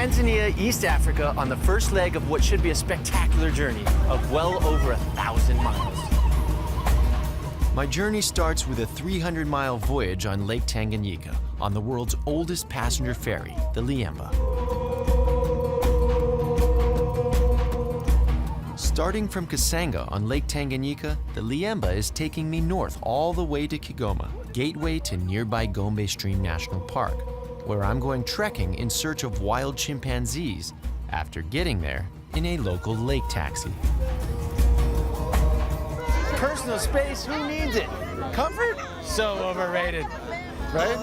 Tanzania, East Africa, on the first leg of what should be a spectacular journey of well over 1,000 miles. My journey starts with a 300-mile voyage on Lake Tanganyika on the world's oldest passenger ferry, the Liemba. Starting from Kasanga on Lake Tanganyika, the Liemba is taking me north all the way to Kigoma, gateway to nearby Gombe Stream National Park, where I'm going trekking in search of wild chimpanzees after getting there in a local lake taxi. Personal space, who needs it? Comfort? So overrated, right?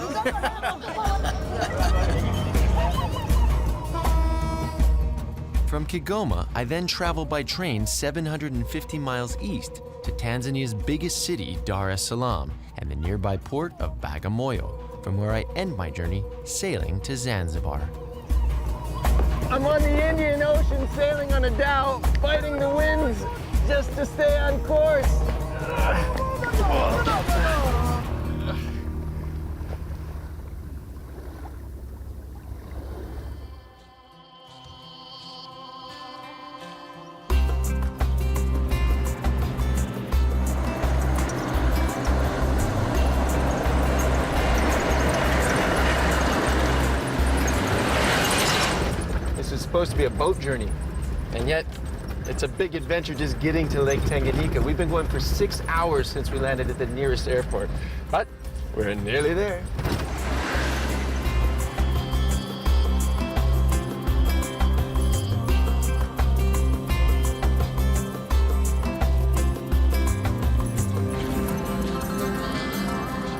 From Kigoma, I then travel by train 750 miles east to Tanzania's biggest city, Dar es Salaam, and the nearby port of Bagamoyo, from where I end my journey sailing to Zanzibar. I'm on the Indian Ocean sailing on a dhow, fighting the winds just to stay on course. This is supposed to be a boat journey, and yet it's a big adventure just getting to Lake Tanganyika. We've been going for 6 hours since we landed at the nearest airport, but we're nearly there.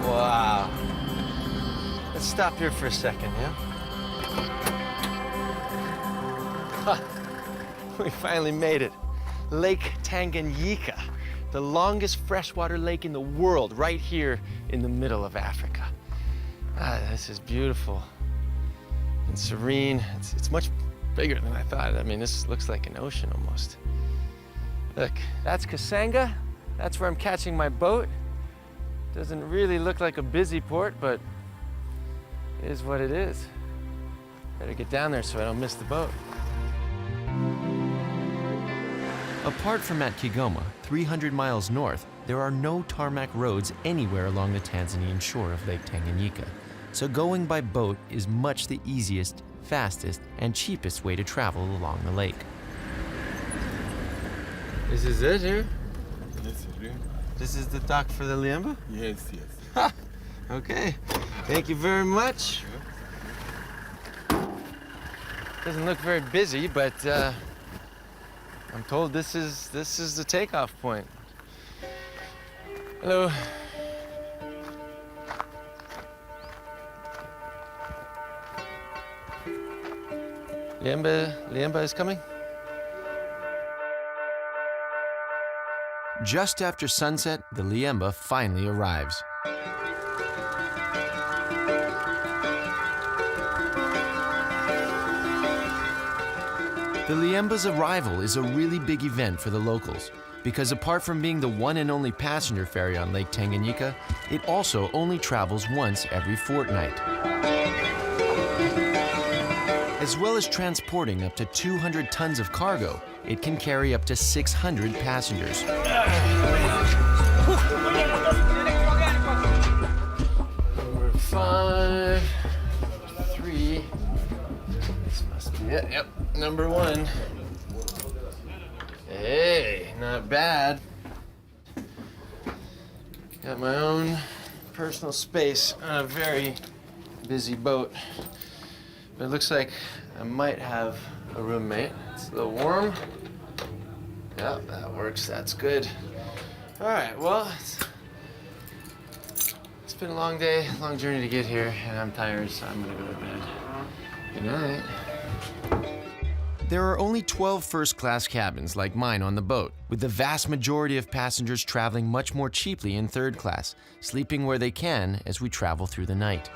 Wow. Let's stop here for a second, yeah? We finally made it. Lake Tanganyika, the longest freshwater lake in the world, right here in the middle of Africa. This is beautiful and serene. It's much bigger than I thought. I mean, this looks like an ocean almost. Look, that's Kasanga. That's where I'm catching my boat. Doesn't really look like a busy port, but it is what it is. Better get down there so I don't miss the boat. Apart from at Kigoma, 300 miles north, there are no tarmac roads anywhere along the Tanzanian shore of Lake Tanganyika, so going by boat is much the easiest, fastest, and cheapest way to travel along the lake. This is it here? Yes, here. This is the dock for the Liemba? Yes, yes. Ha! Okay, thank you very much. Doesn't look very busy, but I'm told this is the takeoff point. Hello. Liemba is coming? Just after sunset, the Liemba finally arrives. The Liemba's arrival is a really big event for the locals because apart from being the one and only passenger ferry on Lake Tanganyika, it also only travels once every fortnight. As well as transporting up to 200 tons of cargo, it can carry up to 600 passengers. Number 5, 3. This must be it. Yep, number 1. Hey, not bad. Got my own personal space on a very busy boat. But it looks like I might have a roommate. It's a little warm. Yep, that works. That's good. All right, well, it's been a long day, long journey to get here, and I'm tired, so I'm gonna go to bed. Good night. There are only 12 first-class cabins like mine on the boat, with the vast majority of passengers traveling much more cheaply in third class, sleeping where they can as we travel through the night.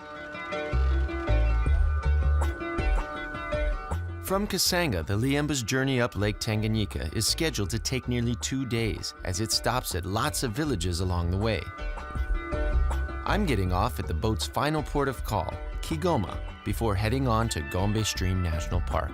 From Kasanga, the Liemba's journey up Lake Tanganyika is scheduled to take nearly 2 days, as it stops at lots of villages along the way. I'm getting off at the boat's final port of call, Kigoma, before heading on to Gombe Stream National Park.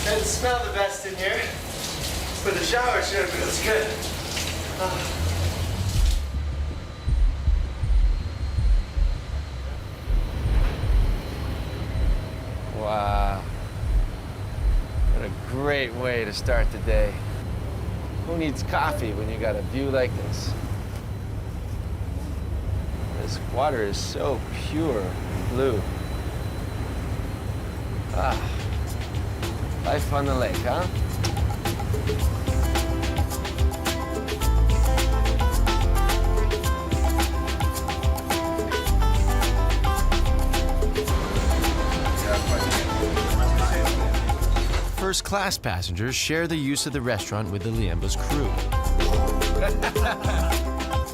Doesn't smell the best in here, but the shower sure feels good. Wow. What a great way to start the day. Who needs coffee when you got a view like this? This water is so pure blue. Ah. Life on the lake, huh? First-class passengers share the use of the restaurant with the Liemba's crew.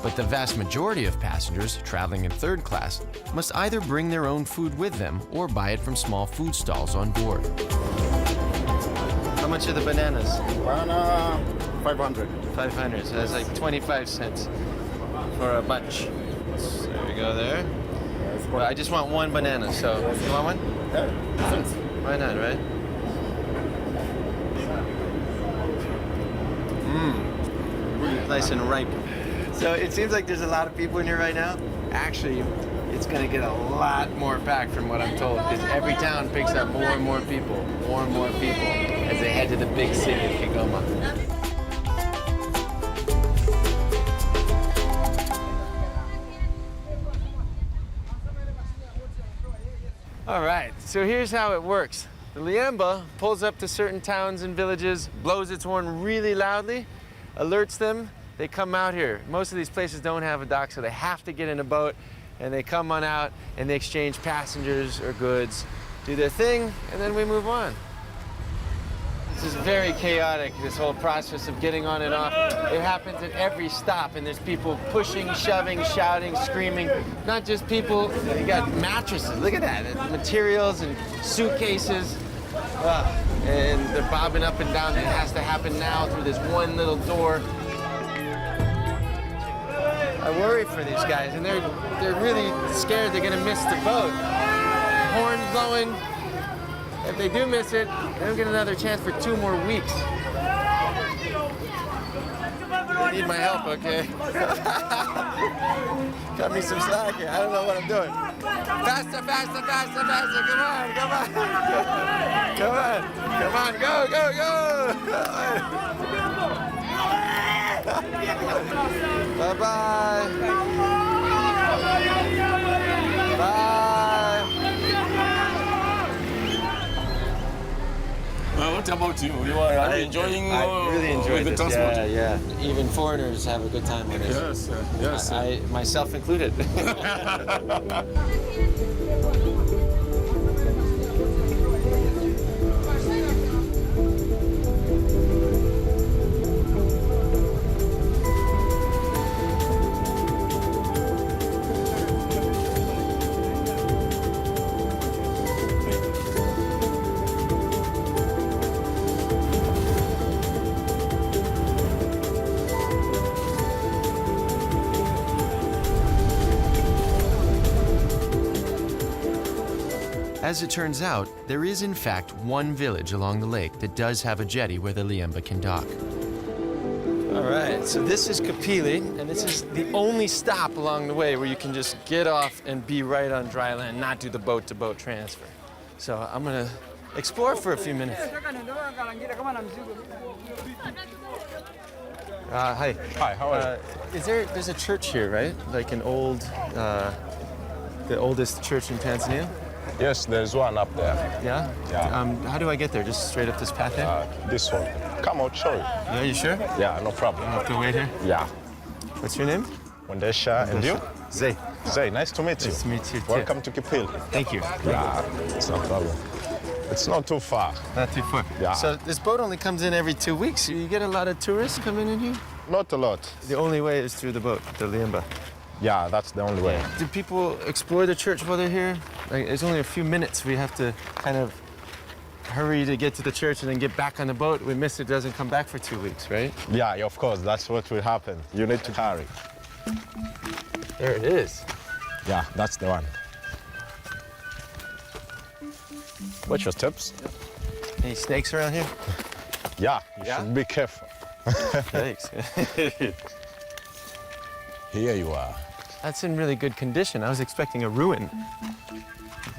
But the vast majority of passengers traveling in third class must either bring their own food with them or buy it from small food stalls on board. How much are the bananas? Banana, 500. 500, so that's like 25 cents for a bunch. So there we go there. Well, I just want one banana, so you want one? Yeah, thanks. Why not, right? Nice and ripe. So it seems like there's a lot of people in here right now. Actually, it's gonna get a lot more packed from what I'm told, because every town picks up more and more people as they head to the big city of Kigoma. All right, so here's how it works. The Liemba pulls up to certain towns and villages, blows its horn really loudly, alerts them. They come out here. Most of these places don't have a dock, so they have to get in a boat, and they come on out and they exchange passengers or goods, do their thing, and then we move on. This is very chaotic, this whole process of getting on and off. It happens at every stop, and there's people pushing, shoving, shouting, screaming. Not just people, you got mattresses, look at that, and materials and suitcases. And they're bobbing up and down. It has to happen now through this one little door. I worry for these guys, and they're really scared they're gonna miss the boat. Horn blowing. If they do miss it, they don't get another chance for 2 more weeks. They need my help, okay? Cut me some slack here. I don't know what I'm doing. Faster, faster, faster, faster. Come on, come on. Come on, come on, go, go, go. Bye-bye. Bye. Well, what about you? Are you enjoying I really enjoyed the this. transport? Yeah. Even foreigners have a good time with this. Yes, yes. I myself included. As it turns out, there is in fact one village along the lake that does have a jetty where the Liemba can dock. All right, so this is Kapili, and this is the only stop along the way where you can just get off and be right on dry land, not do the boat-to-boat transfer. So I'm gonna explore for a few minutes. Hi. Hi, how are you? There's a church here, right? Like an old, the oldest church in Tanzania? Yes, there's one up there. Yeah? Yeah. How do I get there? Just straight up this path here? This one. Come, I'll show you. Yeah, you sure? Yeah, no problem. I have to wait here? Yeah. What's your name? Wandesha, and you? Zay. Zay, nice to meet you. Nice to meet you, too. Welcome to Kipil. Thank you. Yeah, it's no problem. It's not too far. Not too far. Yeah. So this boat only comes in every 2 weeks. You get a lot of tourists coming in here? Not a lot. The only way is through the boat, the Liemba. Yeah, that's the only way. Do people explore the church while they're here? Like, it's only a few minutes. We have to kind of hurry to get to the church and then get back on the boat. We miss it, doesn't come back for 2 weeks, right? Yeah, of course, that's what will happen. You need to hurry. There it is. Yeah, that's the one. Watch your steps. Any snakes around here? Yeah, you Yeah? should be careful. Snakes. Here you are. That's in really good condition. I was expecting a ruin.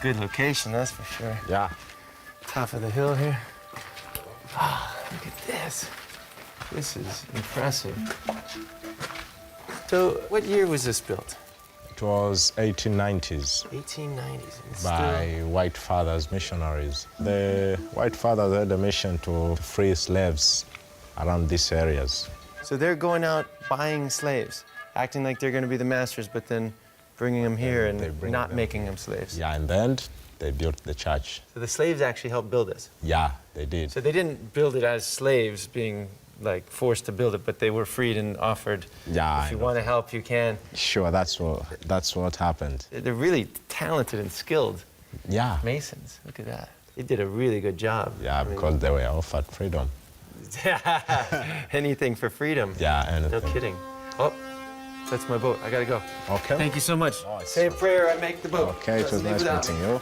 Good location, that's for sure. Yeah. Top of the hill here. Ah, look at this. This is impressive. So, what year was this built? It was 1890s 1890s. And it's by White Fathers missionaries. The White Fathers had a mission to free slaves around these areas. So they're going out buying slaves, acting like they're going to be the masters, but then bringing them here They and bring not them. making them slaves. Yeah, and then they built the church. So the slaves actually helped build this. Yeah, they did. So they didn't build it as slaves being like forced to build it, but they were freed and offered. Yeah, If you I know. want to help, you can. Sure, that's what happened. They're really talented and skilled Yeah. masons. Look at that. They did a really good job. Yeah, I mean, because they were offered freedom. anything for freedom. Yeah, No anything. kidding. Oh, that's my boat. I gotta go. Okay. Thank you so much. Oh, it's- Say a prayer. I make the boat. Okay, it was Leave nice without me. meeting you.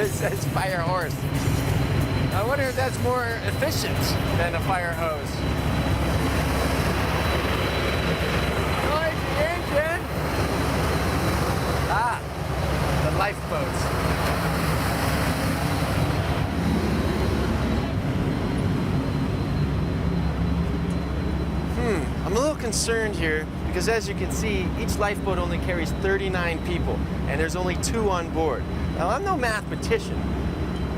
It says fire horse. I wonder if that's more efficient than a fire hose. Noise the engine. Ah, the lifeboats. I'm a little concerned here because as you can see, each lifeboat only carries 39 people and there's only 2 on board. Now, I'm no mathematician,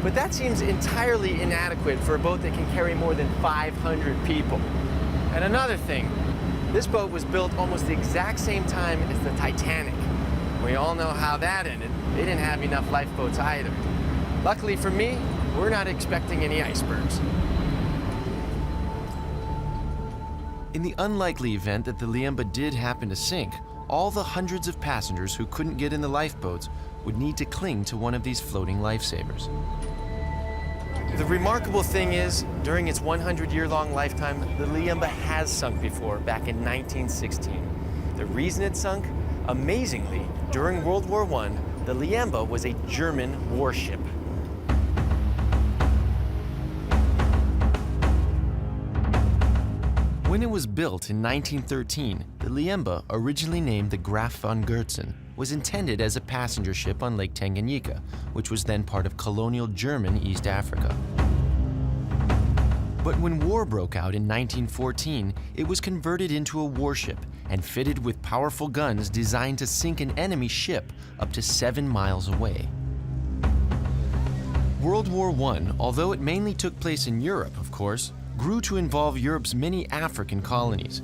but that seems entirely inadequate for a boat that can carry more than 500 people. And another thing, this boat was built almost the exact same time as the Titanic. We all know how that ended. They didn't have enough lifeboats either. Luckily for me, we're not expecting any icebergs. In the unlikely event that the Liemba did happen to sink, all the hundreds of passengers who couldn't get in the lifeboats would need to cling to one of these floating lifesavers. The remarkable thing is, during its 100-year-long lifetime, the Liemba has sunk before, back in 1916. The reason it sunk? Amazingly, during World War I, the Liemba was a German warship. When it was built in 1913, the Liemba, originally named the Graf von Goertzen, was intended as a passenger ship on Lake Tanganyika, which was then part of colonial German East Africa. But when war broke out in 1914, it was converted into a warship and fitted with powerful guns designed to sink an enemy ship up to 7 miles away. World War I, although it mainly took place in Europe, of course, grew to involve Europe's many African colonies.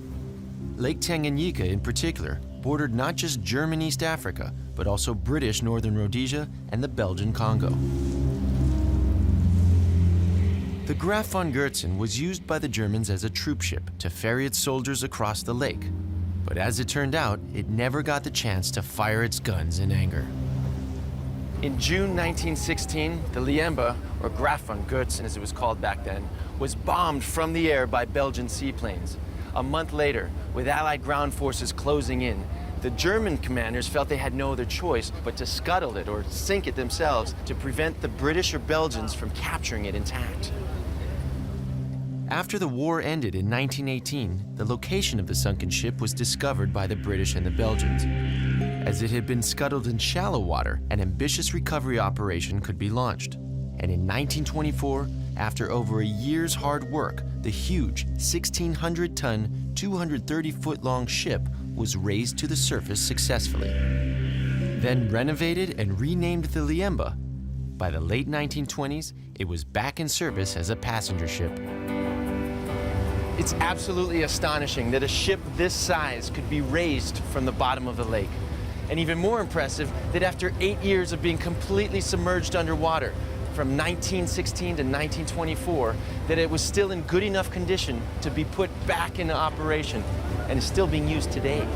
Lake Tanganyika, in particular, bordered not just German East Africa, but also British Northern Rhodesia and the Belgian Congo. The Graf von Goertzen was used by the Germans as a troop ship to ferry its soldiers across the lake. But as it turned out, it never got the chance to fire its guns in anger. In June 1916, the Liemba, or Graf von Goertzen as it was called back then, was bombed from the air by Belgian seaplanes. A month later, with Allied ground forces closing in, The German commanders felt they had no other choice but to scuttle it or sink it themselves to prevent the British or Belgians from capturing it intact. After the war ended in 1918, the location of the sunken ship was discovered by the British and the Belgians. As it had been scuttled in shallow water, an ambitious recovery operation could be launched. And in 1924, after over a year's hard work, the huge 1,600-ton, 230-foot-long ship was raised to the surface successfully. Then renovated and renamed the Liemba. By the late 1920s, it was back in service as a passenger ship. It's absolutely astonishing that a ship this size could be raised from the bottom of the lake. And even more impressive, that after 8 years of being completely submerged underwater, from 1916 to 1924, that it was still in good enough condition to be put back into operation and is still being used today.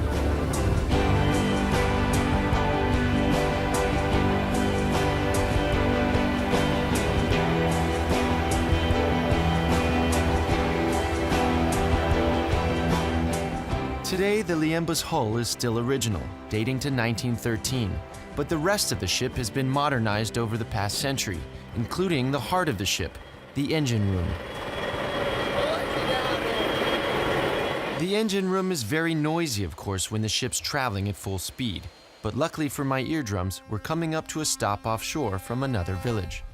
Today, the Liemba's hull is still original, dating to 1913, but the rest of the ship has been modernized over the past century, including the heart of the ship, the engine room. The engine room is very noisy, of course, when the ship's traveling at full speed, but luckily for my eardrums, we're coming up to a stop offshore from another village.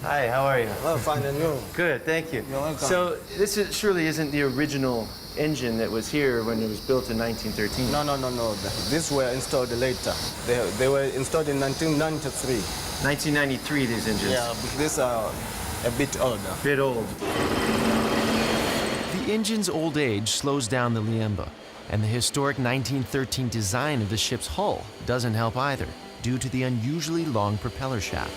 Hi, how are you? Hello, fine, and you? Good, thank you. You're welcome. So this surely isn't the original engine that was here when it was built in 1913? No. These were installed later. They were installed in 1993. 1993, these engines? Yeah, but these are a bit older. Bit old. The engine's old age slows down the Liemba, and the historic 1913 design of the ship's hull doesn't help either, due to the unusually long propeller shaft.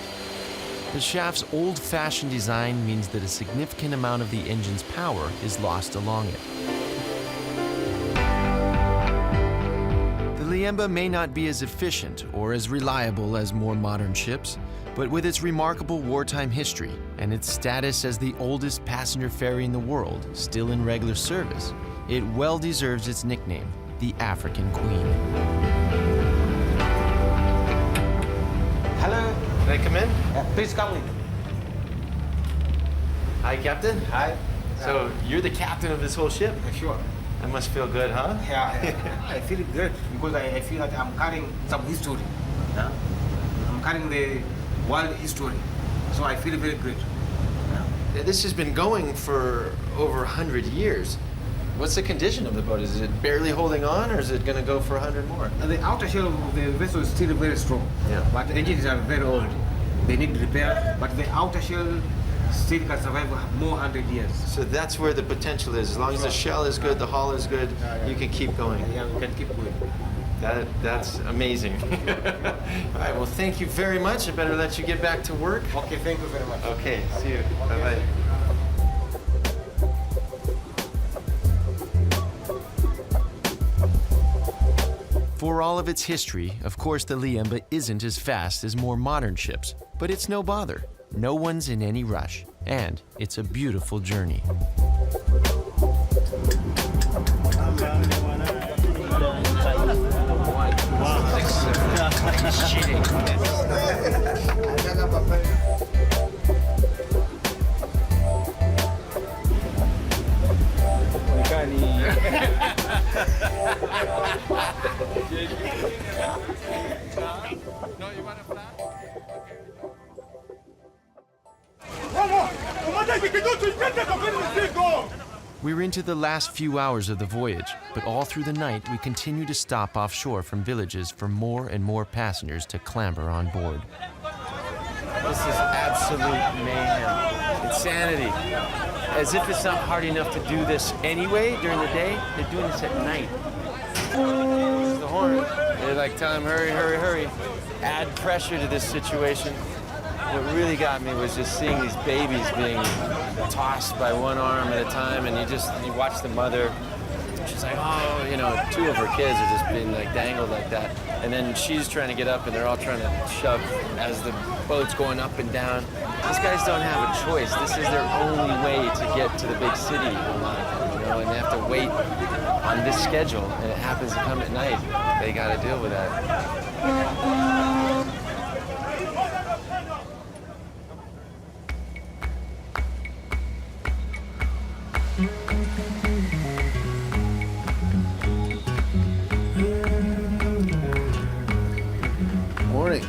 The shaft's old-fashioned design means that a significant amount of the engine's power is lost along it. The Liemba may not be as efficient or as reliable as more modern ships, but with its remarkable wartime history and its status as the oldest passenger ferry in the world still in regular service, it well deserves its nickname, the African Queen. Hello. Can I come in? Please come in. Hi, Captain. Hi. So you're the captain of this whole ship? Sure. That must feel good, huh? Yeah. I feel good because I feel that I'm carrying some history. Yeah? I'm carrying the world history, so I feel very good. Yeah? This has been going for over 100 years. What's the condition of the boat? Is it barely holding on, or is it going to go for 100 more? The outer shell of the vessel is still very strong, Yeah. but the engines are very old. They need repair, but the outer shell still can survive more 100 years. So that's where the potential is. As long as the shell is good, the hull is good, you can keep going. Yeah, we can keep going. That's amazing. All right, well, thank you very much. I better let you get back to work. Okay, thank you very much. Okay, see you. Bye-bye. For all of its history, of course, the Liemba isn't as fast as more modern ships, but it's no bother. No one's in any rush, and it's a beautiful journey. He's cheating. We're into the last few hours of the voyage, but all through the night we continue to stop offshore from villages for more and more passengers to clamber on board. This is absolute mayhem, insanity. As if it's not hard enough to do this anyway during the day, they're doing this at night. This is the horn. They're like telling them, hurry, hurry, hurry. Add pressure to this situation. What really got me was just seeing these babies being tossed by one arm at a time, and you watch the mother. She's like, oh, you know, two of her kids are just being like dangled like that. And then she's trying to get up, and they're all trying to shove as the boat's going up and down. These guys don't have a choice. This is their only way to get to the big city, and they have to wait on this schedule, and it happens to come at night. They got to deal with that. Morning.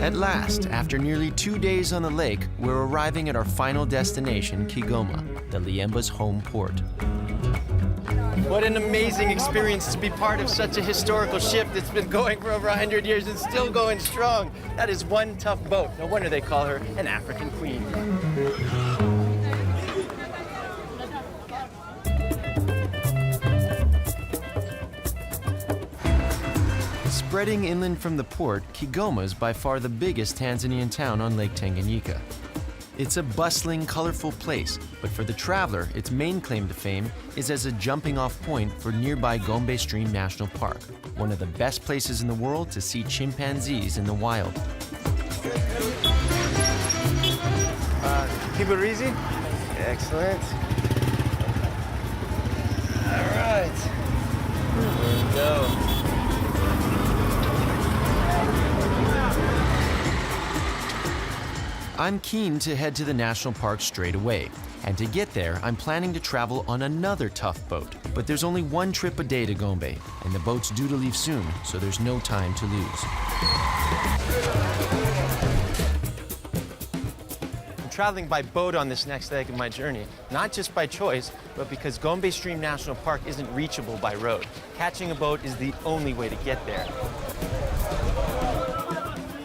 At last, after nearly 2 days on the lake, we're arriving at our final destination, Kigoma, the Liemba's home port. What an amazing experience to be part of such a historical ship that's been going for over 100 years and still going strong. That is one tough boat. No wonder they call her an African queen. Spreading inland from the port, Kigoma is by far the biggest Tanzanian town on Lake Tanganyika. It's a bustling, colorful place, but for the traveler, its main claim to fame is as a jumping-off point for nearby Gombe Stream National Park, one of the best places in the world to see chimpanzees in the wild. Keep it easy. Excellent. All right. There we go. I'm keen to head to the national park straight away, and to get there, I'm planning to travel on another tough boat. But there's only one trip a day to Gombe, and the boat's due to leave soon, so there's no time to lose. I'm traveling by boat on this next leg of my journey, not just by choice, but because Gombe Stream National Park isn't reachable by road. Catching a boat is the only way to get there.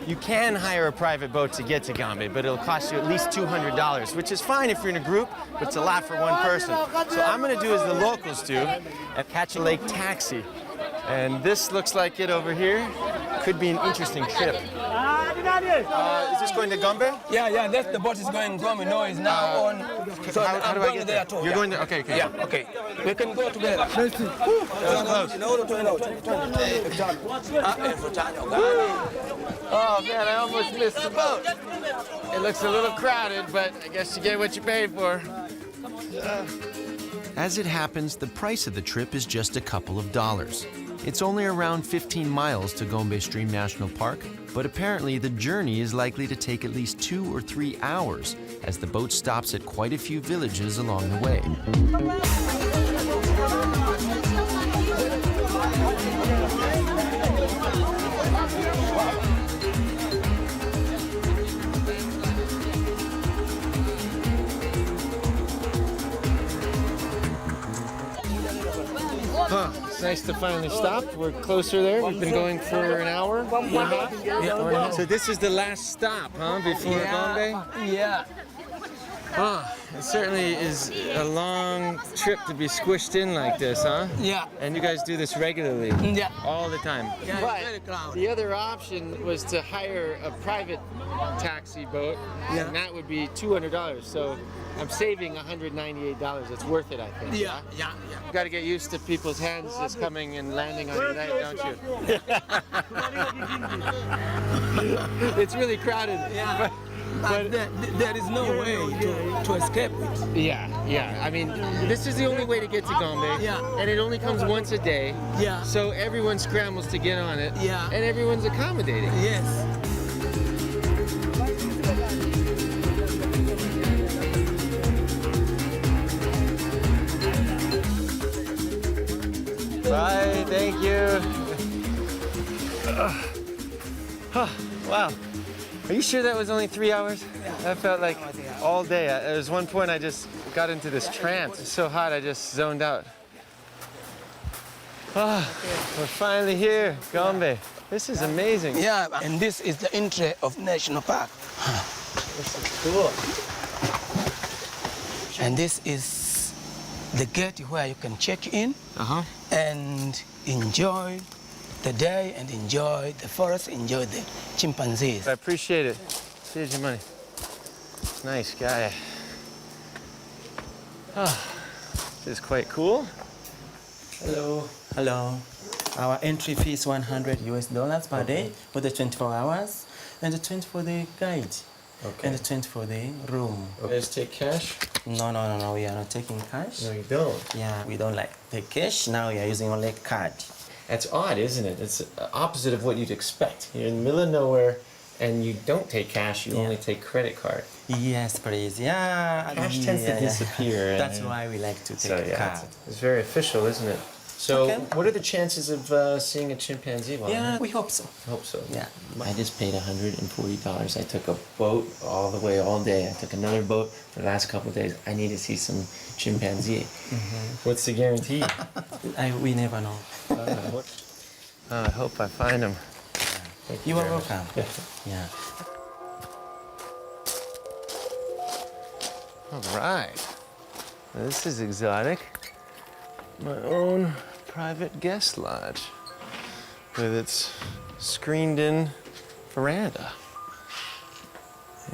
You can hire a private boat to get to Gombe, but it'll cost you at least $200, which is fine if you're in a group, but it's a lot for one person. So I'm gonna do as the locals do and catch a lake taxi. And this looks like it over here. Could be an interesting trip. Is this going to Gombe? Yeah, that's the boat is going Gombe. No, it's now on. So how do I get there? too. You're going there? Okay. Yeah, okay. We can go together. Oh man, I almost missed the boat. It looks a little crowded, but I guess you get what you pay for. As it happens, the price of the trip is just a couple of dollars. It's only around 15 miles to Gombe Stream National Park, but apparently the journey is likely to take at least 2 or 3 hours, as the boat stops at quite a few villages along the way. It's nice to finally stop. We're closer there. We've been going for an hour and a half. So this is the last stop, huh, before Gombe? Yeah. Oh, it certainly is a long trip to be squished in like this, huh? Yeah. And you guys do this regularly? Yeah. All the time? Yeah, But it's very crowded. the other option was to hire a private taxi boat, and that would be $200. So I'm saving $198. It's worth it, I think. Yeah. You got to get used to people's hands just coming and landing on your neck, don't you? It's really crowded. Yeah. But there is no way to escape it. Yeah. I mean, this is the only way to get to Gombe. Yeah. And it only comes once a day. Yeah. So everyone scrambles to get on it. Yeah. And everyone's accommodating. Yes. Bye, thank you. Wow. Are you sure that was only 3 hours? That felt like all day. There was one point I just got into this trance. It's so hot I just zoned out. We're finally here, Gombe. This is amazing. Yeah, and this is the entry of National Park. This is cool. And this is the gate where you can check in and enjoy the day and enjoy the forest, enjoy the chimpanzees. I appreciate it. Here's your money. Nice guy. This is quite cool. Hello. Hello. Our entry fee is $100 per day for the 24 hours, and the 20 for the guide, and the 20 for the room. You guys take cash? No, we are not taking cash. No, you don't. Yeah, we don't like take cash. Now we are using only card. That's odd, isn't it? It's opposite of what you'd expect. You're in the middle of nowhere, and you don't take cash. You only take credit card. Yes, please. Yeah. Cash tends to disappear. That's why we like to take card. It's very official, isn't it? So, what are the chances of seeing a chimpanzee while Yeah, we hope so. I hope so. Yeah. I just paid $140. I took a boat all the way all day. I took another boat for the last couple of days. I need to see some chimpanzee. What's the guarantee? We never know. I hope I find him. You are welcome. Yeah. All right. Now, this is exotic. My own private guest lodge with its screened-in veranda.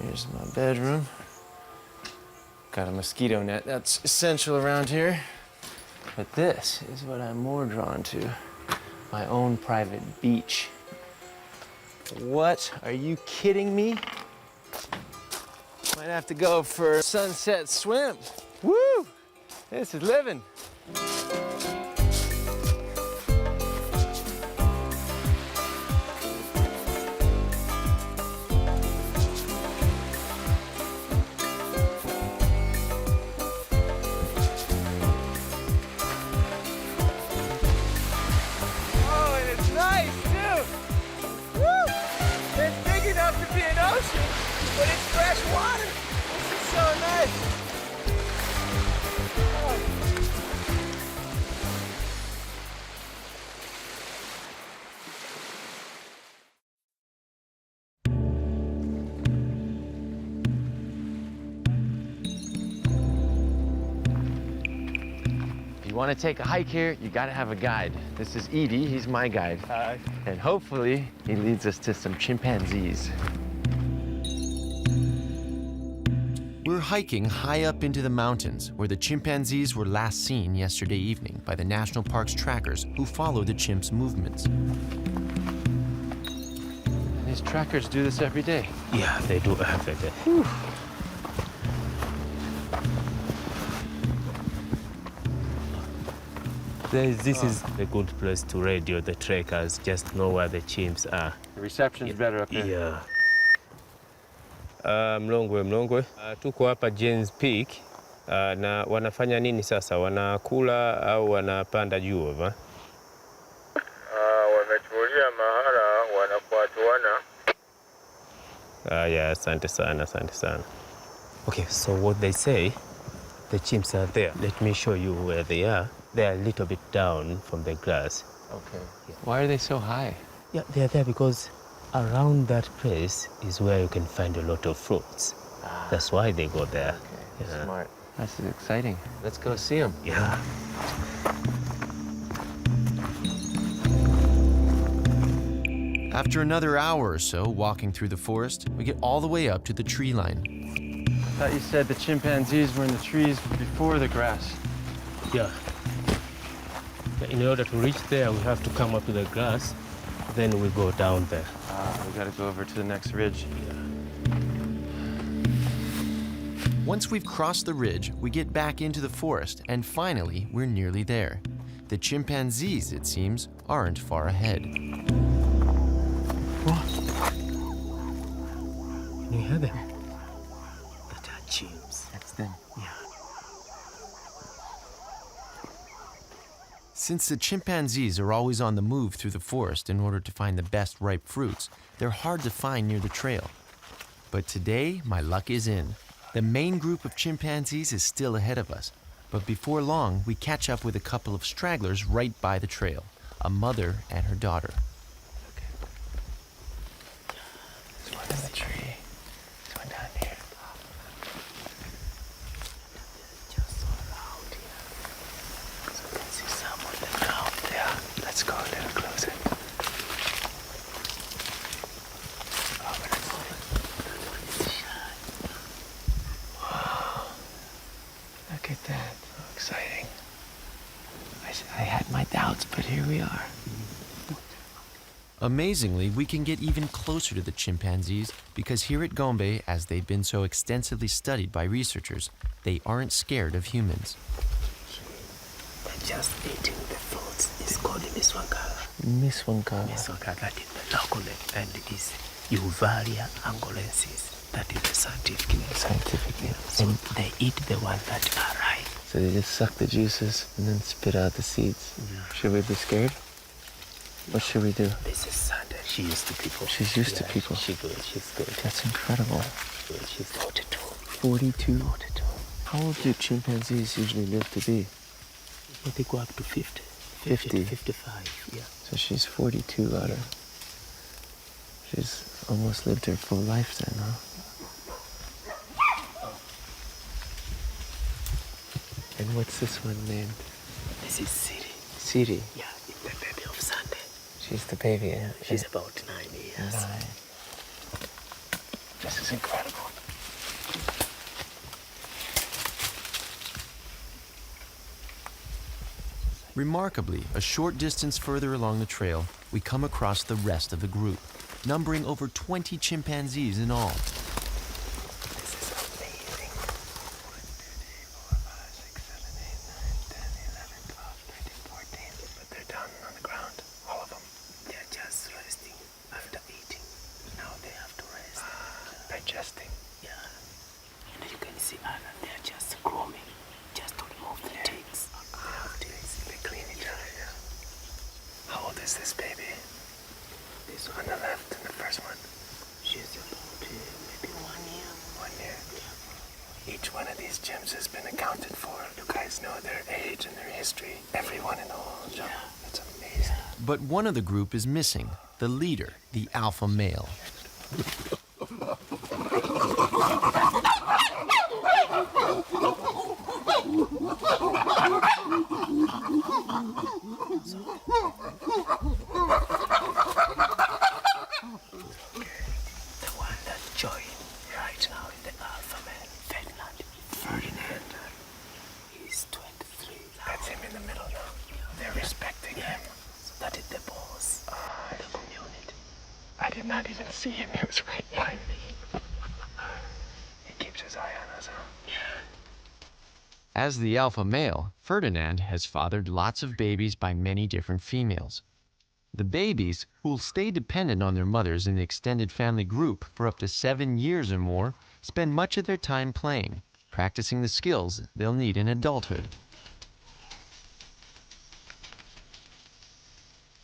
Here's my bedroom. Got a mosquito net. That's essential around here. But this is what I'm more drawn to. My own private beach. What? Are you kidding me? Might have to go for a sunset swim. Woo! This is living. Oh, and it's nice too. Woo! It's big enough to be an ocean, but it's fresh water. This is so nice. If you want to take a hike here, you got to have a guide. This is Edie, he's my guide. Hi. And hopefully, he leads us to some chimpanzees. We're hiking high up into the mountains where the chimpanzees were last seen yesterday evening by the National Park's trackers who follow the chimps' movements. And these trackers do this every day. Yeah, they do every day. This is a good place to radio the trackers, just know where the chimps are. The reception's better up here. Yeah. Mlongwe. Tuko hapa James Peak. Na wanafanya nini sasa? Wanakula au wanapanda juu hapa? Wametulia mahala wanafuatuana. Yeah, asante sana. Okay, so what they say, the chimps are there. Let me show you where they are. They are a little bit down from the grass. Okay. Why are they so high? Yeah, they are there because around that place is where you can find a lot of fruits. That's why they go there. Okay, yeah. Smart. This is exciting. Let's go see them. Yeah. After another hour or so walking through the forest, we get all the way up to the tree line. I thought you said the chimpanzees were in the trees before the grass. Yeah. In order to reach there, we have to come up to the grass, then we go down there. We gotta go over to the next ridge. Once we've crossed the ridge, we get back into the forest, and finally, we're nearly there. The chimpanzees, it seems, aren't far ahead. What? Can you hear them? That are chimps. That's them. Yeah. Since the chimpanzees are always on the move through the forest in order to find the best ripe fruits, they're hard to find near the trail. But today, my luck is in. The main group of chimpanzees is still ahead of us. But before long, we catch up with a couple of stragglers right by the trail, a mother and her daughter. There's one in the tree. There's one down here. Just so loud here. So we can see some on the ground there. Let's go a little closer. Wow. Look at that. How exciting. I had my doubts, but here we are. Amazingly, we can get even closer to the chimpanzees because here at Gombe, as they've been so extensively studied by researchers, they aren't scared of humans. They're just eating the fruits. It's called miswankala. Miswankala. Miswankala, that is the local name, and it is Uvaria angolensis. That is the scientific name. Scientific name. So they eat the ones that are ripe. So they just suck the juices and then spit out the seeds. Yeah. Should we be scared? What should we do? This is Sunday. She used to people. She's used to people. She's good. She's good. That's incredible. She's 42. 42? 42. How old do chimpanzees usually live to be? Well, they go up to 50. 50? To 55, yeah. So she's 42 out of... She's almost lived her full life then, huh? And what's this one named? This is Siri. Siri? Yeah, it's the baby of Sunday. She's the baby, yeah? She's about 9 years. 9. This is incredible. Remarkably, a short distance further along the trail, we come across the rest of the group, numbering over 20 chimpanzees in all. This is amazing. 1, 2, 3, 4, 5, 6, 7, 8, 9, 10, 11, 12, 13, 14. But they're down on the ground, all of them. They're just resting after eating. Now they have to rest. Digesting. Yeah. And you can see Anna, they're just grooming, just to remove the ticks. They clean each other, yeah. How old is this baby? This On the left and the first one. she's about maybe 1 year. 1 year. Each one of these chimps has been accounted for. You guys know their age and their history. Everyone in the whole jungle. That's amazing. But one of the group is missing, the leader, the alpha male. The one that joined right now is the alpha male, Ferdinand. Ferdinand. He's 23 now. That's him in the middle now. They're respecting him. So that is the boss of the community. I did not even see him. He was right by me. He keeps his eye on us, huh? As the alpha male, Ferdinand has fathered lots of babies by many different females. The babies, who'll stay dependent on their mothers in the extended family group for up to 7 years or more, spend much of their time playing, practicing the skills they'll need in adulthood.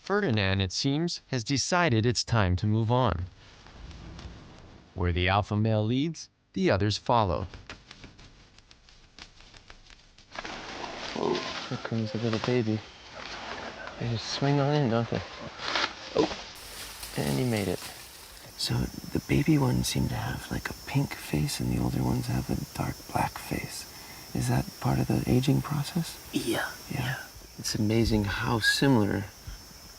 Ferdinand, it seems, has decided it's time to move on. Where the alpha male leads, the others follow. Oh, here comes a little baby. They just swing on in, don't they? Oh, and he made it. So the baby ones seem to have like a pink face and the older ones have a dark black face. Is that part of the aging process? Yeah. It's amazing how similar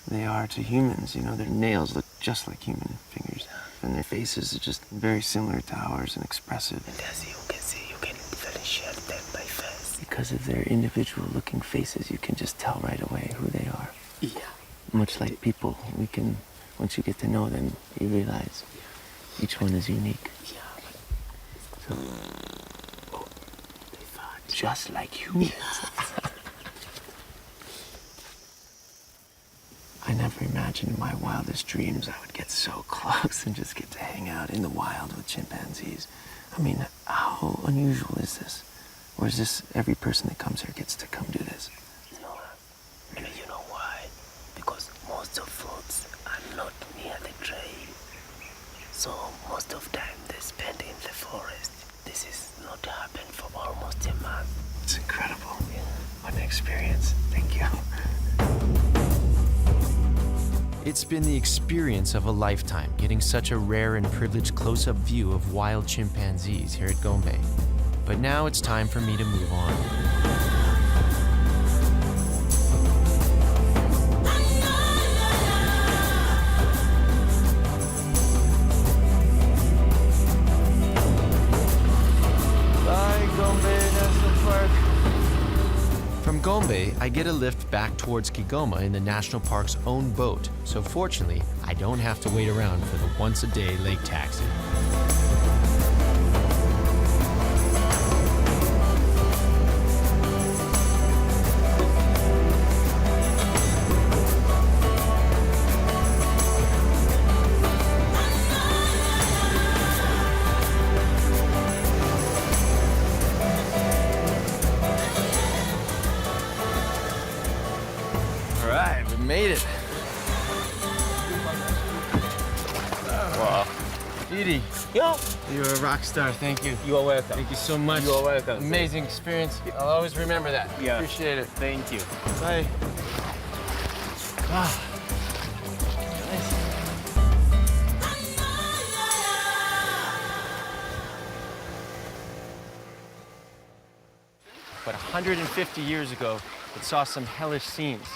they are to humans. You know, their nails look just like human fingers. And their faces are just very similar to ours and expressive. And as you can see, you can differentiate them by face. Because of their individual looking faces, you can just tell right away who they are. Yeah. Much like people, we can, once you get to know them, you realize each one is unique. Yeah. So, They fart. just like humans. I never imagined in my wildest dreams I would get so close and just get to hang out in the wild with chimpanzees. I mean, how unusual is this? Or is this every person that comes here gets to come do this? No. And you know why? Because most of fruits are not near the trail. So most of time they spend in the forest. This is not happened for almost a month. It's incredible. What an experience. Thank you. It's been the experience of a lifetime getting such a rare and privileged close-up view of wild chimpanzees here at Gombe. But now it's time for me to move on. From Gombe, I get a lift back towards Kigoma in the national park's own boat, so fortunately, I don't have to wait around for the once-a-day lake taxi. Made it. Wow. Edie, Yo. you're a rock star. Thank you. You are welcome. Thank you so much. You are welcome. Amazing experience. I'll always remember that. Yeah. Appreciate it. Thank you. Bye. Ah. Nice. But 150 years ago, it saw some hellish scenes.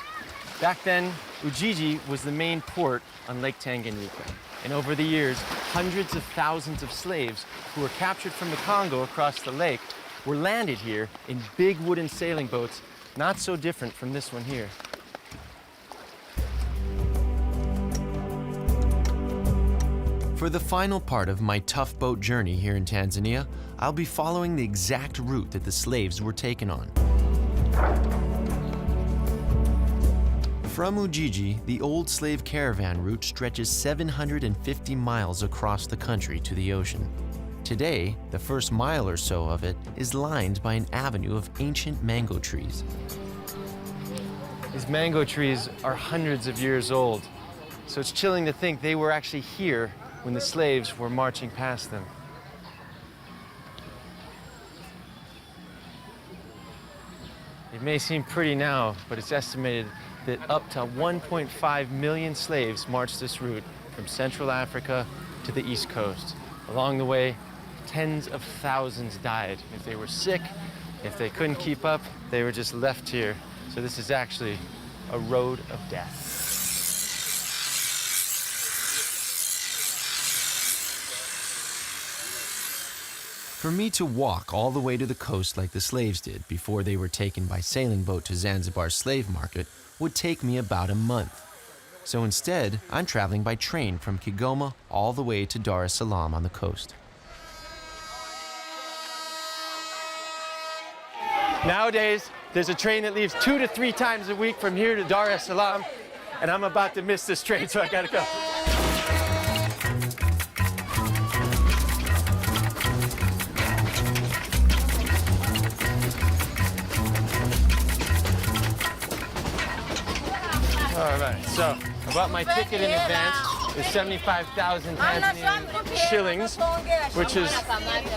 Back then, Ujiji was the main port on Lake Tanganyika. And over the years, hundreds of thousands of slaves who were captured from the Congo across the lake were landed here in big wooden sailing boats, not so different from this one here. For the final part of my tough boat journey here in Tanzania, I'll be following the exact route that the slaves were taken on. From Ujiji, the old slave caravan route stretches 750 miles across the country to the ocean. Today, the first mile or so of it is lined by an avenue of ancient mango trees. These mango trees are hundreds of years old, so it's chilling to think they were actually here when the slaves were marching past them. It may seem pretty now, but it's estimated that up to 1.5 million slaves marched this route from Central Africa to the East Coast. Along the way, tens of thousands died. If they were sick, if they couldn't keep up, they were just left here. So this is actually a road of death. For me to walk all the way to the coast like the slaves did before they were taken by sailing boat to Zanzibar's slave market would take me about a month. So instead, I'm traveling by train from Kigoma all the way to Dar es Salaam on the coast. Nowadays, there's a train that leaves 2 to 3 times a week from here to Dar es Salaam, and I'm about to miss this train, so I gotta go. All right, so I bought my ticket in advance. It's 75,000 Tanzanian shillings, which is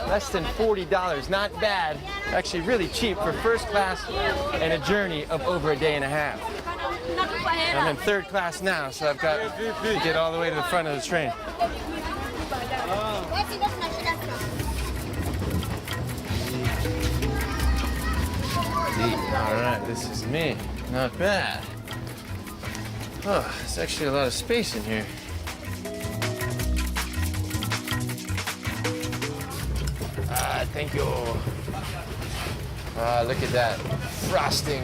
less than $40. Not bad. Actually really cheap for first class and a journey of over a day and a half. I'm in third class now, so I've got to get all the way to the front of the train. All right, this is me. Not bad. Oh, there's actually a lot of space in here. Ah, thank you. Ah, look at that frosting.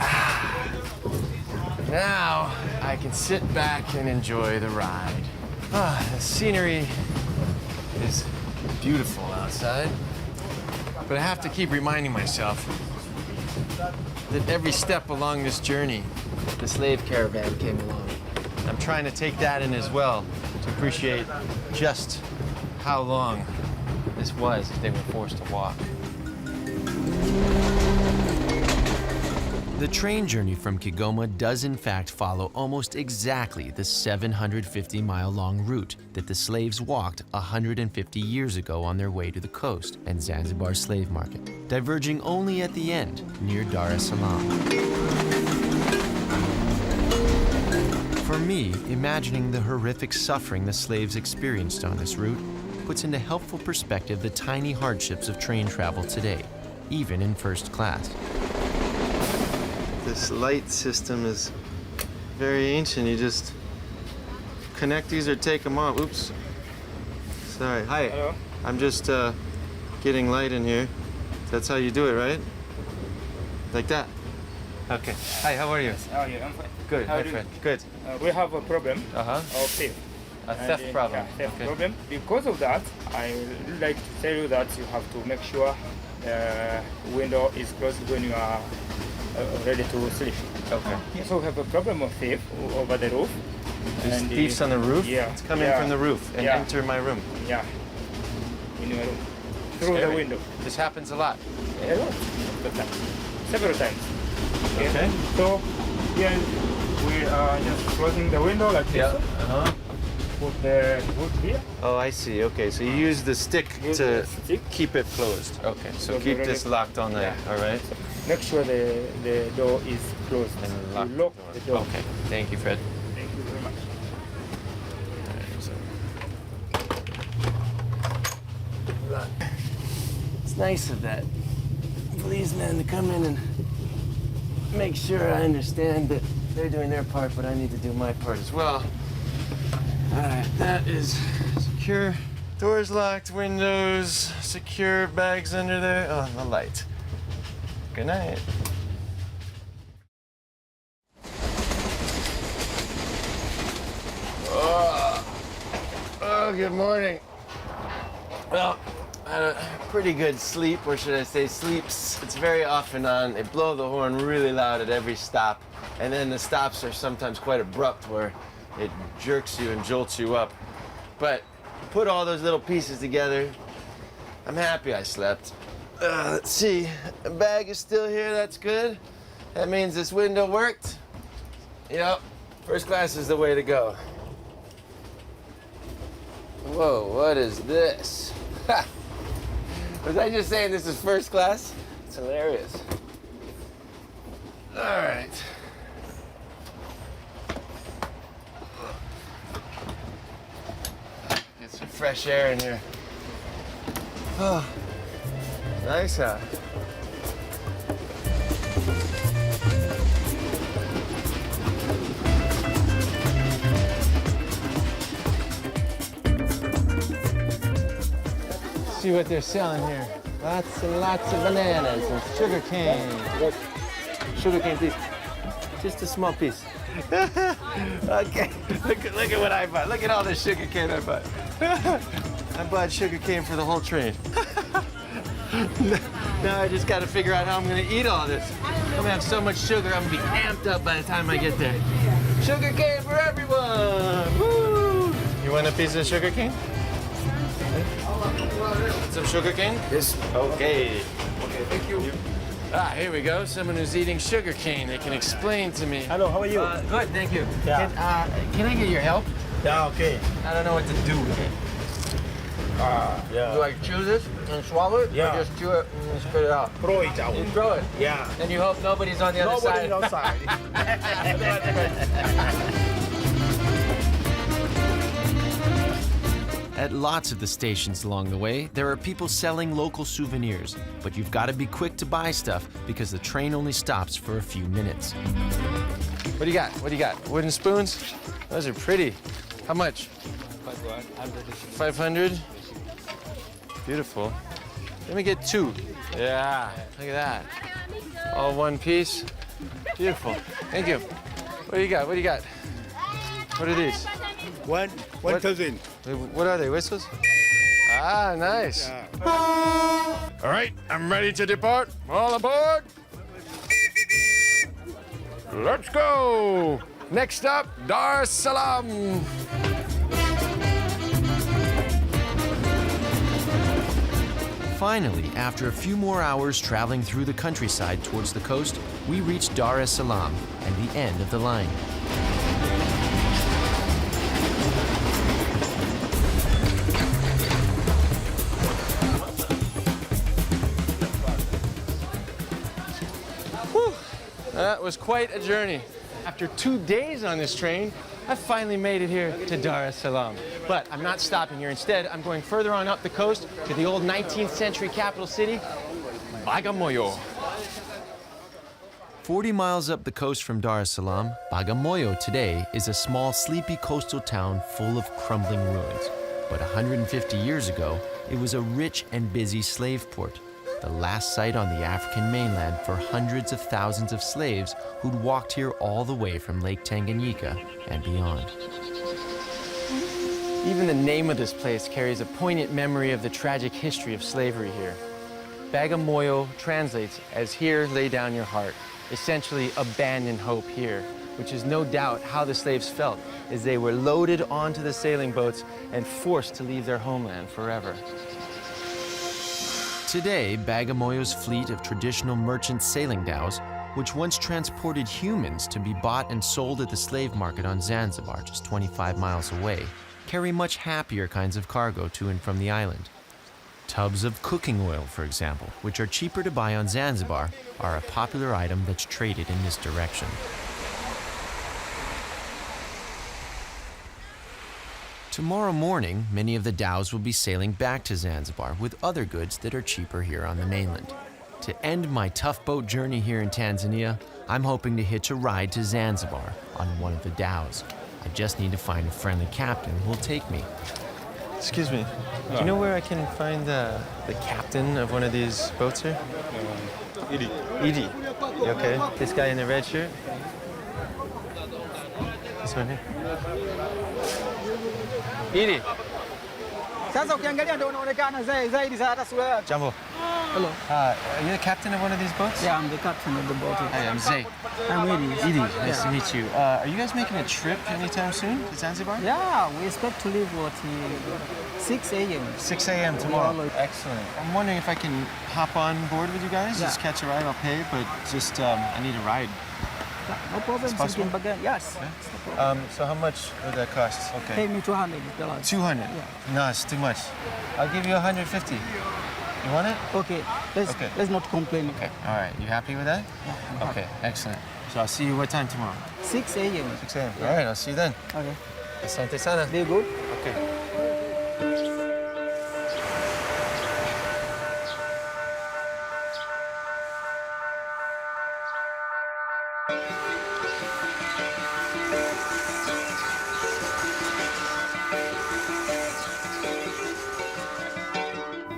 Ah. Now I can sit back and enjoy the ride. Ah, the scenery is beautiful outside, but I have to keep reminding myself that every step along this journey, the slave caravan came along. I'm trying to take that in as well to appreciate just how long this was if they were forced to walk. The train journey from Kigoma does in fact follow almost exactly the 750-mile-long route that the slaves walked 150 years ago on their way to the coast and Zanzibar's slave market, diverging only at the end near Dar es Salaam. For me, imagining the horrific suffering the slaves experienced on this route puts into helpful perspective the tiny hardships of train travel today, even in first class. This light system is very ancient. You just connect these or take them off. Oops. Sorry. Hi. Hello. I'm just getting light in here That's how you do it, right? Like that. Okay. Hi, how are you? How are you? I'm fine. Good. How Hi, do Fred. Good. We have a problem Uh-huh. of theft. A theft problem. Yeah, theft Okay. problem. Because of that, I would like to tell you that you have to make sure the window is closed when you are ready to sleep. Okay. So we have a problem of thief over the roof. There's And thieves on the roof? Yeah. It's coming yeah, from the roof and yeah, enter my room. Yeah. In your room. Through Scary. the window. This happens a lot. A lot of the time. Several times. Okay. So here we are just closing the window like this. Uh-huh. Put the wood here. Oh, I see. Okay, so you use the stick Use to the stick. keep it closed. Okay, so So keep the this locked all night. Yeah. All right. Make sure the door is closed. And You lock the door. Okay. Thank you, Fred. Thank you very much. It's nice of that policeman to come in and make sure I understand that they're doing their part, but I need to do my part as well. All right, that is secure. Doors locked, windows secure, bags under there. Oh, and the light. Good night. Oh, good morning. Well, I had a pretty good sleep, or should I say sleeps. It's very off and on. They blow the horn really loud at every stop, and then the stops are sometimes quite abrupt where it jerks you and jolts you up. But put all those little pieces together, I'm happy I slept. Let's see, the bag is still here, that's good. That means this window worked. Yep, first class is the way to go. Whoa, what is this? Ha! Was I just saying this is first class? It's hilarious. All right. Get some fresh air in here. Oh, nice out. See what they're selling here. Lots and lots of bananas and sugar cane. Sugar cane, please. Just a small piece. Okay, look at what I bought. Look at all this sugar cane I bought. I bought sugar cane for the whole train. Now I just got to figure out how I'm going to eat all this. I'm going to have so much sugar, I'm going to be amped up by the time I get there. Sugar cane for everyone! Woo! You want a piece of sugar cane? Some sugar cane? Yes. Okay. Okay, thank you. Ah, here we go. Someone who's eating sugar cane. They can explain to me. Hello, how are you? Good, thank you. Yeah. Can I get your help? Yeah, okay. I don't know what to do with it. Yeah. Do I chew this and swallow it? Yeah. Or just chew it and spit it out? Throw it out. You throw it? Yeah. And you hope nobody's on the other side? Nobody outside. At lots of the stations along the way, there are people selling local souvenirs, but you've got to be quick to buy stuff because the train only stops for a few minutes. What do you got? What do you got? Wooden spoons? Those are pretty. How much? 500. Beautiful. Let me get 2. Yeah, look at that. All one piece. Beautiful. Thank you. What do you got? What do you got? What are these? 1,000. What are they? Whistles? Ah, nice. All right, I'm ready to depart. All aboard. Let's go. Next up, Dar es Salaam. Finally, after a few more hours traveling through the countryside towards the coast, we reached Dar es Salaam and the end of the line. That was quite a journey. After 2 days on this train, I finally made it here to Dar es Salaam. But I'm not stopping here. Instead, I'm going further on up the coast to the old 19th century capital city, Bagamoyo. 40 miles up the coast from Dar es Salaam, Bagamoyo today is a small, sleepy coastal town full of crumbling ruins. But 150 years ago, it was a rich and busy slave port. the last site on the African mainland for hundreds of thousands of slaves who'd walked here all the way from Lake Tanganyika and beyond. Even the name of this place carries a poignant memory of the tragic history of slavery here. Bagamoyo translates as "here lay down your heart," essentially abandon hope here, which is no doubt how the slaves felt as they were loaded onto the sailing boats and forced to leave their homeland forever. Today, Bagamoyo's fleet of traditional merchant sailing dhows, which once transported humans to be bought and sold at the slave market on Zanzibar, just 25 miles away, carry much happier kinds of cargo to and from the island. Tubs of cooking oil, for example, which are cheaper to buy on Zanzibar, are a popular item that's traded in this direction. Tomorrow morning, many of the dhows will be sailing back to Zanzibar with other goods that are cheaper here on the mainland. To end my tough boat journey here in Tanzania, I'm hoping to hitch a ride to Zanzibar on one of the dhows. I just need to find a friendly captain who will take me. Excuse me, do you know where I can find the captain of one of these boats here? Idi. Edie. You okay? This guy in the red shirt? This one here? Edie. Sasa ukiangalia ndio unaonekana zaidi za hata sura yake. Jambo. Hello. Are you the captain of one of these boats? Yeah, I'm the captain of the boat. Hi, I'm Zay. I'm Edie. Edie, nice to meet you. Are you guys making a trip anytime soon to Zanzibar? Yeah, we expect to leave at 6 a.m. 6 a.m. tomorrow. Yeah. Excellent. I'm wondering if I can hop on board with you guys, just catch a ride, I'll pay, but just, I need a ride. No problem. It's possible? Yes. Yeah. So how much would that cost? Okay. Pay me $200. 200? Yeah. No, it's too much. I'll give you 150. You want it? Okay. Let's not complain. Okay. All right. You happy with that? Yeah. Okay. Excellent. So I'll see you what time tomorrow? 6 a.m. 6 a.m. All right. I'll see you then. Okay. Asante sana. Very good. Okay.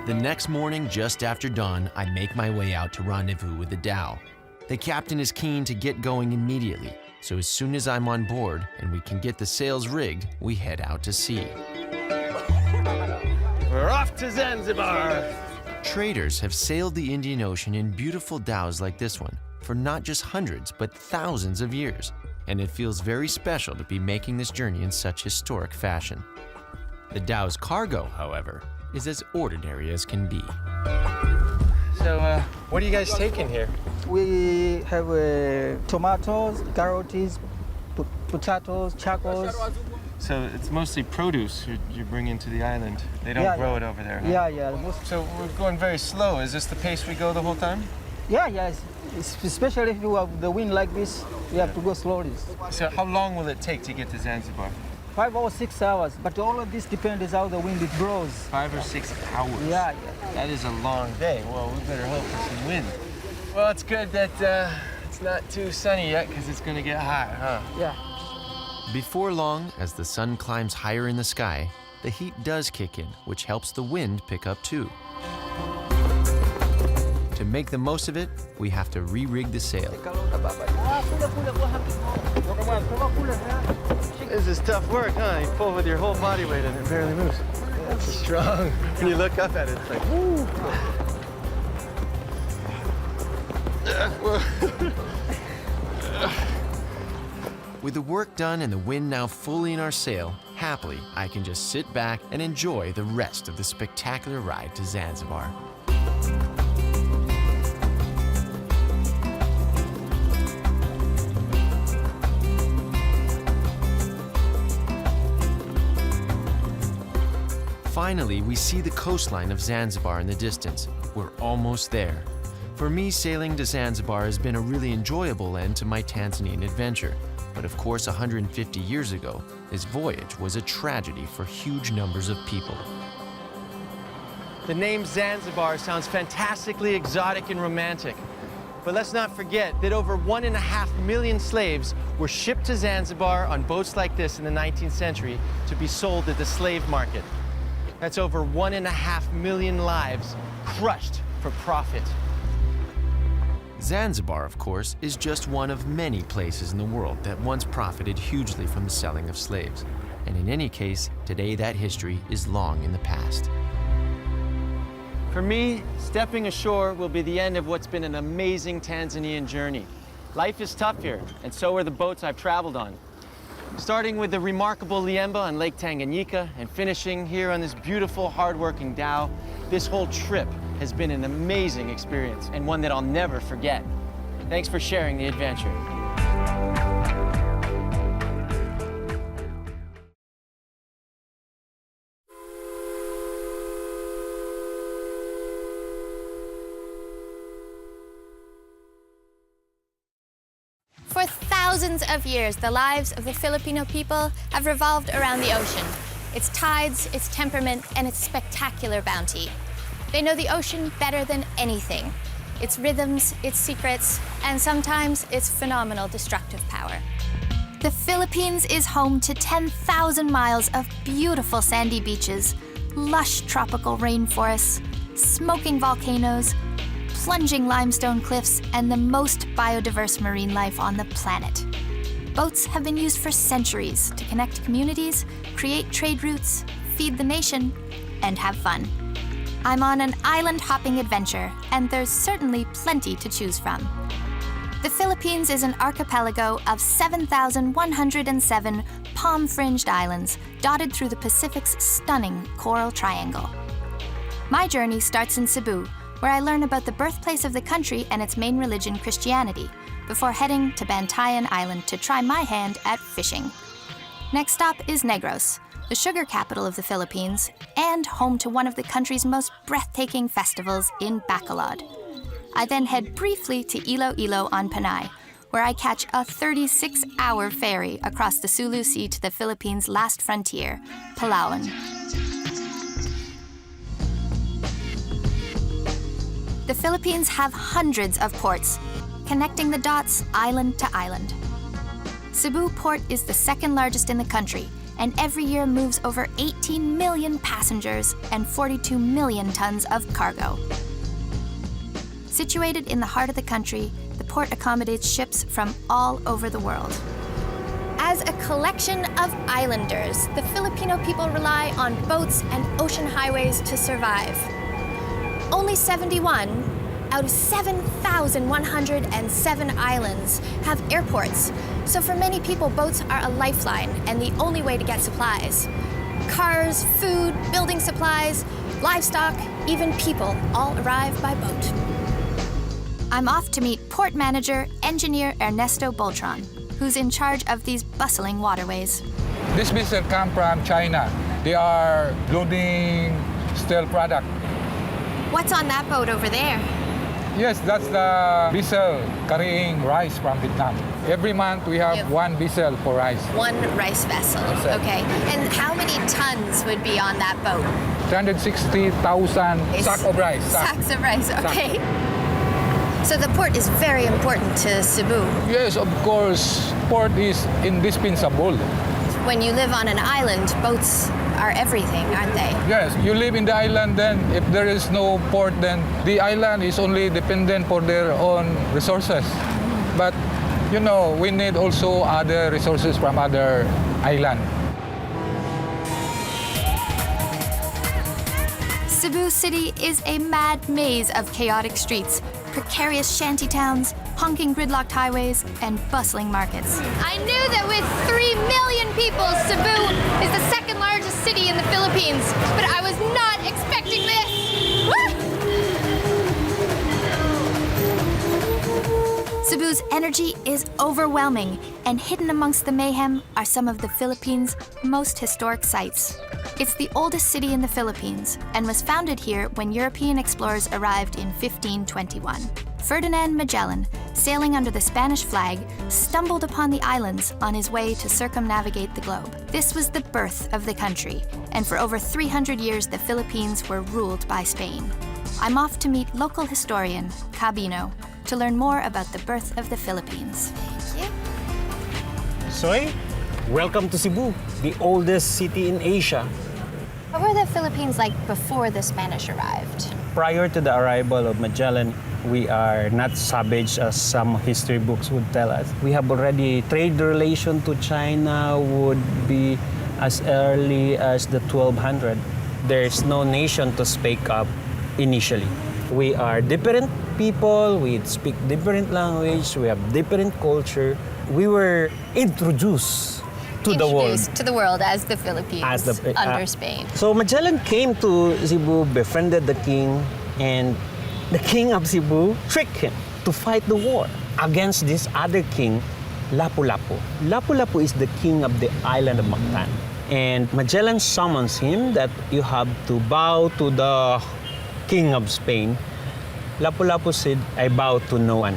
The next morning, just after dawn, I make my way out to rendezvous with the dhow. The captain is keen to get going immediately, so as soon as I'm on board and we can get the sails rigged, we head out to sea. We're off to Zanzibar! Traders have sailed the Indian Ocean in beautiful dhows like this one for not just hundreds, but thousands of years, and it feels very special to be making this journey in such historic fashion. The dhow's cargo, however, is as ordinary as can be. So, what are you guys taking here? We have tomatoes, carrots, potatoes, chocolates. So it's mostly produce you're bringing to the island. They don't grow it over there, huh? Yeah. So we're going very slow. Is this the pace we go the whole time? Yeah. Especially if you have the wind like this, you have to go slowly. So how long will it take to get to Zanzibar? 5 or 6 hours, but all of this depends how the wind it blows. 5 or 6 hours? Yeah. That is a long day. Well, we better hope for some wind. Well, it's good that it's not too sunny yet, because it's going to get hot, huh? Yeah. Before long, as the sun climbs higher in the sky, the heat does kick in, which helps the wind pick up too. To make the most of it, we have to re-rig the sail. This is tough work, huh? You pull with your whole body weight and it barely moves. That's strong. When you look up at it, it's like, woo! With the work done and the wind now fully in our sail, happily, I can just sit back and enjoy the rest of the spectacular ride to Zanzibar. Finally, we see the coastline of Zanzibar in the distance. We're almost there. For me, sailing to Zanzibar has been a really enjoyable end to my Tanzanian adventure. But of course, 150 years ago, this voyage was a tragedy for huge numbers of people. The name Zanzibar sounds fantastically exotic and romantic. But let's not forget that over 1.5 million slaves were shipped to Zanzibar on boats like this in the 19th century to be sold at the slave market. That's over 1.5 million lives crushed for profit. Zanzibar, of course, is just one of many places in the world that once profited hugely from the selling of slaves. And in any case, today that history is long in the past. For me, stepping ashore will be the end of what's been an amazing Tanzanian journey. Life is tough here, and so are the boats I've traveled on. Starting with the remarkable Liemba on Lake Tanganyika and finishing here on this beautiful, hard-working dhow, this whole trip has been an amazing experience and one that I'll never forget. Thanks for sharing the adventure. For thousands of years, the lives of the Filipino people have revolved around the ocean, its tides, its temperament, and its spectacular bounty. They know the ocean better than anything, its rhythms, its secrets, and sometimes its phenomenal destructive power. The Philippines is home to 10,000 miles of beautiful sandy beaches, lush tropical rainforests, smoking volcanoes, plunging limestone cliffs, and the most biodiverse marine life on the planet. Boats have been used for centuries to connect communities, create trade routes, feed the nation, and have fun. I'm on an island-hopping adventure, and there's certainly plenty to choose from. The Philippines is an archipelago of 7,107 palm-fringed islands dotted through the Pacific's stunning Coral Triangle. My journey starts in Cebu, where I learn about the birthplace of the country and its main religion, Christianity, before heading to Bantayan Island to try my hand at fishing. Next stop is Negros, the sugar capital of the Philippines, and home to one of the country's most breathtaking festivals in Bacolod. I then head briefly to Iloilo on Panay, where I catch a 36-hour ferry across the Sulu Sea to the Philippines' last frontier, Palawan. The Philippines have hundreds of ports, connecting the dots island to island. Cebu Port is the second largest in the country, and every year moves over 18 million passengers and 42 million tons of cargo. Situated in the heart of the country, the port accommodates ships from all over the world. As a collection of islanders, the Filipino people rely on boats and ocean highways to survive. Only 71 out of 7,107 islands have airports, so for many people, boats are a lifeline and the only way to get supplies. Cars, food, building supplies, livestock, even people all arrive by boat. I'm off to meet port manager, engineer Ernesto Boltron, who's in charge of these bustling waterways. This vessel come from China. They are loading steel product. What's on that boat over there? Yes, that's the vessel carrying rice from Vietnam. Every month we have one vessel for rice. One rice vessel, okay. And how many tons would be on that boat? 360,000 sacks of rice. Sacks of rice, okay. So the port is very important to Cebu. Yes, of course. Port is indispensable. When you live on an island, boats are everything, aren't they? Yes, you live in the island, then if there is no port, then the island is only dependent for their own resources. But, you know, we need also other resources from other islands. Cebu City is a mad maze of chaotic streets, precarious shantytowns, honking gridlocked highways, and bustling markets. I knew that with 3 million people, Cebu is the second largest city in the Philippines, but I was not expecting this. Woo! Cebu's energy is overwhelming, and hidden amongst the mayhem are some of the Philippines' most historic sites. It's the oldest city in the Philippines and was founded here when European explorers arrived in 1521. Ferdinand Magellan, sailing under the Spanish flag, stumbled upon the islands on his way to circumnavigate the globe. This was the birth of the country, and for over 300 years the Philippines were ruled by Spain. I'm off to meet local historian Cabino to learn more about the birth of the Philippines. Thank you. Soy, welcome to Cebu, the oldest city in Asia. What were the Philippines like before the Spanish arrived? Prior to the arrival of Magellan, we are not savage as some history books would tell us. We have already trade relation to China would be as early as the 1200. There's no nation to speak up initially. We are different people, we speak different language, we have different culture. We were introduced to the world. To the world as the Philippines under Spain. So Magellan came to Cebu, befriended the king, and the king of Cebu tricked him to fight the war against this other king, Lapu-Lapu. Lapu-Lapu is the king of the island of Mactan. And Magellan summons him that you have to bow to the king of Spain. Lapu-Lapu said, I bow to no one.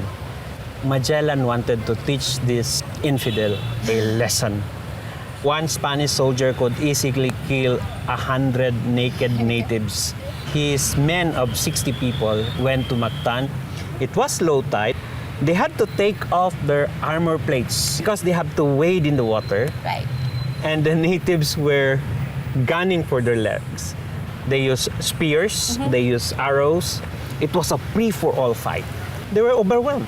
Magellan wanted to teach this infidel a lesson. One Spanish soldier could easily kill 100 naked natives. His men of 60 people went to Mactan. It was low tide. They had to take off their armor plates because they have to wade in the water. Right. And the natives were gunning for their legs. They used spears, they used arrows. It was a free-for-all fight. They were overwhelmed.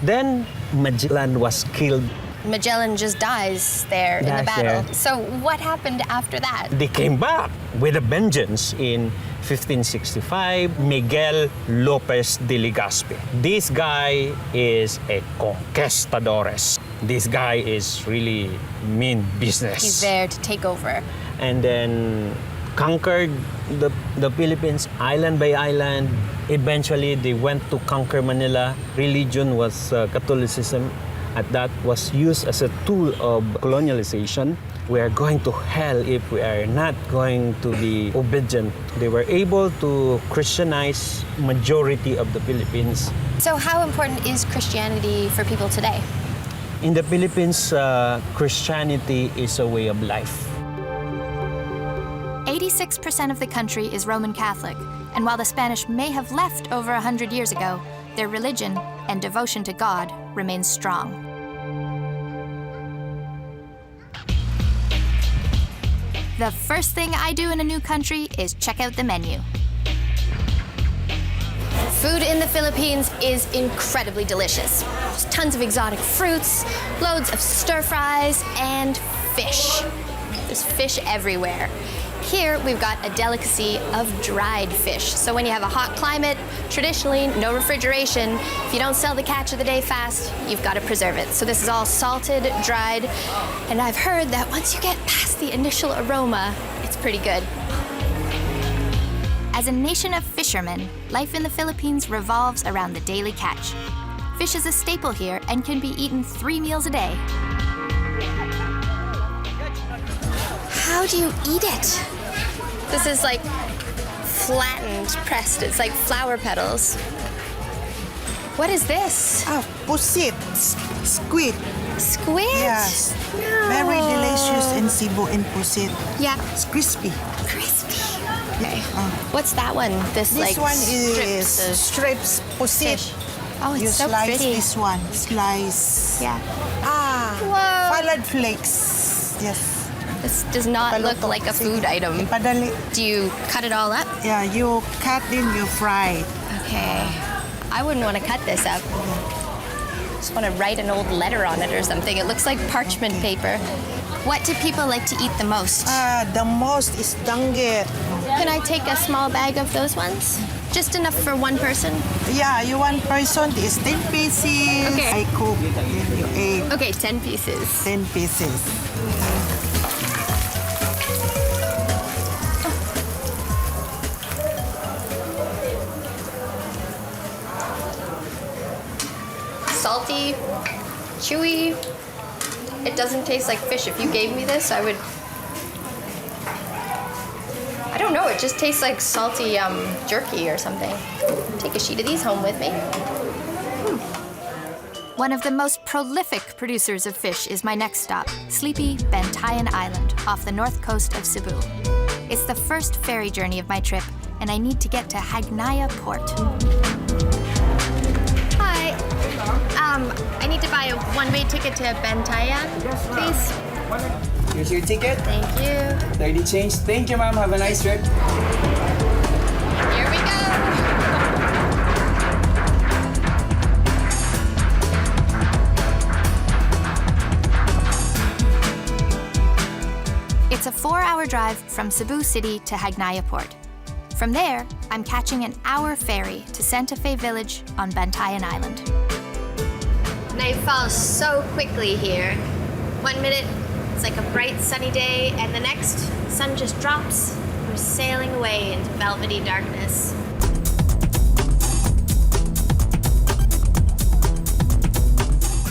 Then Magellan was killed. Magellan just dies there in the battle. Yeah. So what happened after that? They came back with a vengeance in 1565, Miguel Lopez de Legazpi. This guy is a conquistadores. This guy is really mean business. He's there to take over. And then conquered the Philippines island by island. Eventually, they went to conquer Manila. Religion was Catholicism. At that was used as a tool of colonialization. We are going to hell if we are not going to be obedient. They were able to Christianize majority of the Philippines. So how important is Christianity for people today? In the Philippines, Christianity is a way of life. 86% of the country is Roman Catholic, and while the Spanish may have left over 100 years ago, their religion and devotion to God remains strong. The first thing I do in a new country is check out the menu. Food in the Philippines is incredibly delicious. There's tons of exotic fruits, loads of stir fries, and fish. There's fish everywhere. Here, we've got a delicacy of dried fish. So when you have a hot climate, traditionally, no refrigeration. If you don't sell the catch of the day fast, you've got to preserve it. So this is all salted, dried, and I've heard that once you get past the initial aroma, it's pretty good. As a nation of fishermen, life in the Philippines revolves around the daily catch. Fish is a staple here and can be eaten 3 meals a day. How do you eat it? This is like flattened, pressed. It's like flower petals. What is this? Pusit, squid. Squid? Yes. No. Very delicious in Cebu in pusit. Yeah. It's crispy. Crispy. Okay. What's that one? This like one is strips pusit. Fish. Oh, it's you so slice pretty. this one. Slice. Yeah. Whoa. Salad flakes. Yes. This does not look like a food item. Do you cut it all up? Yeah, you cut it, you fry it. Okay. I wouldn't want to cut this up. Just want to write an old letter on it or something. It looks like parchment paper. What do people like to eat the most? The most is danggit. Can I take a small bag of those ones? Just enough for one person? Yeah, you one person is 10 pieces. Okay. I cook, then you eat. Okay, 10 pieces. 10 pieces. Salty, chewy. It doesn't taste like fish. If you gave me this, I would... I don't know, it just tastes like salty jerky or something. Take a sheet of these home with me. One of the most prolific producers of fish is my next stop, sleepy Bantayan Island off the north coast of Cebu. It's the first ferry journey of my trip, and I need to get to Hagnaya Port. Hi. I need to buy a one-way ticket to Bantayan, please. Here's your ticket. Thank you. 30 change. Thank you, ma'am. Have a nice trip. Here we go. It's a 4-hour drive from Cebu City to Hagnaya Port. From there, I'm catching an hour ferry to Santa Fe Village on Bantayan Island. Night falls so quickly here. 1 minute, it's like a bright sunny day, and the next, sun just drops. We're sailing away into velvety darkness.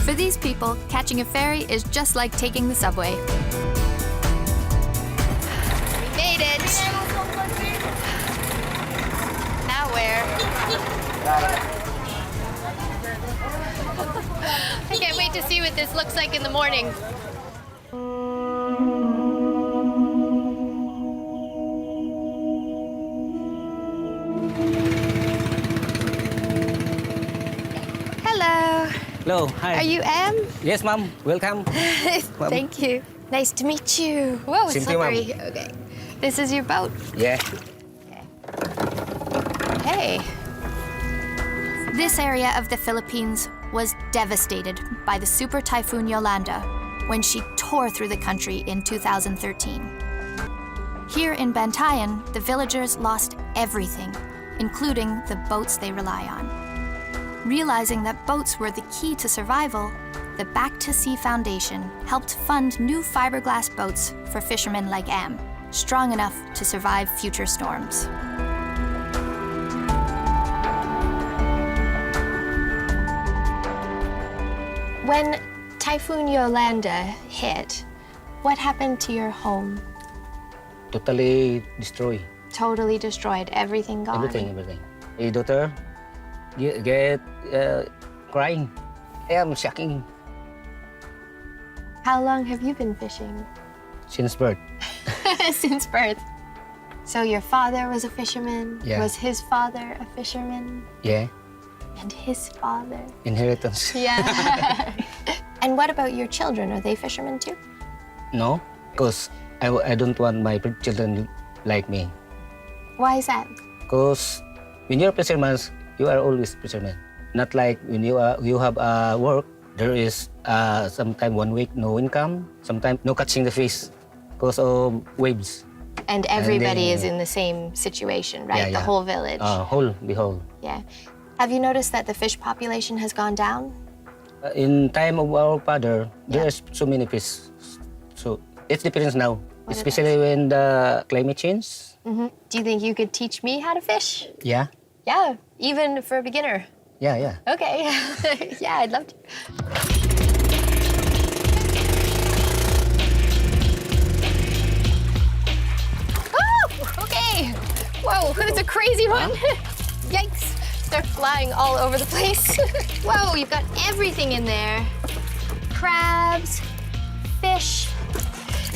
For these people, catching a ferry is just like taking the subway. We made it! Now where? I can't wait to see what this looks like in the morning. Hello. Hello, hi. Are you Em? Yes, ma'am. Welcome. Thank you. Nice to meet you. Whoa, it's Same to you, ma'am. slippery. Okay. This is your boat. Yeah. Hey. This area of the Philippines was devastated by the super typhoon Yolanda when she tore through the country in 2013. Here in Bantayan, the villagers lost everything, including the boats they rely on. Realizing that boats were the key to survival, the Back to Sea Foundation helped fund new fiberglass boats for fishermen like Am, strong enough to survive future storms. When Typhoon Yolanda hit, what happened to your home? Totally destroyed. Totally destroyed, everything gone. Everything. A daughter get crying. I'm shocking. How long have you been fishing? Since birth. Since birth. So your father was a fisherman? Yeah. Was his father a fisherman? Yeah. And his father? Inheritance. Yeah. And what about your children? Are they fishermen too? No, because I don't want my children like me. Why is that? Because when you're fisherman, you are always fisherman. Not like when you have work, there is sometimes 1 week no income, sometimes no catching the fish because of waves. And everybody is in the same situation, right? Yeah, The whole village. The whole. Yeah. Have you noticed that the fish population has gone down? In time of our father, there is so many fish. So it depends now, especially when the climate change. Mm-hmm. Do you think you could teach me how to fish? Yeah. Yeah, even for a beginner. Yeah. Okay. Yeah, I'd love to. Oh, okay. Whoa, that's a crazy one. Yikes. They're flying all over the place. Whoa, you've got everything in there. Crabs, fish.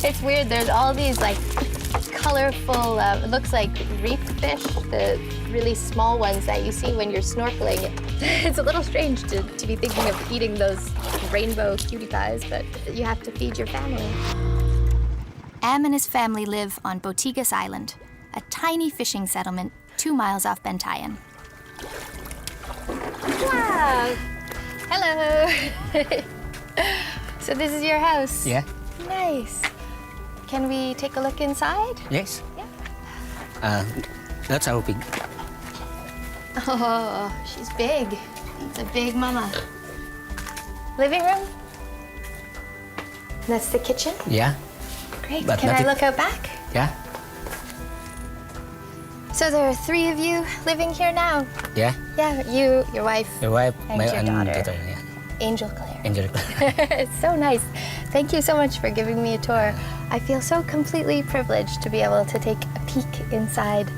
It's weird, there's all these like colorful, it looks like reef fish, the really small ones that you see when you're snorkeling. It's a little strange to be thinking of eating those rainbow cutie pies, but you have to feed your family. Am and his family live on Botigas Island, a tiny fishing settlement 2 miles off Bantayan. Wow. Hello. So this is your house? Yeah. Nice. Can we take a look inside? Yes. That's our pig. Oh, she's big. It's a big mama. Living room? That's the kitchen? Yeah. Great. But Can I look out back? Yeah. So there are 3 of you living here now? Yeah. Yeah, you, your wife, Your wife, and my your daughter. Yeah. Angel Claire. Angel Claire. It's so nice. Thank you so much for giving me a tour. I feel so completely privileged to be able to take a peek inside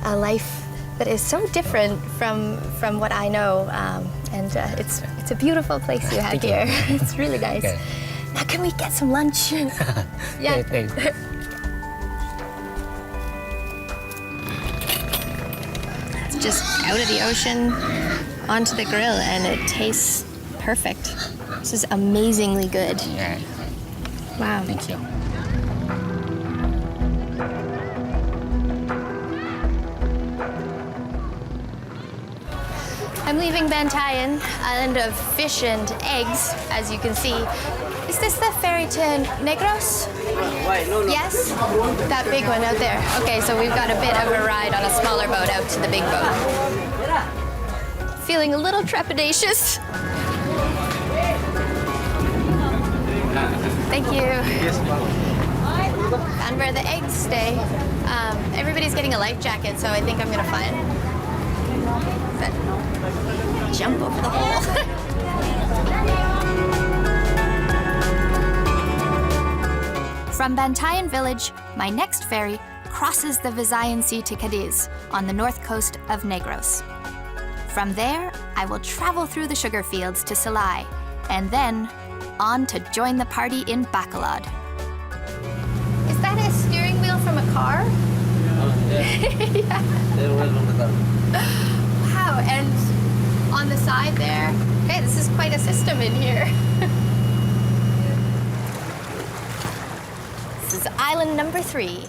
a life that is so different from what I know. It's a beautiful place you have here. It's really nice. Okay. Now can we get some lunch? Yeah. Okay. It's just out of the ocean onto the grill, and it tastes perfect. This is amazingly good. Yeah. Wow. Thank you. I'm leaving Bantayan, island of fish and eggs, as you can see. Is this the ferry to Negros? No. Yes? That big one out there. Okay, so we've got a bit of a ride on a smaller boat out to the big boat. Feeling a little trepidatious. Thank you. Found where the eggs stay. Everybody's getting a life jacket, so I think I'm gonna find that. Jump over the hole. From Bantayan village, my next ferry crosses the Visayan Sea to Cadiz on the north coast of Negros. From there, I will travel through the sugar fields to Salai, and then on to join the party in Bacolod. Is that a steering wheel from a car? Yeah. Wow, and on the side there, okay, this is quite a system in here. This is island number 3.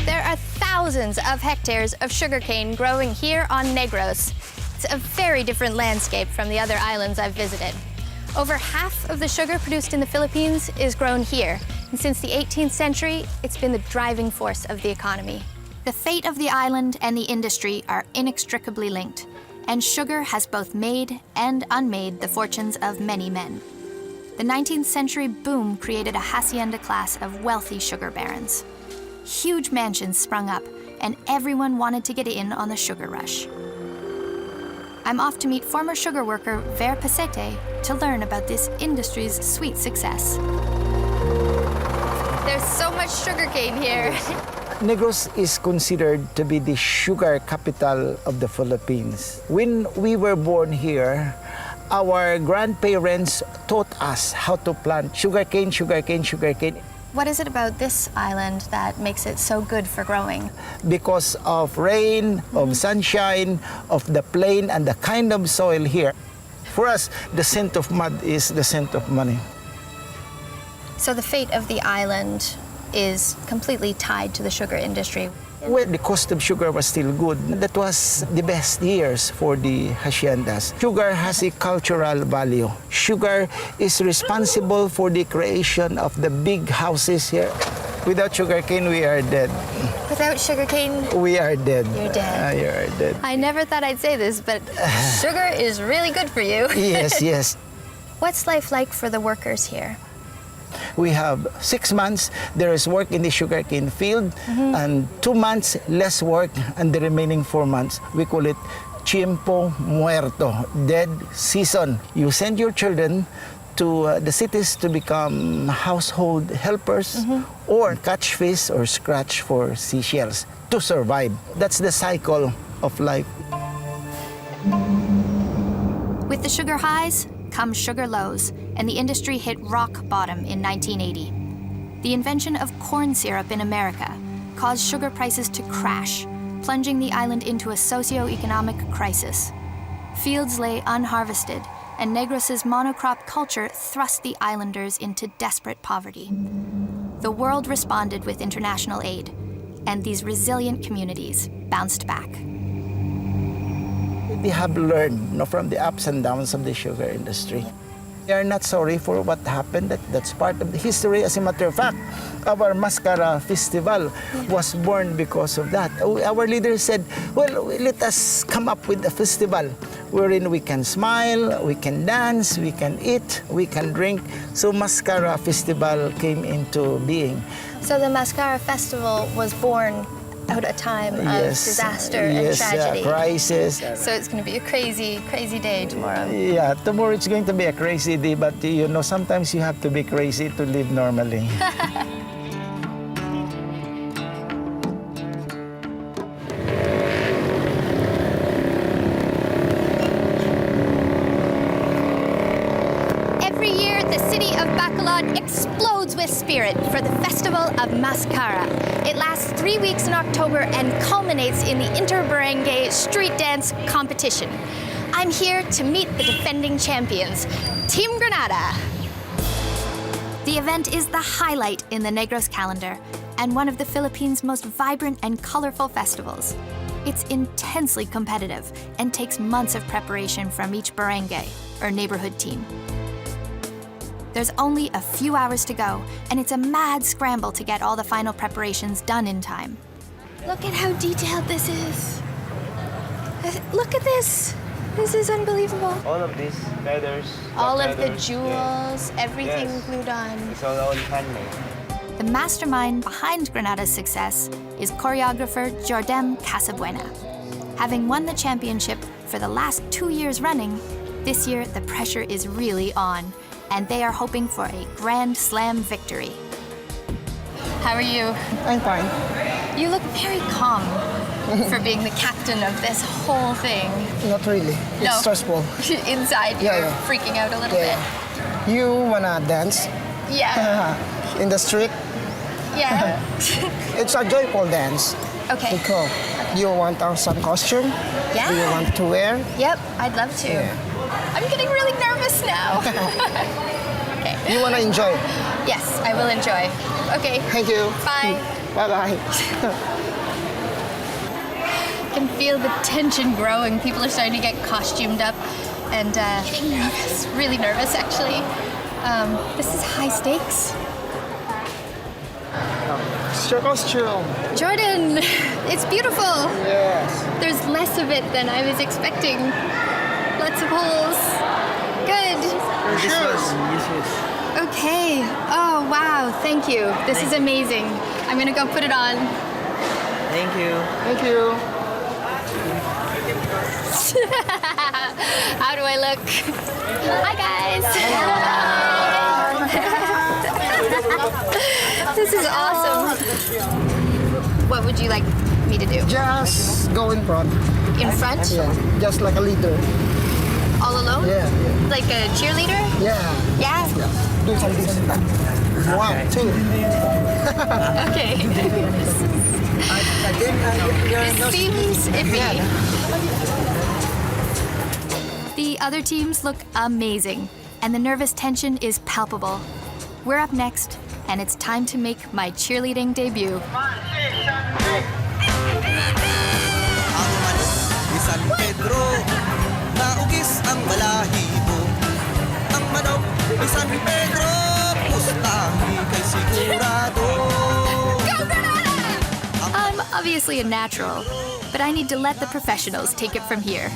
There are thousands of hectares of sugarcane growing here on Negros. It's a very different landscape from the other islands I've visited. Over half of the sugar produced in the Philippines is grown here, and since the 18th century, it's been the driving force of the economy. The fate of the island and the industry are inextricably linked, and sugar has both made and unmade the fortunes of many men. The 19th century boom created a hacienda class of wealthy sugar barons. Huge mansions sprung up, and everyone wanted to get in on the sugar rush. I'm off to meet former sugar worker Ver Pasete to learn about this industry's sweet success. There's so much sugarcane here. Negros is considered to be the sugar capital of the Philippines. When we were born here, our grandparents taught us how to plant sugarcane. What is it about this island that makes it so good for growing? Because of rain, of sunshine, of the plain, and the kind of soil here. For us, the scent of mud is the scent of money. So the fate of the island is completely tied to the sugar industry. When the cost of sugar was still good, that was the best years for the haciendas. Sugar has a cultural value. Sugar is responsible for the creation of the big houses here. Without sugarcane, we are dead. Without sugarcane, we are dead. You're dead. You are dead. I never thought I'd say this, but sugar is really good for you. Yes, yes. What's life like for the workers here? We have 6 months, there is work in the sugarcane field, and 2 months less work, and the remaining 4 months, we call it tiempo muerto, dead season. You send your children to the cities to become household helpers or catch fish or scratch for seashells to survive. That's the cycle of life. With the sugar highs come sugar lows, and the industry hit rock bottom in 1980. The invention of corn syrup in America caused sugar prices to crash, plunging the island into a socio-economic crisis. Fields lay unharvested, and Negros' monocrop culture thrust the islanders into desperate poverty. The world responded with international aid, and these resilient communities bounced back. We have learned from the ups and downs of the sugar industry. We are not sorry for what happened. That's part of the history. As a matter of fact, our Mascara Festival was born because of that. Our leaders said, well, let us come up with a festival wherein we can smile, we can dance, we can eat, we can drink. So Mascara Festival came into being. So the Mascara Festival was born out a time of disaster and tragedy. Crisis. So it's going to be a crazy, crazy day tomorrow. Yeah, tomorrow it's going to be a crazy day, but you know, sometimes you have to be crazy to live normally. Every year, the city of Bacolod explodes with spirit for the Festival of Mascara. It lasts 3 weeks in October and culminates in the Interbarangay street dance competition. I'm here to meet the defending champions, Team Granada. The The event is the highlight in the Negros calendar and one of the Philippines' most vibrant and colorful festivals. It's intensely competitive and takes months of preparation from each barangay, or neighborhood team. There's only a few hours to go, and it's a mad scramble to get all the final preparations done in time. Look at how detailed this is. Look at this. This is unbelievable. All of these feathers. All of the feathers, jewels, everything Yes. glued on. It's all handmade. The mastermind behind Granada's success is choreographer Jordem Casabuena. Having won the championship for the last 2 years running, this year the pressure is really on, and they are hoping for a Grand Slam victory. How are you? I'm fine. You look very calm for being the captain of this whole thing. Not really. It's No. stressful. Inside, Yeah, you're yeah. freaking out a little Yeah. You wanna dance? bit. Yeah. In the street? Yeah. It's a joyful dance. Okay. Because you want some costume? Yeah. Do you want to wear? Yep, I'd love to. Yeah. I'm getting really nervous now. Okay. You wanna enjoy? Yes, I will enjoy. Okay. Thank you. Bye. Bye-bye. I can feel the tension growing. People are starting to get costumed up and getting nervous. Really nervous, actually. This is high stakes. It's your costume. Jordan, it's beautiful. Yes. There's less of it than I was expecting. Lots of holes. Good. Okay. Oh, wow. Thank you. This is amazing. I'm going to go put it on. Thank you. Thank you. How do I look? Hi, guys. This is awesome. What would you like me to do? Just go in front. In front? Yeah. Just like a leader. All alone? Yeah. Like a cheerleader? Yeah. Yeah? Do something. 1, 2. Okay. This seems iffy. The other teams look amazing, and the nervous tension is palpable. We're up next, and it's time to make my cheerleading debut. San Pedro, naugis ang balahibo. Ang manok ni San Pedro, pustahi kay sigurado. I'm obviously a natural, but I need to let the professionals take it from here.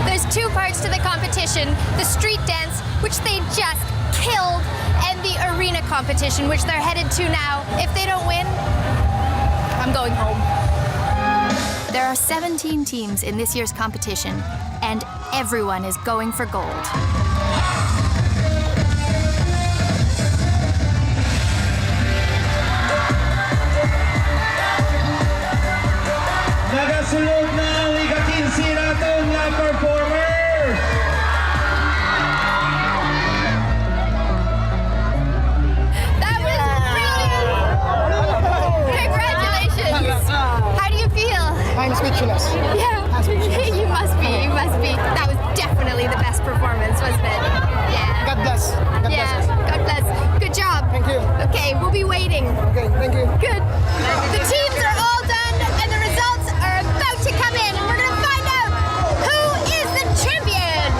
There's 2 parts to the competition, the street dance, which they just killed, and the arena competition, which they're headed to now. If they don't win, I'm going home. There are 17 teams in this year's competition, and everyone is going for gold. Nagasulog na ang ika-15 natong na performer. That was brilliant! Congratulations! How do you feel? I'm speechless. Yeah, you must be, you must be. That was definitely the best performance, wasn't it? Yeah. God bless. God Yeah, bless. God bless. Good job. Thank you. Okay, we'll be waiting. Okay, thank you. Good. The teams are all done, and the results are about to come in, and we're going to find out who is the champion.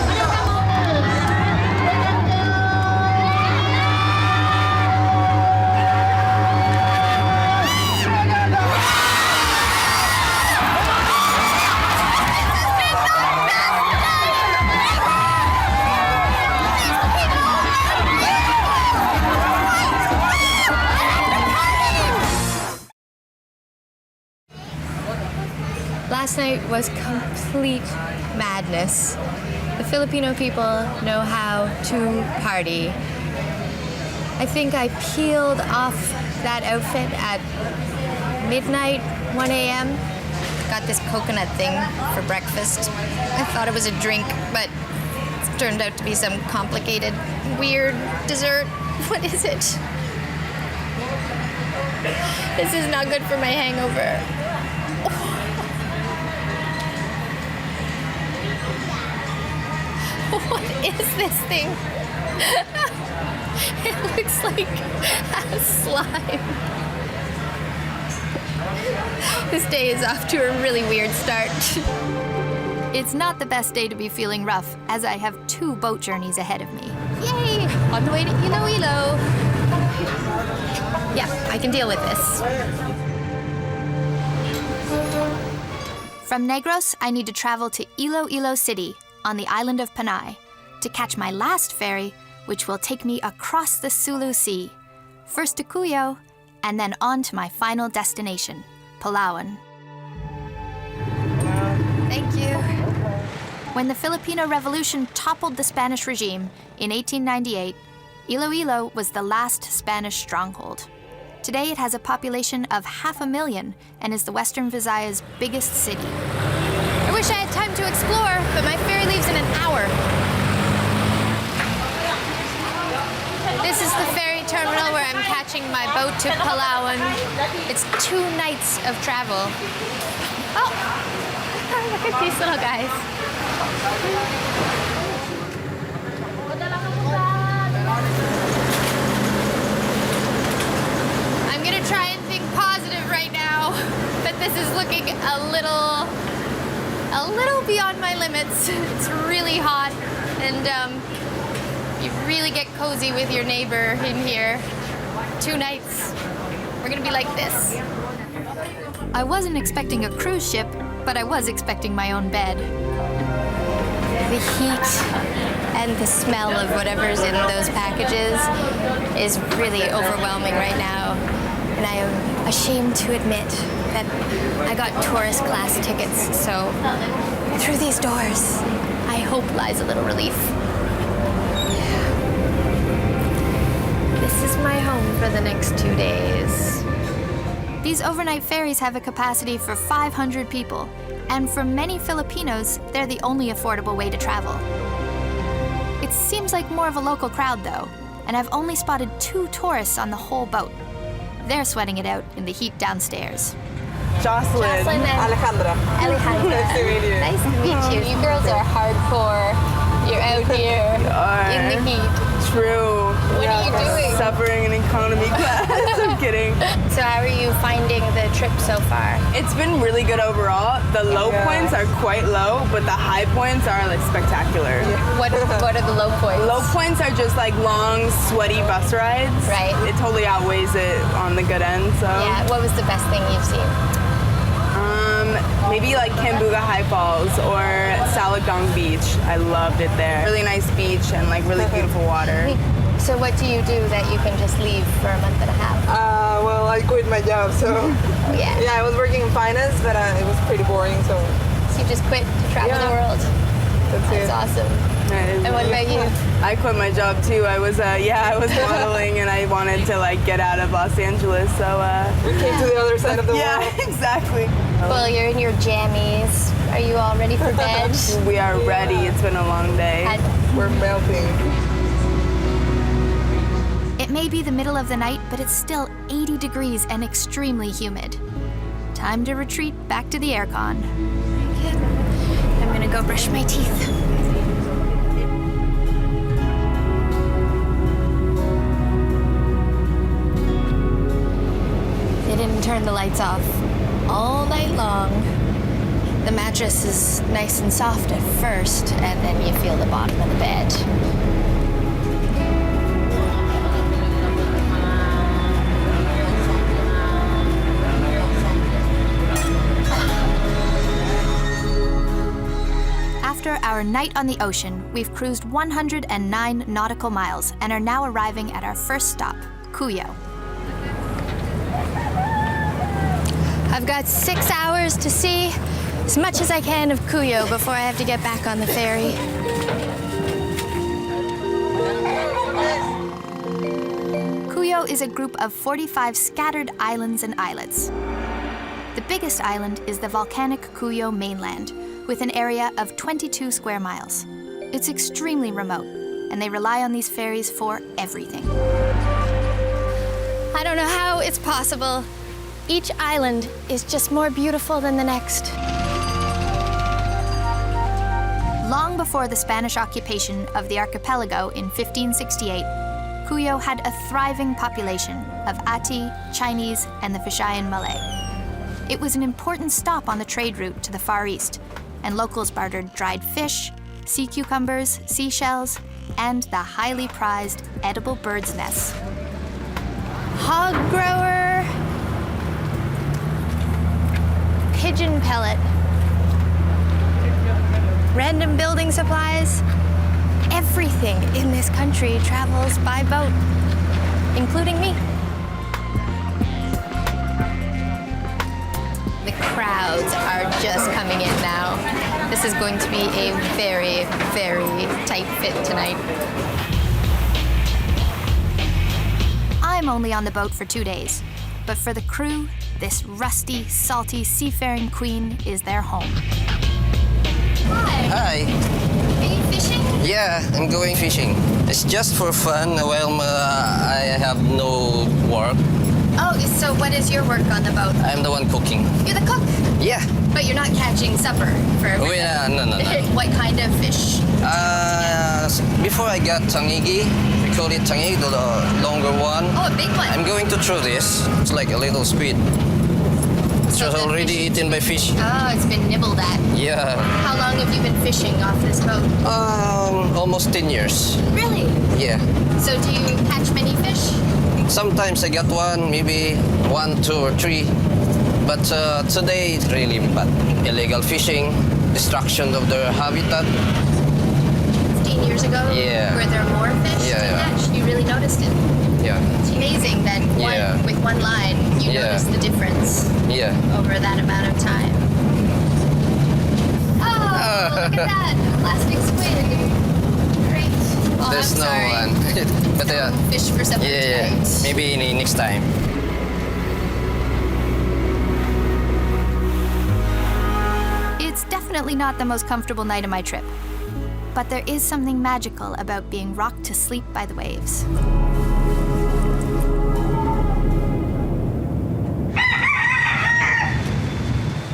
Last night was complete madness. Filipino people know how to party. I think I peeled off that outfit at midnight, 1 a.m. Got this coconut thing for breakfast. I thought it was a drink, but it turned out to be some complicated, weird dessert. What is it? This is not good for my hangover. What is this thing? It looks like a slime. This day is off to a really weird start. It's not the best day to be feeling rough, as I have 2 boat journeys ahead of me. Yay! On the way to Iloilo. Yeah, I can deal with this. From Negros, I need to travel to Iloilo City on the island of Panay to catch my last ferry, which will take me across the Sulu Sea, first to Cuyo, and then on to my final destination, Palawan. Thank you. When the Filipino Revolution toppled the Spanish regime in 1898, Iloilo was the last Spanish stronghold. Today it has a population of 500,000 and is the Western Visayas' biggest city. I wish I had time to explore, but my ferry leaves in an hour. This is the ferry terminal where I'm catching my boat to Palawan. It's 2 nights of travel. Oh, look at these little guys. I'm gonna try and think positive right now, but this is looking a little beyond my limits. It's really hot, and you really get cozy with your neighbor in here. 2 nights. We're gonna be like this. I wasn't expecting a cruise ship, but I was expecting my own bed. The heat and the smell of whatever's in those packages is really overwhelming right now. And I am ashamed to admit that I got tourist class tickets, so through these doors, I hope lies a little relief. This is my home for the next 2 days. These overnight ferries have a capacity for 500 people, and for many Filipinos, they're the only affordable way to travel. It seems like more of a local crowd, though, and I've only spotted 2 tourists on the whole boat. They're sweating it out in the heat downstairs. Jocelyn and Alejandra. Nice to meet you. Nice to meet you. You girls are hardcore. You're out here in the heat. True. What are you doing? Suffering in economy class. I'm kidding. So how are you finding the trip so far? It's been really good overall. The low points are quite low, but the high points are like spectacular. What are the low points? Low points are just like long, sweaty bus rides. Right. It totally outweighs it on the good end. So. Yeah. What was the best thing you've seen? Maybe like Cambuga High Falls or Salagong Beach. I loved it there. Really nice beach and like really beautiful water. So what do you do that you can just leave for a month and a half? Well, I quit my job, so yeah, I was working in finance, but it was pretty boring. So you just quit to travel the world. That's awesome. And what about you? I quit my job too. I was modeling and I wanted to like get out of Los Angeles, so we came to the other side of the world. Yeah, exactly. Well, you're in your jammies. Are you all ready for bed? We are ready. It's been a long day. We're melting. It may be the middle of the night, but it's still 80 degrees and extremely humid. Time to retreat back to the aircon. I'm gonna go brush my teeth. They didn't turn the lights off all night long. The mattress is nice and soft at first, and then you feel the bottom of the bed. After our night on the ocean, we've cruised 109 nautical miles and are now arriving at our first stop, Cuyo. I've got 6 hours to see as much as I can of Cuyo before I have to get back on the ferry. Cuyo is a group of 45 scattered islands and islets. The biggest island is the volcanic Cuyo mainland, with an area of 22 square miles. It's extremely remote, and they rely on these ferries for everything. I don't know how it's possible. Each island is just more beautiful than the next. Long before the Spanish occupation of the archipelago in 1568, Cuyo had a thriving population of Ati, Chinese, and the Vishayan Malay. It was an important stop on the trade route to the Far East, and locals bartered dried fish, sea cucumbers, seashells, and the highly prized edible bird's nests. Hog grower, pigeon pellet, random building supplies. Everything in this country travels by boat, including me. The crowds are just coming in now. This is going to be a very, very tight fit tonight. I'm only on the boat for 2 days, but for the crew, this rusty, salty seafaring queen is their home. Hi. Are you fishing? Yeah, I'm going fishing. It's just for fun. Well, I have no work. Oh, so what is your work on the boat? I'm the one cooking. You're the cook? Yeah. But you're not catching supper for everyone. Oh, yeah, no. What kind of fish? Before I got tangigi, we call it tangigi, the longer one. Oh, a big one. I'm going to throw this. It's like a little squid. It's just already eaten by fish. Oh, it's been nibbled at. Yeah. How long have you been fishing off this boat? Almost 10 years. Really? Yeah. So do you catch many fish? Sometimes I got one, maybe 1, 2, or 3. But today it's really bad. Illegal fishing, destruction of their habitat. 15 years ago? Yeah. Were there more fish to catch? You really noticed it? Yeah. It's amazing that with one line, you notice the difference over that amount of time. Oh, look at that. Plastic squid. Great. Oh, There's I'm no sorry. one. But Fish for supper tonight. Maybe next time. It's definitely not the most comfortable night of my trip. But there is something magical about being rocked to sleep by the waves.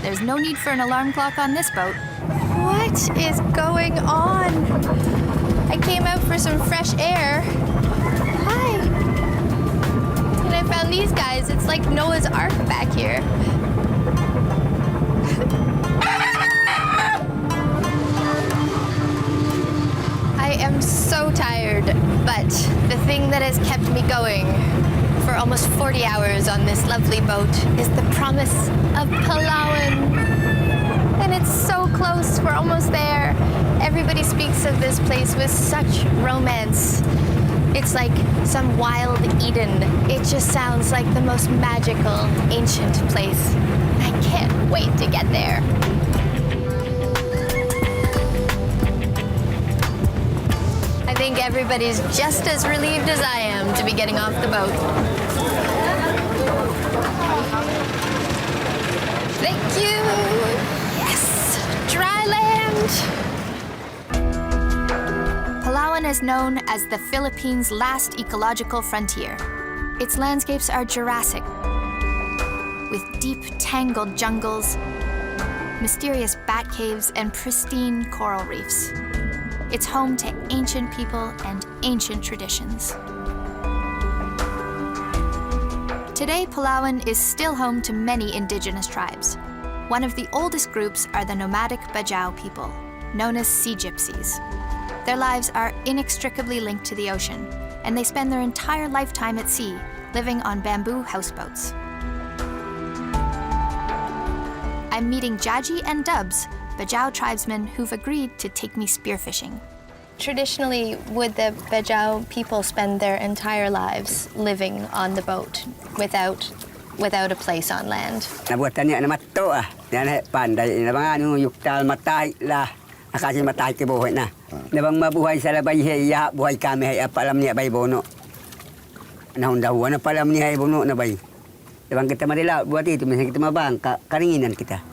There's no need for an alarm clock on this boat. What is going on? I came out for some fresh air. Hi. And I found these guys. It's like Noah's Ark back here. I am so tired, but the thing that has kept me going for almost 40 hours on this lovely boat is the promise of Palawan. And it's so close, we're almost there. Everybody speaks of this place with such romance. It's like some wild Eden. It just sounds like the most magical, ancient place. I can't wait to get there. I think everybody's just as relieved as I am to be getting off the boat. Thank you. Yes, dry land. Palawan is known as the Philippines' last ecological frontier. Its landscapes are Jurassic, with deep, tangled jungles, mysterious bat caves, and pristine coral reefs. It's home to ancient people and ancient traditions. Today, Palawan is still home to many indigenous tribes. One of the oldest groups are the nomadic Bajau people, known as sea gypsies. Their lives are inextricably linked to the ocean, and they spend their entire lifetime at sea, living on bamboo houseboats. I'm meeting Jaji and Dubs, Bajau tribesmen who've agreed to take me spearfishing. Traditionally, would the Bajau people spend their entire lives living on the boat without a place on land? Nabuatan niya na mato Yan panday na mga yuktal matay lah. Kasi matay ke buhay na. Nabang mabuhay sa labay hiya buhay kami hay apalam niya bay bono. nahon-dahuan na pala niya ibuno na bay. Dabang kita madila buat itu, misalnya kita mabang, karinginan kita.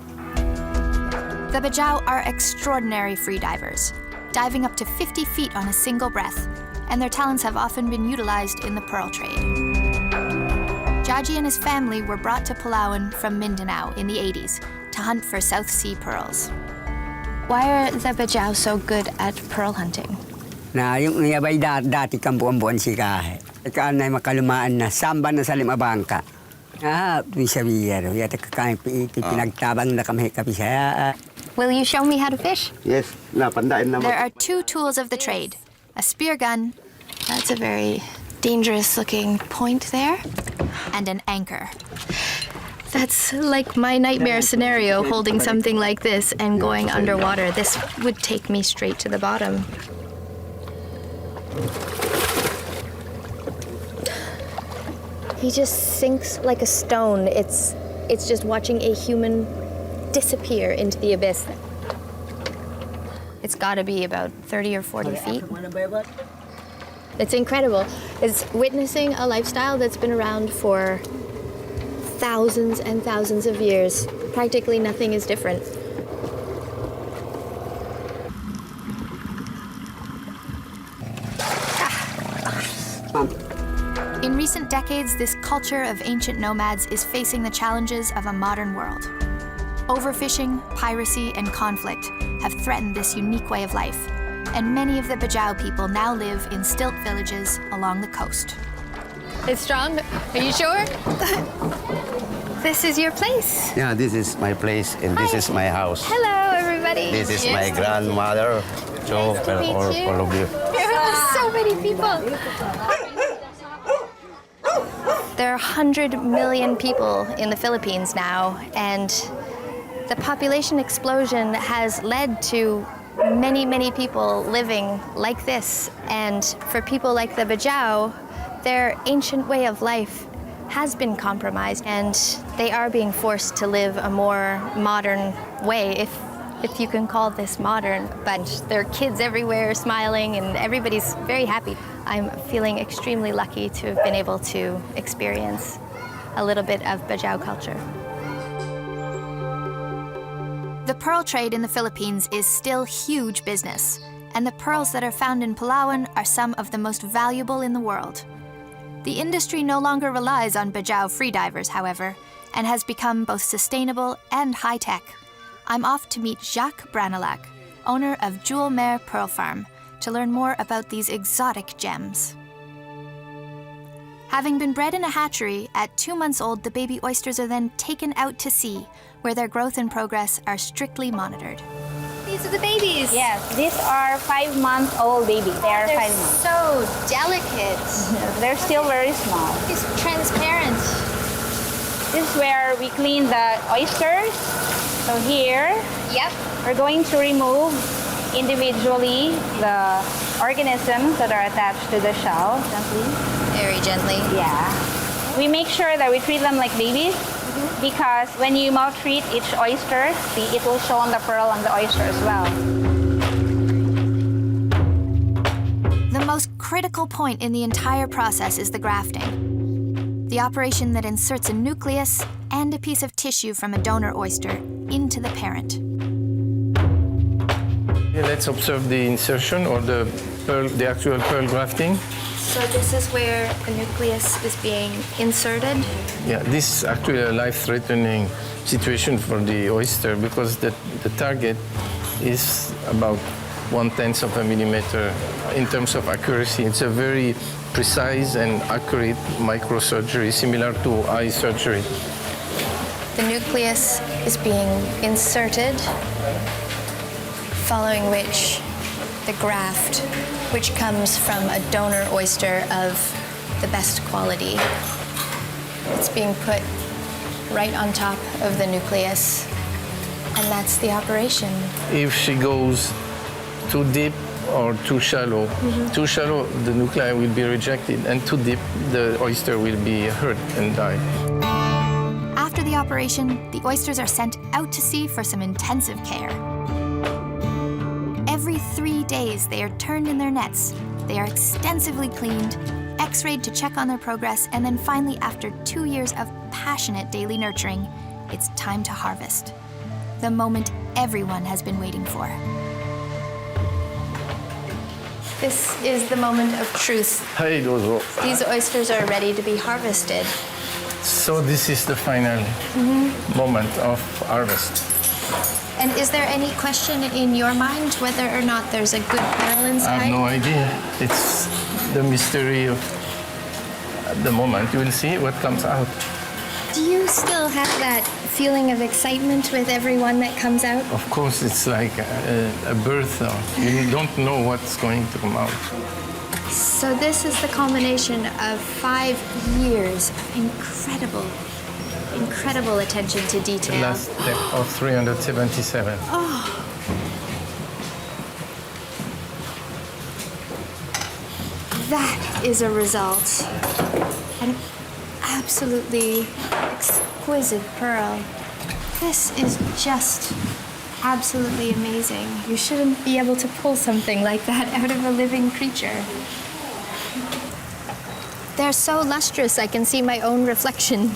The Bajau are extraordinary freedivers, diving up to 50 feet on a single breath, and their talents have often been utilized in the pearl trade. Jaji and his family were brought to Palawan from Mindanao in the 80s to hunt for South Sea pearls. Why are the Bajau so good at pearl hunting? Na yung niyabay dati kampuan-buan si kahe. Kaan na makalumaan na samban na sa limabangka. Bisa biyaro. Yata kakain pinagtabang na kami kapisaya. Will you show me how to fish? Yes, pandain naman. There are two tools of the trade. A spear gun, that's a very dangerous looking point there, and an anchor. That's like my nightmare scenario, holding something like this and going underwater. This would take me straight to the bottom. He just sinks like a stone. It's just watching a human disappear into the abyss. It's got to be about 30 or 40 feet. It's incredible. It's witnessing a lifestyle that's been around for thousands and thousands of years. Practically nothing is different. In recent decades, this culture of ancient nomads is facing the challenges of a modern world. Overfishing, piracy, and conflict have threatened this unique way of life, and many of the Bajau people now live in stilt villages along the coast. It's strong? Are you sure? This is your place. Yeah, this is my place and this is my house. Hello, everybody. This is my grandmother. So, all of you. So many people. There are 100 million people in the Philippines now, and the population explosion has led to many, many people living like this. And for people like the Bajau, their ancient way of life has been compromised, and they are being forced to live a more modern way, if you can call this modern. But there are kids everywhere smiling, and everybody's very happy. I'm feeling extremely lucky to have been able to experience a little bit of Bajau culture. The pearl trade in the Philippines is still huge business, and the pearls that are found in Palawan are some of the most valuable in the world. The industry no longer relies on Bajau freedivers, however, and has become both sustainable and high-tech. I'm off to meet Jacques Branelac, owner of Jewel Mare Pearl Farm, to learn more about these exotic gems. Having been bred in a hatchery, at 2 months old, the baby oysters are then taken out to sea, where their growth and progress are strictly monitored. These are the babies. Yes, these are 5-month-old babies. They are 5 months. So delicate. They're still very small. It's transparent. This is where we clean the oysters. So here, we're going to remove individually the organisms that are attached to the shell. Gently. Very gently. Yeah. We make sure that we treat them like babies. Because when you maltreat each oyster, it will show on the pearl and the oyster as well. The most critical point in the entire process is the grafting. The operation that inserts a nucleus and a piece of tissue from a donor oyster into the parent. Let's observe the insertion or the actual pearl grafting. So this is where the nucleus is being inserted? Yeah, this is actually a life-threatening situation for the oyster because the target is about 1/10 of a millimeter in terms of accuracy. It's a very precise and accurate microsurgery, similar to eye surgery. The nucleus is being inserted, following which the graft, which comes from a donor oyster of the best quality. It's being put right on top of the nucleus, and that's the operation. If she goes too deep or too shallow, too shallow, the nuclei will be rejected, and too deep, the oyster will be hurt and die. After the operation, the oysters are sent out to sea for some intensive care. Every 3 days, they are turned in their nets, they are extensively cleaned, x-rayed to check on their progress, and then finally, after 2 years of passionate daily nurturing, it's time to harvest. The moment everyone has been waiting for. This is the moment of truth. These oysters are ready to be harvested. So this is the final moment of harvest. And is there any question in your mind whether or not there's a good pearl I inside? have no idea. It's the mystery of the moment. You will see what comes out. Do you still have that feeling of excitement with every one that comes out? Of course, it's like a birth. You don't know what's going to come out. So this is the culmination of 5 years of incredible attention to The detail. last step of 377. Oh. That is a result. An absolutely exquisite pearl. This is just absolutely amazing. You shouldn't be able to pull something like that out of a living creature. They're so lustrous, I can see my own reflection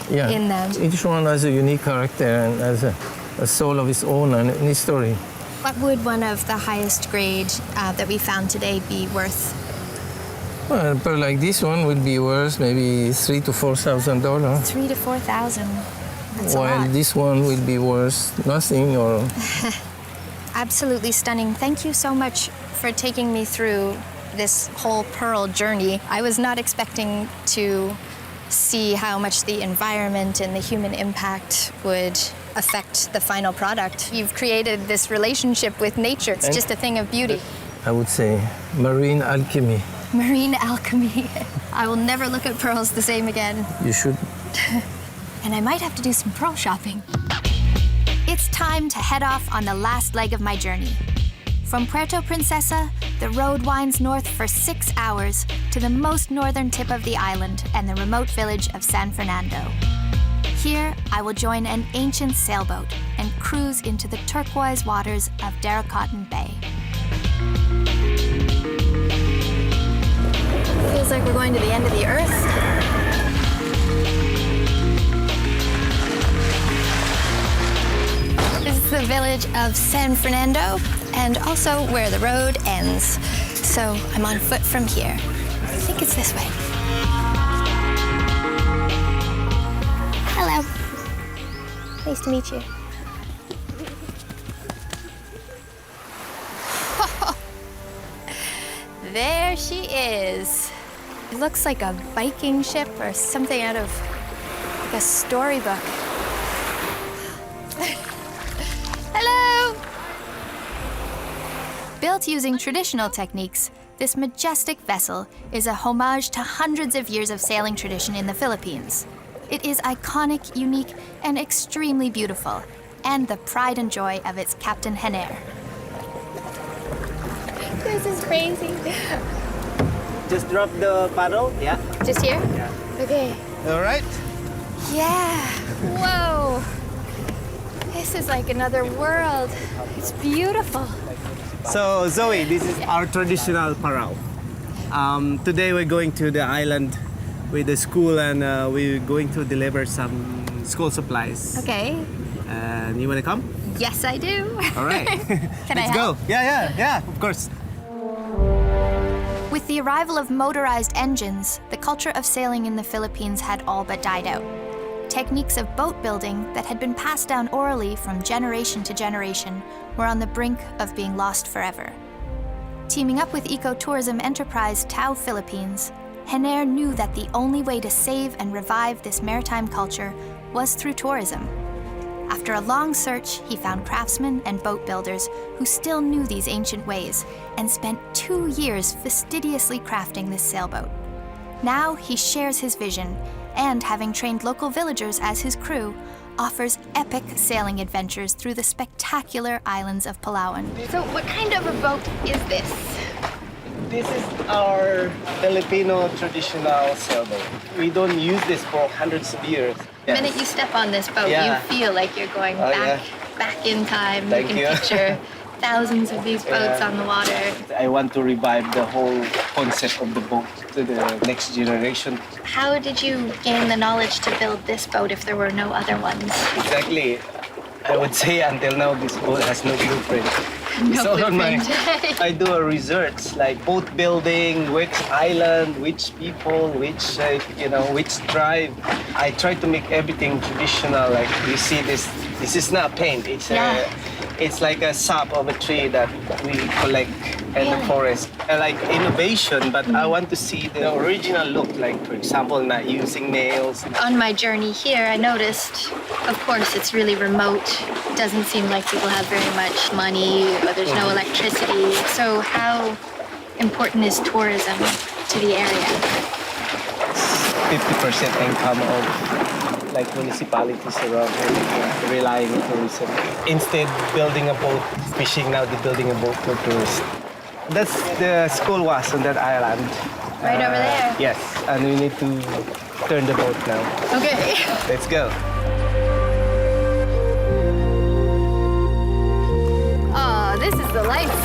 in them. Each one has a unique character and has a soul of its own and a history. What would one of the highest grade that we found today be worth? Well, a pearl like this one would be worth maybe $3,000 to $4,000. $3,000 to $4,000. That's a While lot. this one will be worth nothing or... Absolutely stunning. Thank you so much for taking me through this whole pearl journey. I was not expecting to see how much the environment and the human impact would affect the final product. You've created this relationship with nature. It's just a thing of beauty. I would say marine alchemy. Marine alchemy. I will never look at pearls the same again. You should. And I might have to do some pearl shopping. It's time to head off on the last leg of my journey. From Puerto Princesa, the road winds north for 6 hours to the most northern tip of the island and the remote village of San Fernando. Here, I will join an ancient sailboat and cruise into the turquoise waters of Daracotton Bay. Feels like we're going to the end of the earth. This is the village of San Fernando, and also where the road ends. So I'm on foot from here. I think it's this way. Hello. Nice to meet you. There she is. It looks like a Viking ship or something out of like a storybook. Hello! Built using traditional techniques, this majestic vessel is a homage to hundreds of years of sailing tradition in the Philippines. It is iconic, unique, and extremely beautiful, and the pride and joy of its Captain Henner. This is crazy. Just drop the paddle, yeah? Just here? Yeah. Okay. All right. Yeah. Whoa. This is like another world. It's beautiful. So Zoe, this is our traditional parao. Today we're going to the island with the school and we're going to deliver some school supplies. Okay. And you want to come? Yes, I do. All right. Can I Let's help? go. Yeah, of course. With the arrival of motorized engines, the culture of sailing in the Philippines had all but died out. Techniques of boat building that had been passed down orally from generation to generation were on the brink of being lost forever. Teaming up with ecotourism enterprise Tao Philippines, Henner knew that the only way to save and revive this maritime culture was through tourism. After a long search, he found craftsmen and boat builders who still knew these ancient ways and spent 2 years fastidiously crafting this sailboat. Now he shares his vision and, having trained local villagers as his crew, offers epic sailing adventures through the spectacular islands of Palawan. So what kind of a boat is this? This is our Filipino traditional sailboat. We don't use this for hundreds of years. The minute you step on this boat, Yeah. you feel like you're going Oh, back in time. Thank you can you. picture thousands of these boats on the water. I want to revive the whole concept of the boat to the next generation. How did you gain the knowledge to build this boat if there were no other ones? Exactly. I would say until now this boat has no blueprint. It's all on my. I do a research like boat building, which island, which people, which which tribe. I try to make everything traditional. Like you see this. This is not paint. It's like a sap of a tree that we collect in the forest. I like innovation, but I want to see the original look. Like for example, not using nails. On my journey here, I noticed, of course, it's really remote. It doesn't seem like people have very much money, or there's no electricity. So how important is tourism to the area? 50% income of like municipalities around here relying on tourism. Instead building a boat, fishing, now they're building a boat for tourists. That's the school was on that island. Right over there? Yes, and we need to turn the boat now. Okay. Let's go. Oh, this is the life.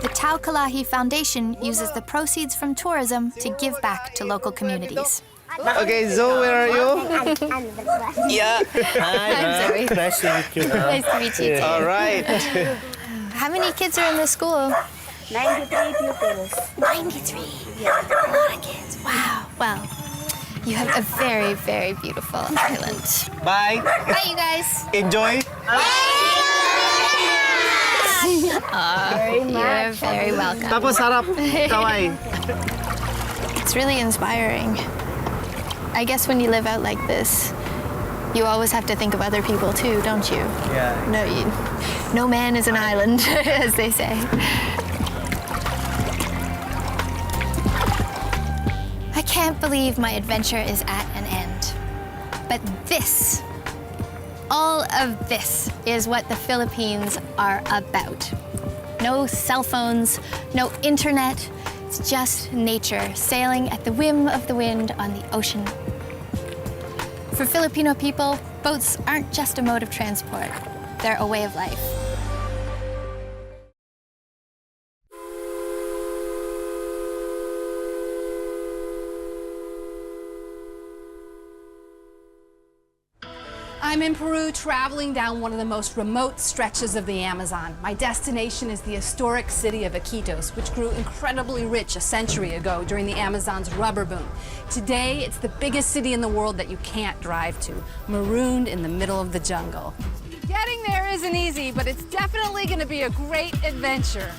The Taukalahi Foundation uses the proceeds from tourism to give back to local communities. Okay, Zoe, where are you? Yeah. Hi. I'm Zoe. Nice to meet you. Nice to meet you too. All right. How many kids are in this school? 93 pupils. 93? Yeah. A lot of kids. Wow. Well, you have a very, very beautiful island. Bye. Bye, you guys. Enjoy. You're very welcome. Tapos harap, kaway. It's really inspiring. I guess when you live out like this, you always have to think of other people too, don't you? Yeah. No man is an island, as they say. I can't believe my adventure is at an end. But this, all of this, is what the Philippines are about. No cell phones, no internet. It's just nature sailing at the whim of the wind on the ocean. For Filipino people, boats aren't just a mode of transport. They're a way of life. I'm in Peru traveling down one of the most remote stretches of the Amazon. My destination is the historic city of Iquitos, which grew incredibly rich a century ago during the Amazon's rubber boom. Today, it's the biggest city in the world that you can't drive to, marooned in the middle of the jungle. Getting there isn't easy, but it's definitely going to be a great adventure.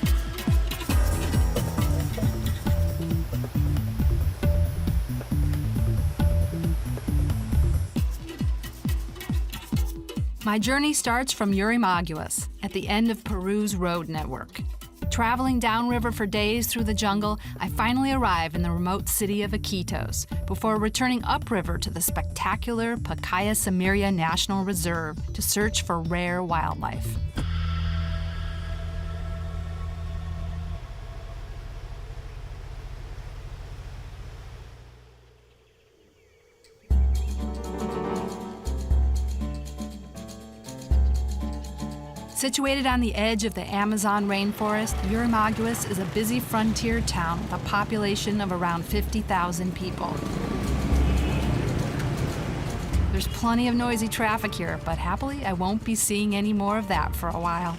My journey starts from Yurimaguas, at the end of Peru's road network. Traveling downriver for days through the jungle, I finally arrive in the remote city of Iquitos before returning upriver to the spectacular Pacaya Samiria National Reserve to search for rare wildlife. Situated on the edge of the Amazon rainforest, Yurimaguas is a busy frontier town with a population of around 50,000 people. There's plenty of noisy traffic here, but happily I won't be seeing any more of that for a while.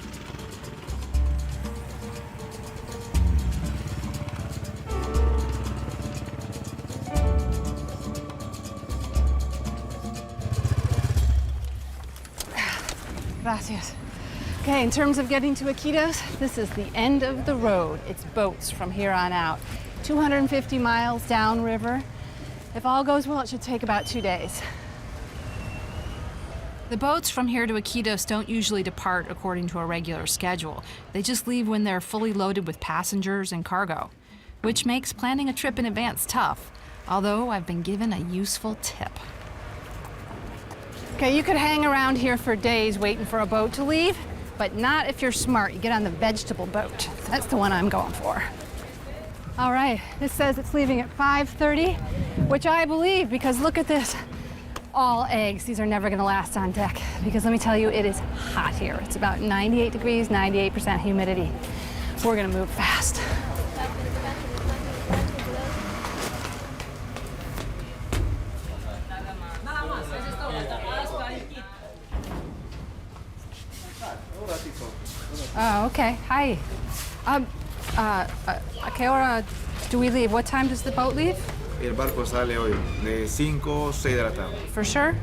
Gracias. Okay, in terms of getting to Iquitos, this is the end of the road. It's boats from here on out. 250 miles downriver. If all goes well, it should take about 2 days. The boats from here to Iquitos don't usually depart according to a regular schedule. They just leave when they're fully loaded with passengers and cargo, which makes planning a trip in advance tough, although I've been given a useful tip. Okay, you could hang around here for days waiting for a boat to leave, but not if you're smart. You get on the vegetable boat. That's the one I'm going for. All right, this says it's leaving at 5:30, which I believe because look at this. all eggs. These are never gonna last on deck because let me tell you, it is hot here. It's about 98 degrees, 98% humidity. We're gonna move fast. Oh, okay. Hi. ¿A qué hora do we leave? What time does the boat leave? El barco sale hoy de 5 o 6 de la tarde. For sure?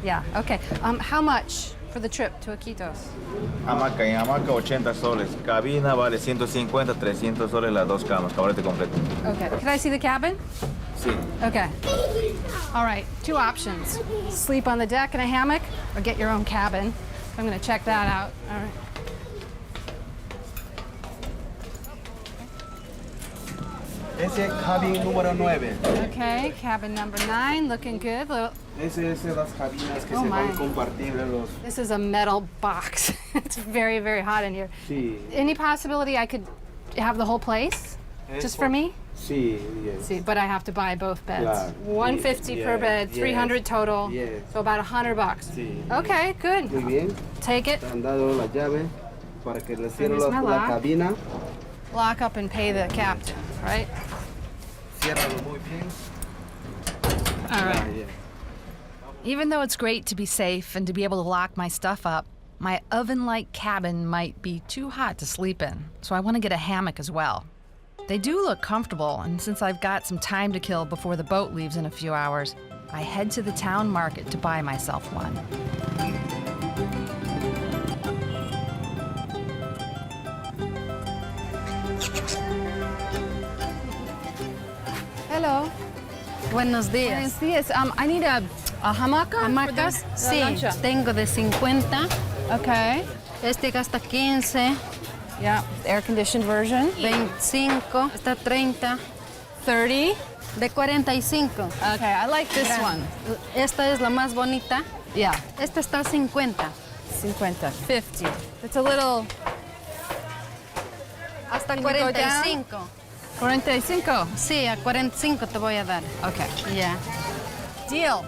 Yeah, okay. How much for the trip to Iquitos? Hamaca, en hamaca 80 soles. Cabina vale 150, 300 soles las dos camas, cabrete completo. Okay. Can I see the cabin? Sí. Okay. All right, two options. Sleep on the deck in a hammock or get your own cabin. I'm gonna check that out. All right. Ese es cabin número 9. Okay, cabin number 9, looking good. Ese es las cabinas que Oh se van my. compartibles los. This is a metal box. It's very, very hot in here. Sí. Any possibility I could have the whole place just for me? Sí, yes. See, but I have to buy both beds. Claro. 150 per Yes, bed, yes, 300 total. yes. So about $100. Sí. Okay, good. Muy bien. Take it. Te han dado la llave para que le cierren Here's my la lock. cabina. Lock up and pay the captain, right? Ciérralo muy bien. All right. Yeah. Even though it's great to be safe and to be able to lock my stuff up, my oven-like cabin might be too hot to sleep in, so I want to get a hammock as well. They do look comfortable, and since I've got some time to kill before the boat leaves in a few hours, I head to the town market to buy myself one. Hello. Buenos días. Buenos días. I need a hamaca. ¿Hamacas? For the Sí, lancha. tengo de 50. Okay. Este gasta 15. Yeah, air-conditioned version. 25. Está 30. 30. De 45. Okay, I like this Grande. one. Esta es la más bonita. Yeah. Esta está 50. 50. 50. It's a little... Hasta Can you go down? 45. 45. Sí, a 45 te voy a dar. Okay. Ya. Deal.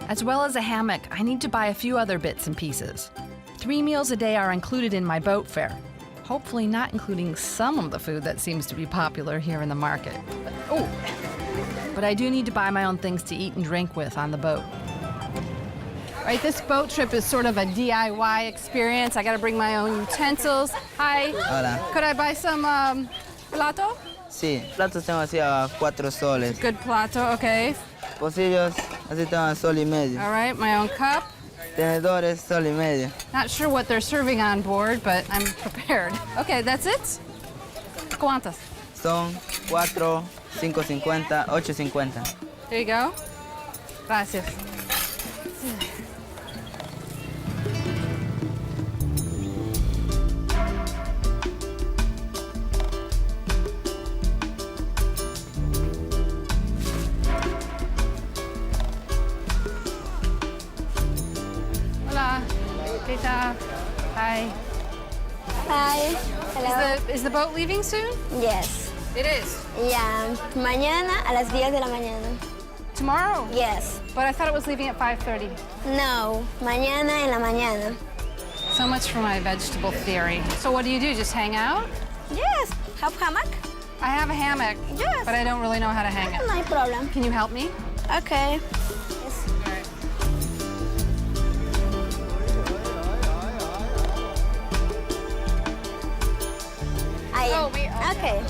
As well as a hammock, I need to buy a few other bits and pieces. 3 meals a day are included in my boat fare, hopefully not including some of the food that seems to be popular here in the market. But I do need to buy my own things to eat and drink with on the boat. Right, this boat trip is sort of a DIY experience. I got to bring my own utensils. Hi. Hola. Could I buy some plato? Sí, platos tengo así a 4 soles. Good plato, okay. Pocillos, así tengo a sol y medio. All right, my own cup. Tenedores, sol y medio. Not sure what they're serving on board, but I'm prepared. Okay, that's it? ¿Cuántas? Son 4, 5.50, 8.50. There you go. Gracias. Hola. Tita. Hi. Hi. Hello. Is the boat leaving soon? Yes. It is. Yeah. Mañana a las 10 de la mañana. Tomorrow? Yes. But I thought it was leaving at 5:30. No. Mañana en la mañana. So much for my vegetable theory. So what do? Just hang out? Yes. Have hammock? I have a hammock. Yes. But I don't really know how to hang it. No problem. Can you help me? Okay. Okay.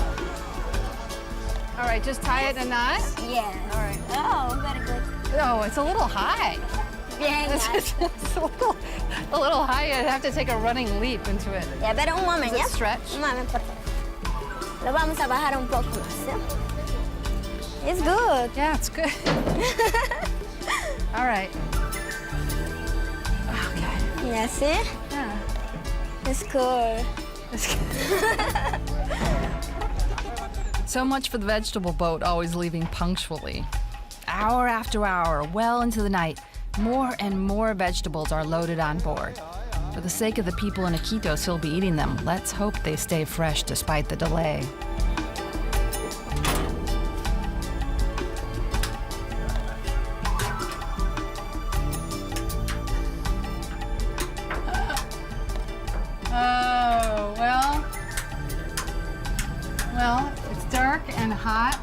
All right, just tie it in a knot? Yeah. All right. Oh, very good. Oh, it's a little high. Bien. It's a little high. I'd have to take a running leap into it. Ya, pero un moment, Does ¿ya? it stretch? Un moment, por favor. Lo vamos a bajar un poco más, ¿ya? It's good. Yeah, it's good. All right. Okay. Ya, see? Yeah. It's cool. So much for the vegetable boat always leaving punctually. Hour after hour, well into the night, more and more vegetables are loaded on board. For the sake of the people in Iquitos who'll be eating them, let's hope they stay fresh despite the delay. dark and hot.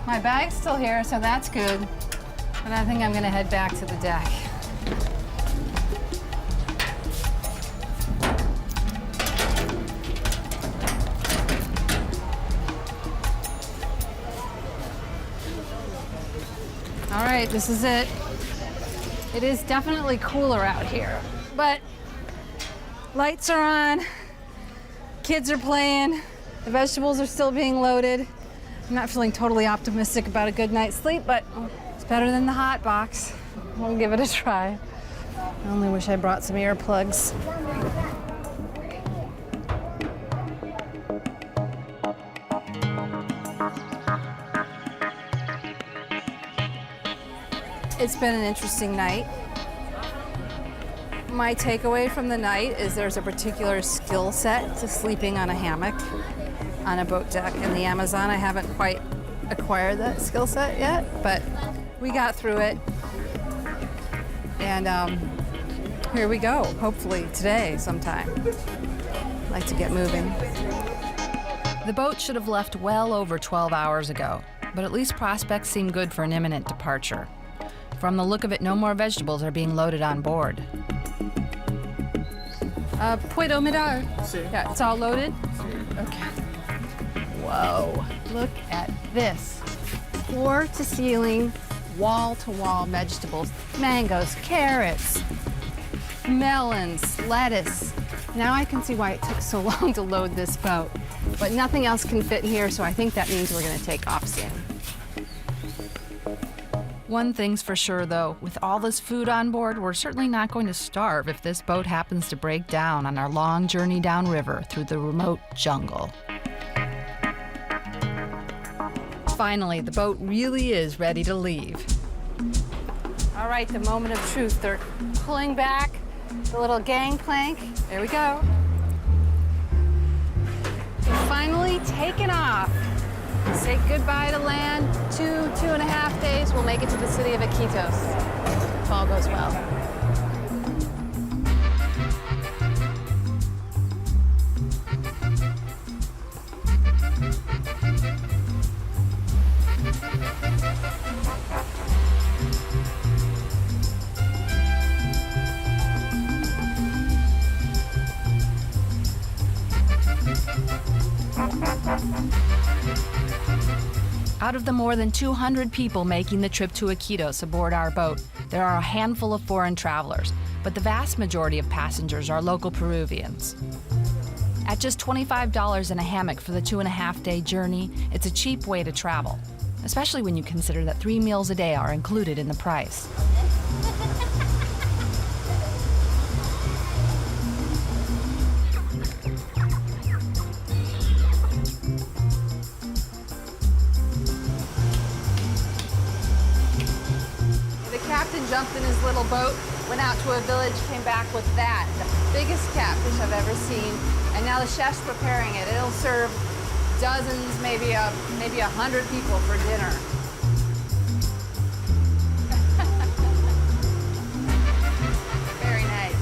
My bag's still here, so that's good. But I think I'm gonna head back to the deck. All right, this is it. It is definitely cooler out here, but lights are on, kids are playing, the vegetables are still being loaded. I'm not feeling totally optimistic about a good night's sleep, but it's better than the hot box. We'll give it a try. I only wish I brought some earplugs. It's been an interesting night. My takeaway from the night is there's a particular skill set to sleeping on a hammock on a boat deck in the Amazon. I haven't quite acquired that skill set yet, but we got through it. And here we go, hopefully today sometime. I'd like to get moving. The boat should have left well over 12 hours ago, but at least prospects seem good for an imminent departure. From the look of it, no more vegetables are being loaded on board. Puedo mirar? Yeah, it's all loaded? Okay. Whoa, look at this. Floor-to-ceiling, wall-to-wall vegetables. Mangoes, carrots, melons, lettuce. Now I can see why it took so long to load this boat. But nothing else can fit here, so I think that means we're gonna take off soon. One thing's for sure, though, with all this food on board, we're certainly not going to starve if this boat happens to break down on our long journey downriver through the remote jungle. Finally, the boat really is ready to leave. All right, the moment of truth. They're pulling back the little gangplank. There we go. We're finally taken off. Say goodbye to land. 2.5 days, we'll make it to the city of Iquitos, if all goes well. Out of the more than 200 people making the trip to Iquitos aboard our boat, there are a handful of foreign travelers, but the vast majority of passengers are local Peruvians. At just $25 in a hammock for the 2.5-day journey, it's a cheap way to travel, especially when you consider that 3 meals a day are included in the price. Jumped in his little boat, went out to a village, came back with that, the biggest catfish I've ever seen. And now the chef's preparing it. It'll serve dozens, maybe 100 people for dinner. Very nice.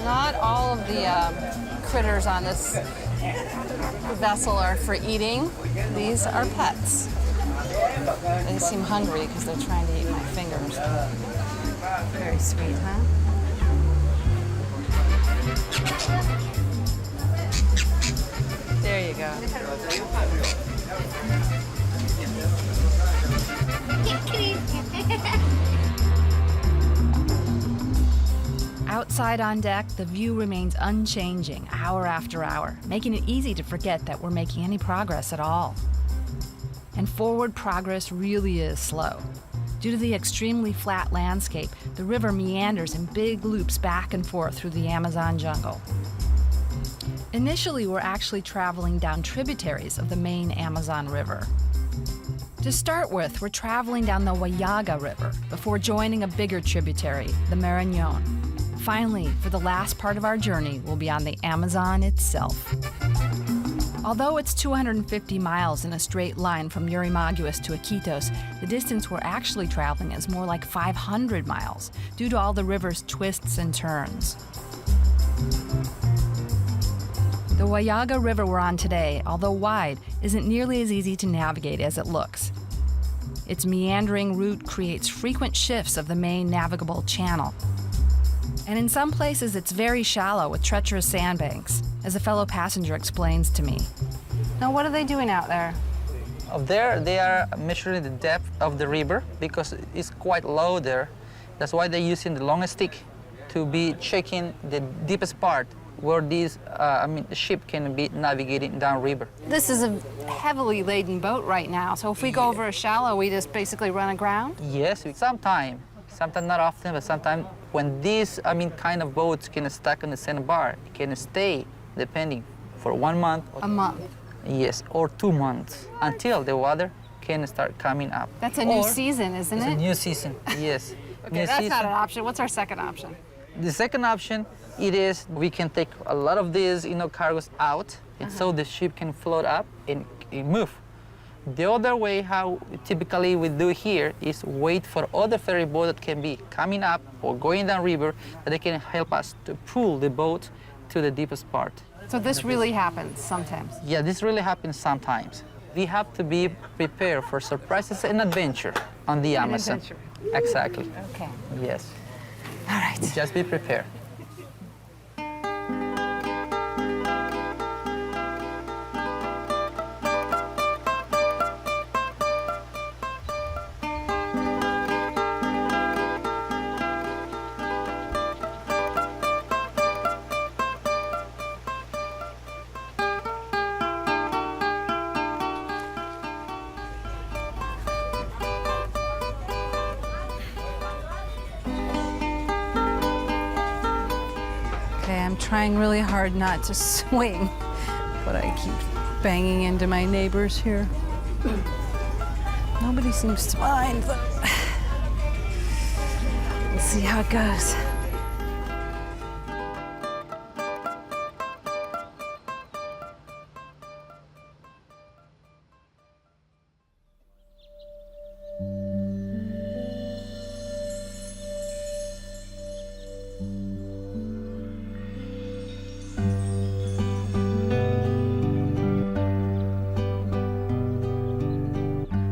Not all of the critters on this vessel are for eating. These are pets. They seem hungry because they're trying to eat my fingers. Very sweet, huh? There you go. Outside on deck, the view remains unchanging hour after hour, making it easy to forget that we're making any progress at all. And forward progress really is slow. Due to the extremely flat landscape, the river meanders in big loops back and forth through the Amazon jungle. Initially, we're actually traveling down tributaries of the main Amazon River. To start with, we're traveling down the Huallaga River before joining a bigger tributary, the Marañón. Finally, for the last part of our journey, we'll be on the Amazon itself. Although it's 250 miles in a straight line from Yurimaguas to Iquitos, the distance we're actually traveling is more like 500 miles due to all the river's twists and turns. The Wayaga River we're on today, although wide, isn't nearly as easy to navigate as it looks. Its meandering route creates frequent shifts of the main navigable channel. And in some places, it's very shallow with treacherous sandbanks, as a fellow passenger explains to me. Now, what are they doing out there? Up there, they are measuring the depth of the river because it's quite low there. That's why they're using the longest stick to be checking the deepest part where the ship can be navigating downriver. This is a heavily laden boat right now, so if we go over a shallow, we just basically run aground? Yes, sometimes not often, but sometimes when these kind of boats can stack on the sandbar, it can stay, depending, for 1 month. A month? Yes, or 2 months, until the water can start coming up. That's a new season, isn't it? It's a new season, yes. Okay, that's not an option. What's our second option? The second option, it is we can take a lot of these cargoes out, and so the ship can float up and move. The other way, how typically we do here, is wait for other ferry boats that can be coming up or going down river, that they can help us to pull the boat to the deepest part. So this really happens sometimes? Yeah, this really happens sometimes. We have to be prepared for surprises and adventure on the Amazon. Adventure. Exactly. Okay. Yes. All right. Just be prepared. I'm trying really hard not to swing, but I keep banging into my neighbors here. Nobody seems to mind, though. We'll see how it goes.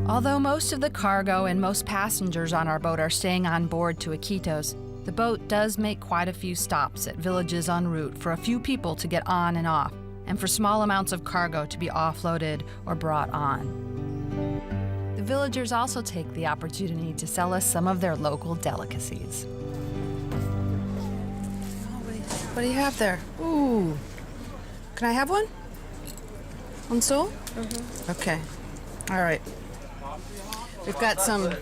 Although most of the cargo and most passengers on our boat are staying on board to Iquitos, the boat does make quite a few stops at villages en route for a few people to get on and off, and for small amounts of cargo to be offloaded or brought on. The villagers also take the opportunity to sell us some of their local delicacies. What do you have there? Ooh. Can I have one? Un sol? Mm-hmm. Okay. All right. We've got some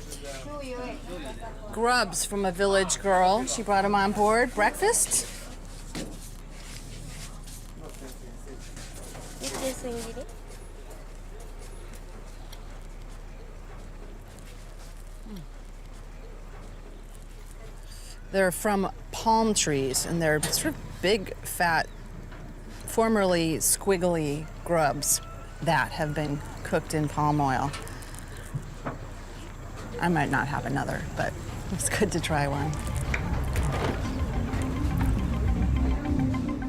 grubs from a village girl. She brought them on board. Breakfast? They're from palm trees, and they're sort of big, fat, formerly squiggly grubs that have been cooked in palm oil. I might not have another, but it's good to try one.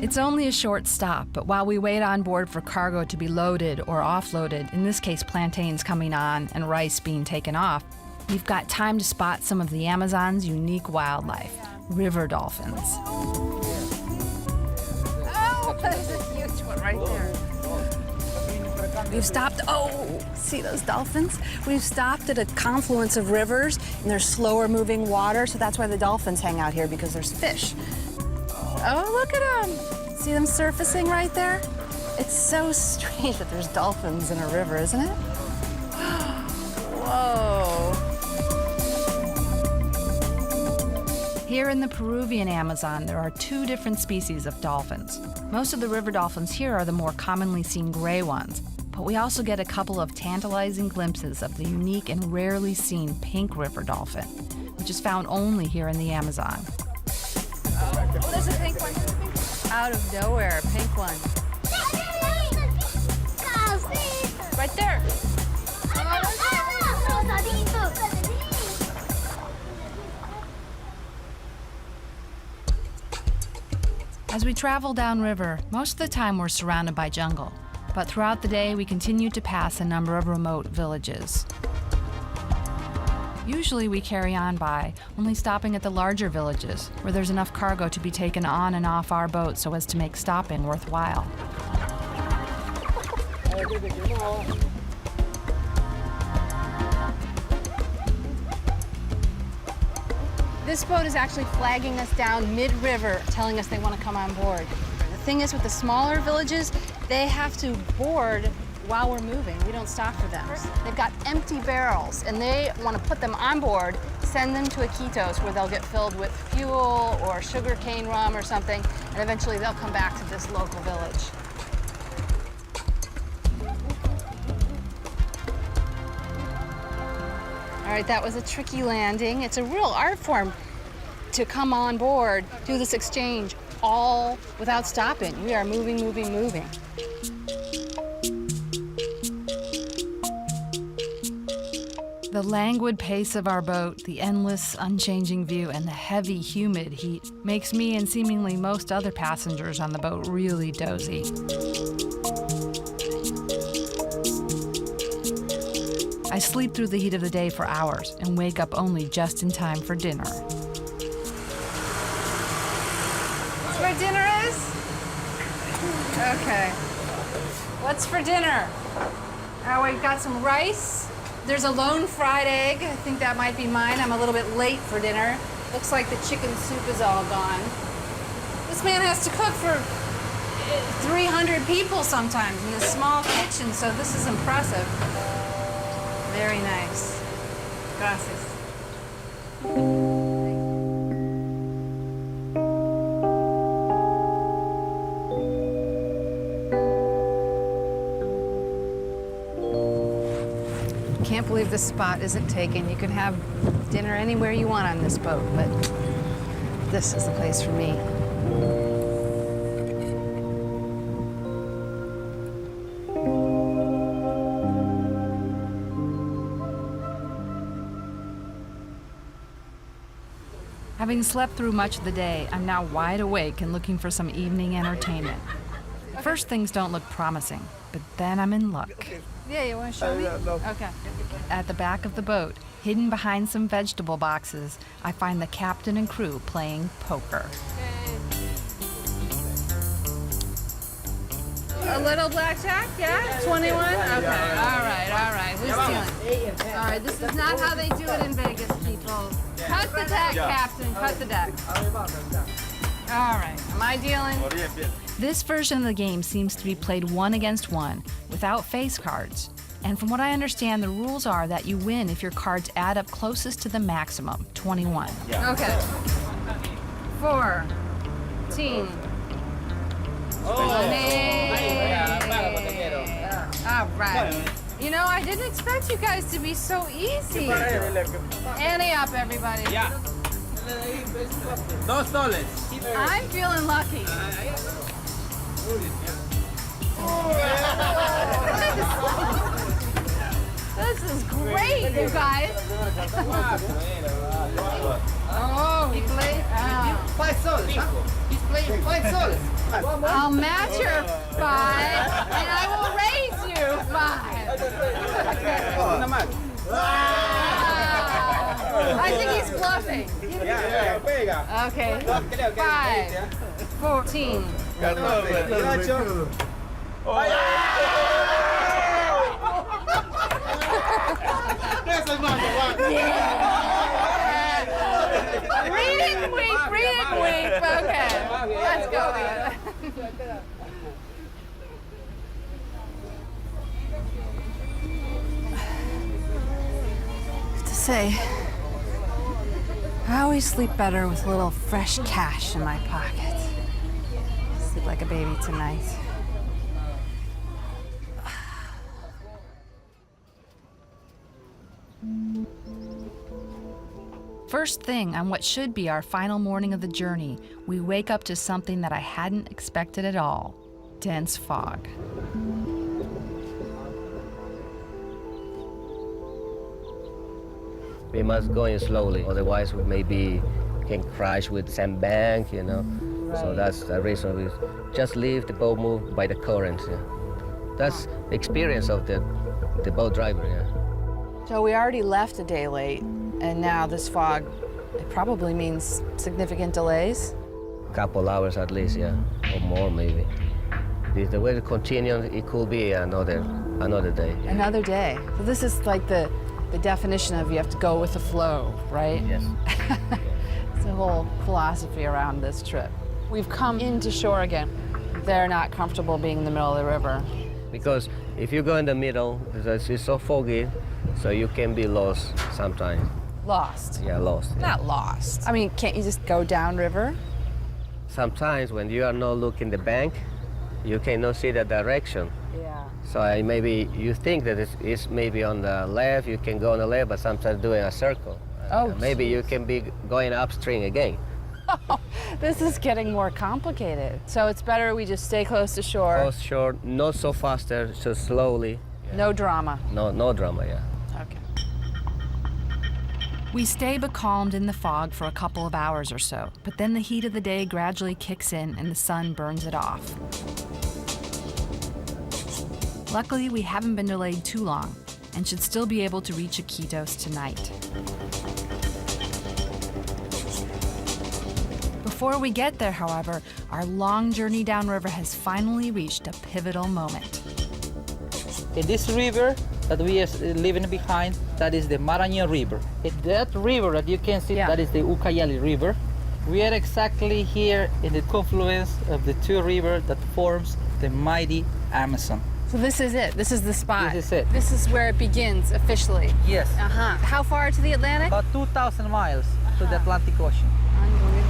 It's only a short stop, but while we wait on board for cargo to be loaded or offloaded, in this case plantains coming on and rice being taken off, we've got time to spot some of the Amazon's unique wildlife, river dolphins. Oh, there's a huge one right there. We've stopped, see those dolphins? We've stopped at a confluence of rivers, and there's slower moving water, so that's why the dolphins hang out here, because there's fish. Oh, look at them. See them surfacing right there? It's so strange that there's dolphins in a river, isn't it? Whoa. Here in the Peruvian Amazon, there are 2 different species of dolphins. Most of the river dolphins here are the more commonly seen gray ones, but we also get a couple of tantalizing glimpses of the unique and rarely seen pink river dolphin, which is found only here in the Amazon. Oh, there's a pink one. Out of nowhere, a pink one. Right there. As we travel downriver, most of the time we're surrounded by jungle, but throughout the day we continue to pass a number of remote villages. Usually we carry on by, only stopping at the larger villages, where there's enough cargo to be taken on and off our boat so as to make stopping worthwhile. This boat is actually flagging us down mid-river, telling us they want to come on board. The thing is, with the smaller villages, they have to board while we're moving. We don't stop for them. They've got empty barrels, and they want to put them on board, send them to Iquitos, where they'll get filled with fuel or sugarcane rum or something, and eventually they'll come back to this local village. All right, that was a tricky landing. It's a real art form to come on board, do this exchange, all without stopping. We are moving, moving, moving. The languid pace of our boat, the endless, unchanging view, and the heavy, humid heat makes me and seemingly most other passengers on the boat really dozy. I sleep through the heat of the day for hours and wake up only just in time for dinner. That's where dinner is? Okay. What's for dinner? Oh, we've got some rice. There's a lone fried egg. I think that might be mine. I'm a little bit late for dinner. Looks like the chicken soup is all gone. This man has to cook for 300 people sometimes in this small kitchen, so this is impressive. Very nice. Gracias. Can't believe this spot isn't taken. You can have dinner anywhere you want on this boat, but this is the place for me. Having slept through much of the day, I'm now wide awake and looking for some evening entertainment. First things don't look promising, but then I'm in luck. Yeah, you want to show me? Okay. At the back of the boat, hidden behind some vegetable boxes, I find the captain and crew playing poker. A little blackjack, yeah? 21? Okay, all right. Who's stealing? All right, this is not how they do it in Vegas, people. Cut the deck, Captain, cut the deck. All right, am I dealing? This version of the game seems to be played 1 against 1, without face cards. And from what I understand, the rules are that you win if your cards add up closest to the maximum, 21. Okay. 14. All right. You know, I didn't expect you guys to be so easy. Ante up, everybody. Yeah. $2. I'm feeling lucky. This is great, you guys. Oh, he played $5. He's playing $5. I'll match your 5, and I will raise you 5. I think he's bluffing. Okay. 5, 14. Read it and weep. Okay, let's go. To say, I always sleep better with a little fresh cash in my pocket. Sleep like a baby tonight. First thing on what should be our final morning of the journey, we wake up to something that I hadn't expected at all: dense fog. We must go in slowly, otherwise we maybe can crash with sandbank, So that's the reason we just leave the boat move by the current. Yeah. That's the experience of the boat driver. Yeah. So we already left a day late, and now this fog, it probably means significant delays? Couple hours at least, yeah, or more maybe. If the weather continues, it could be another day. Yeah. Another day. So this is like the definition of you have to go with the flow, right? Yes. It's a whole philosophy around this trip. We've come into shore again. They're not comfortable being in the middle of the river. Because if you go in the middle, it's so foggy, so you can be lost sometimes. Lost? Yeah, lost. Yeah. Not lost. I mean, can't you just go downriver? Sometimes when you are not looking the bank, you cannot see the direction. Yeah. So maybe you think that it's maybe on the left, you can go on the left, but sometimes doing a circle. Oh, maybe you can be going upstream again. This is getting more complicated. So it's better we just stay close to shore. Close to shore, not so faster, so slowly. Yeah. No drama. No drama, yeah. Okay. We stay becalmed in the fog for a couple of hours or so, but then the heat of the day gradually kicks in and the sun burns it off. Luckily, we haven't been delayed too long and should still be able to reach Iquitos tonight. Before we get there, however, our long journey downriver has finally reached a pivotal moment. In this river that we are leaving behind, that is the Marañón River. That river that you can see, that is the Ucayali River. We are exactly here in the confluence of the two rivers that forms the mighty Amazon. So this is it. This is the spot. This is it. This is where it begins officially. Yes. Uh-huh. How far to the Atlantic? About 2,000 miles to the Atlantic Ocean. Unbelievable.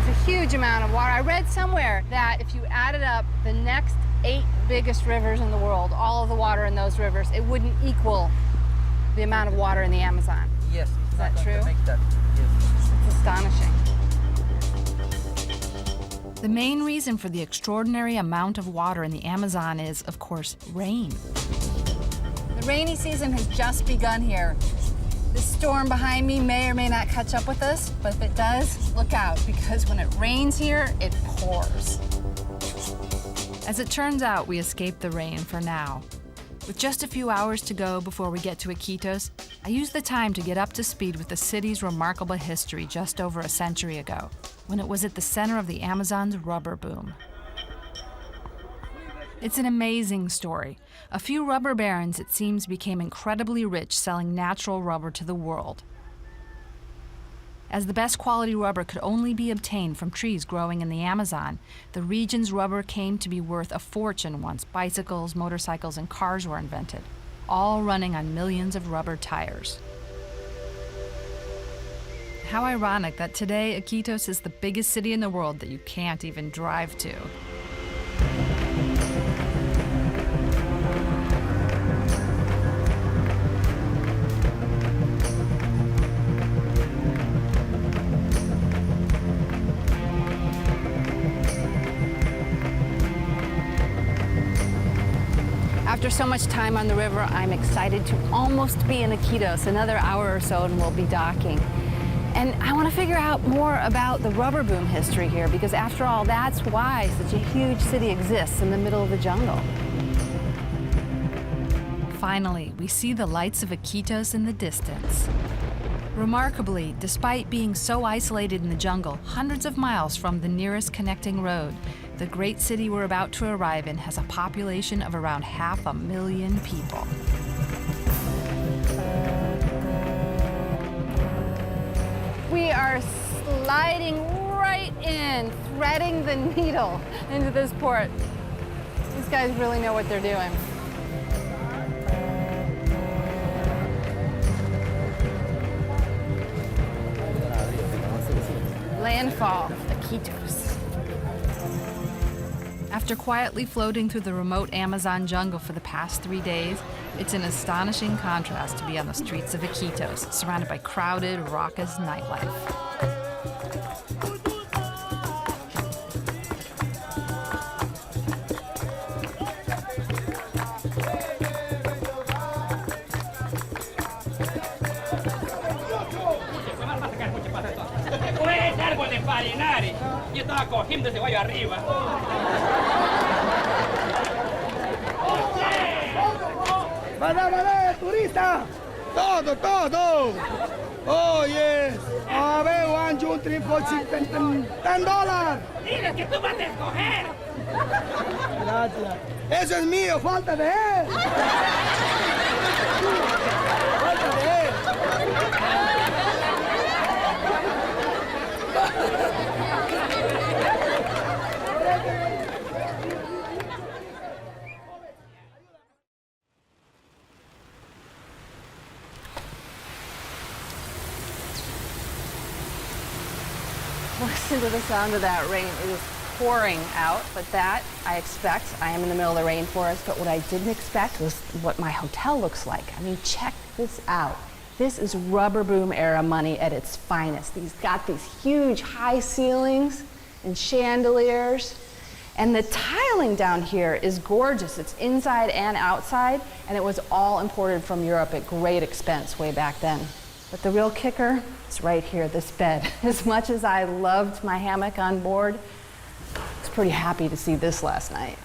It's a huge amount of water. I read somewhere that if you added up the next 8 biggest rivers in the world, all of the water in those rivers, it wouldn't equal the amount of water in the Amazon. Yes. Is that true? That. Yes. It's astonishing. The main reason for the extraordinary amount of water in the Amazon is, of course, rain. The rainy season has just begun here. This storm behind me may or may not catch up with us, but if it does, look out, because when it rains here, it pours. As it turns out, we escaped the rain for now. With just a few hours to go before we get to Iquitos, I used the time to get up to speed with the city's remarkable history just over a century ago, when it was at the center of the Amazon's rubber boom. It's an amazing story. A few rubber barons, it seems, became incredibly rich selling natural rubber to the world. As the best quality rubber could only be obtained from trees growing in the Amazon, the region's rubber came to be worth a fortune once bicycles, motorcycles, and cars were invented, all running on millions of rubber tires. How ironic that today Iquitos is the biggest city in the world that you can't even drive to. After so much time on the river, I'm excited to almost be in Iquitos. Another hour or so and we'll be docking. And I want to figure out more about the rubber boom history here, because after all, that's why such a huge city exists in the middle of the jungle. Finally, we see the lights of Iquitos in the distance. Remarkably, despite being so isolated in the jungle, hundreds of miles from the nearest connecting road, the great city we're about to arrive in has a population of around 500,000 people. We are sliding right in, threading the needle into this port. These guys really know what they're doing. Landfall, Iquitos. After quietly floating through the remote Amazon jungle for the past 3 days, it's an astonishing contrast to be on the streets of Iquitos, surrounded by crowded, raucous nightlife. de Parinari. Yo estaba cogiendo ese guayo arriba. Vale, turista! Todo! Oh, yes! A ver, 1, 2, 3, 4, 5, $10. Dile que tú vas a escoger. Gracias. Eso es mío, falta de él. Falta de él. Listen to the sound of that rain. It is pouring out, but that I expect. I am in the middle of the rainforest, but what I didn't expect was what my hotel looks like. I mean, check this out. This is rubber boom era money at its finest. These got these huge high ceilings and chandeliers. And the tiling down here is gorgeous. It's inside and outside, and it was all imported from Europe at great expense way back then. But the real kicker is right here, this bed. As much as I loved my hammock on board, I was pretty happy to see this last night.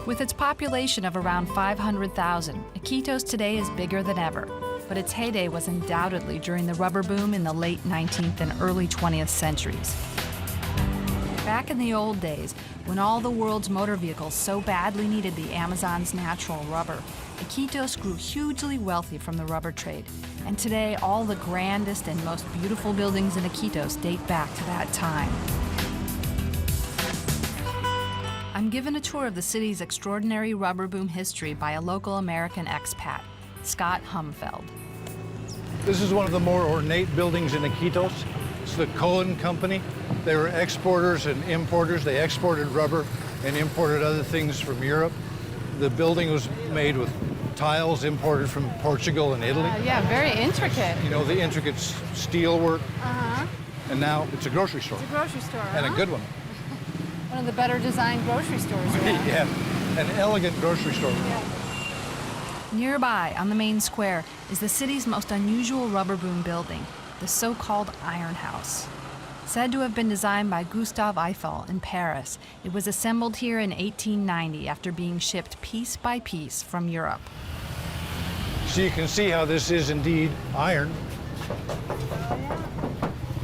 With its population of around 500,000, Iquitos today is bigger than ever. But its heyday was undoubtedly during the rubber boom in the late 19th and early 20th centuries. Back in the old days, when all the world's motor vehicles so badly needed the Amazon's natural rubber, Iquitos grew hugely wealthy from the rubber trade. And today, all the grandest and most beautiful buildings in Iquitos date back to that time. I'm given a tour of the city's extraordinary rubber boom history by a local American expat, Scott Humfeld. This is one of the more ornate buildings in Iquitos. It's the Cohen Company. They were exporters and importers. They exported rubber and imported other things from Europe. The building was made with tiles imported from Portugal and Italy. Yeah, very intricate. You know, the intricate steel work. Uh-huh. And now it's a grocery store. It's a grocery store, And a good one. One of the better designed grocery stores around. Yeah, an elegant grocery store. Yeah. Nearby, on the main square, is the city's most unusual rubber boom building, the so-called Iron House. Said to have been designed by Gustave Eiffel in Paris, it was assembled here in 1890 after being shipped piece by piece from Europe. So you can see how this is indeed iron.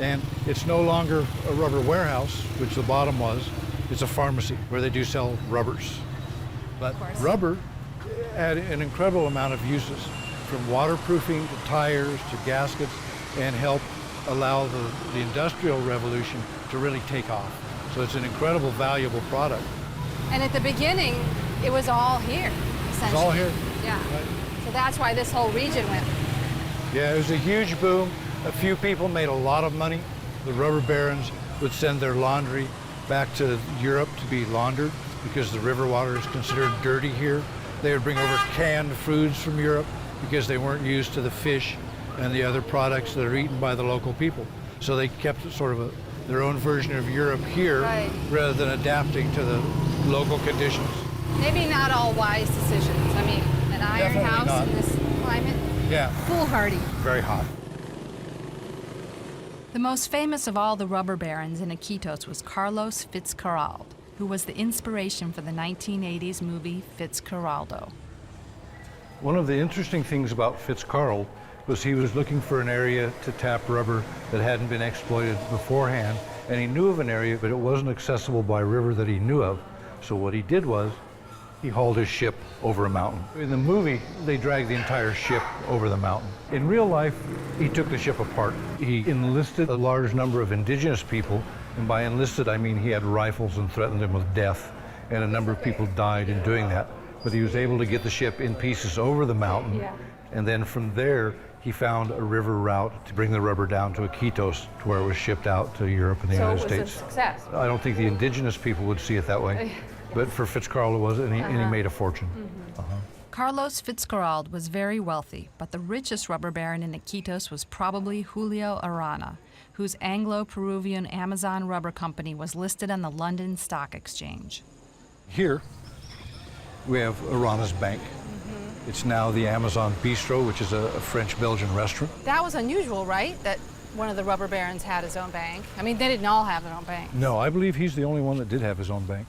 And it's no longer a rubber warehouse, which the bottom was. It's a pharmacy where they do sell rubbers. But rubber had an incredible amount of uses, from waterproofing to tires to gaskets, and help allow the industrial revolution to really take off. So it's an incredible, valuable product. And at the beginning, it was all here, essentially. It's all here. Yeah. Right. So that's why this whole region went. Yeah, it was a huge boom. A few people made a lot of money. The rubber barons would send their laundry back to Europe to be laundered because the river water is considered dirty here. They would bring over canned foods from Europe because they weren't used to the fish and the other products that are eaten by the local people. So they kept sort of their own version of Europe here rather than adapting to the local conditions. Maybe not all wise decisions. I mean, an iron Definitely house not. in this climate, Yeah. foolhardy. Very hot. The most famous of all the rubber barons in Iquitos was Carlos Fitzcarraldo, who was the inspiration for the 1980s movie Fitzcarraldo. One of the interesting things about Fitzcarraldo was he was looking for an area to tap rubber that hadn't been exploited beforehand, and he knew of an area, but it wasn't accessible by river that he knew of. So what he did was, he hauled his ship over a mountain. In the movie, they dragged the entire ship over the mountain. In real life, he took the ship apart. He enlisted a large number of indigenous people, and by enlisted, I mean he had rifles and threatened them with death, and a number of people died in doing that. But he was able to get the ship in pieces over the mountain, and then from there, he found a river route to bring the rubber down to Iquitos, to where it was shipped out to Europe and the United States. So it was a success. I don't think the indigenous people would see it that way, but for Fitzcarraldo it was, and he made a fortune. Carlos Fitzcarraldo was very wealthy, but the richest rubber baron in Iquitos was probably Julio Arana, whose Anglo-Peruvian Amazon Rubber Company was listed on the London Stock Exchange. Here, we have Arana's Bank. It's now the Amazon Bistro, which is a French-Belgian restaurant. That was unusual, right? That one of the robber barons had his own bank. I mean, they didn't all have their own bank. No, I believe he's the only one that did have his own bank.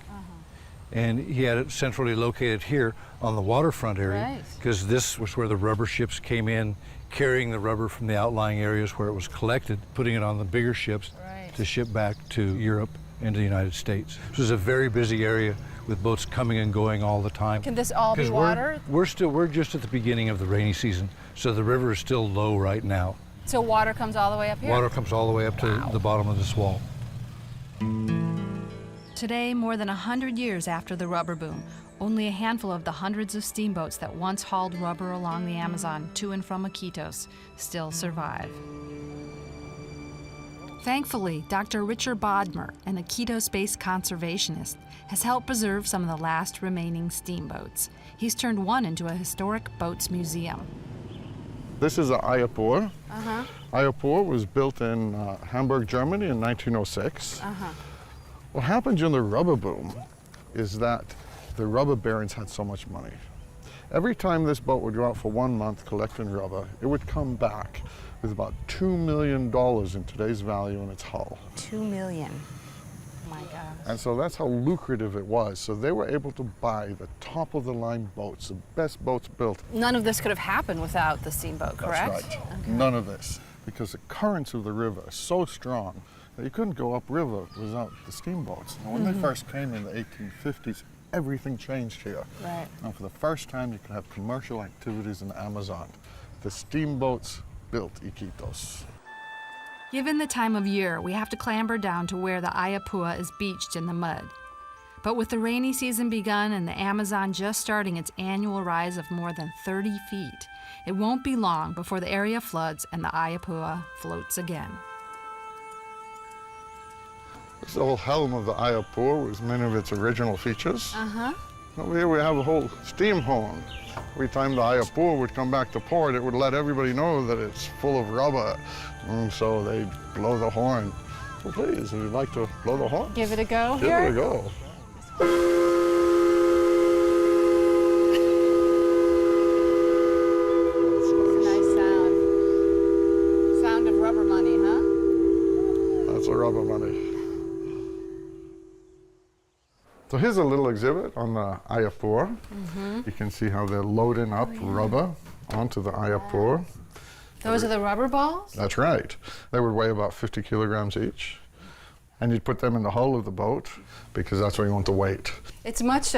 And he had it centrally located here on the waterfront area, because this was where the rubber ships came in, carrying the rubber from the outlying areas where it was collected, putting it on the bigger ships to ship back to Europe and to the United States. This was a very busy area with boats coming and going all the time. Can this all be water? We're just at the beginning of the rainy season, so the river is still low right now. So water comes all the way up here? Water comes all the way up to the bottom of this wall. Today, more than 100 years after the rubber boom, only a handful of the hundreds of steamboats that once hauled rubber along the Amazon to and from Iquitos still survive. Thankfully, Dr. Richard Bodmer, an Iquitos-based conservationist, has helped preserve some of the last remaining steamboats. He's turned one into a historic boats museum. This is an Ayapur. Ayapur was built in Hamburg, Germany in 1906. What happened during the rubber boom is that the rubber barons had so much money. Every time this boat would go out for 1 month collecting rubber, it would come back with about $2 million in today's value in its hull. $2 million. Oh my God. And so that's how lucrative it was. So they were able to buy the top of the line boats, the best boats built. None of this could have happened without the steamboat, correct? That's right. Okay. None of this. Because the currents of the river are so strong that you couldn't go upriver without the steamboats. And when they first came in the 1850s, everything changed here. Right. And for the first time, you could have commercial activities in the Amazon. The steamboats built Iquitos. Given the time of year, we have to clamber down to where the Ayapua is beached in the mud. But with the rainy season begun and the Amazon just starting its annual rise of more than 30 feet, it won't be long before the area floods and the Ayapua floats again. This old helm of the Ayapur was many of its original features. Over here we have a whole steam horn. Every time the Ayapur would come back to port, it would let everybody know that it's full of rubber. And so they'd blow the horn. So please, if you'd like to blow the horn. Give it a go Give here? it a go. It's a nice sound. Sound of rubber money, huh? That's a rubber money. So here's a little exhibit on the Ayapur. You can see how they're loading up rubber onto the Ayapur. Those are the rubber balls? That's right. They would weigh about 50 kilograms each. And you'd put them in the hull of the boat because that's where you want the weight. It's much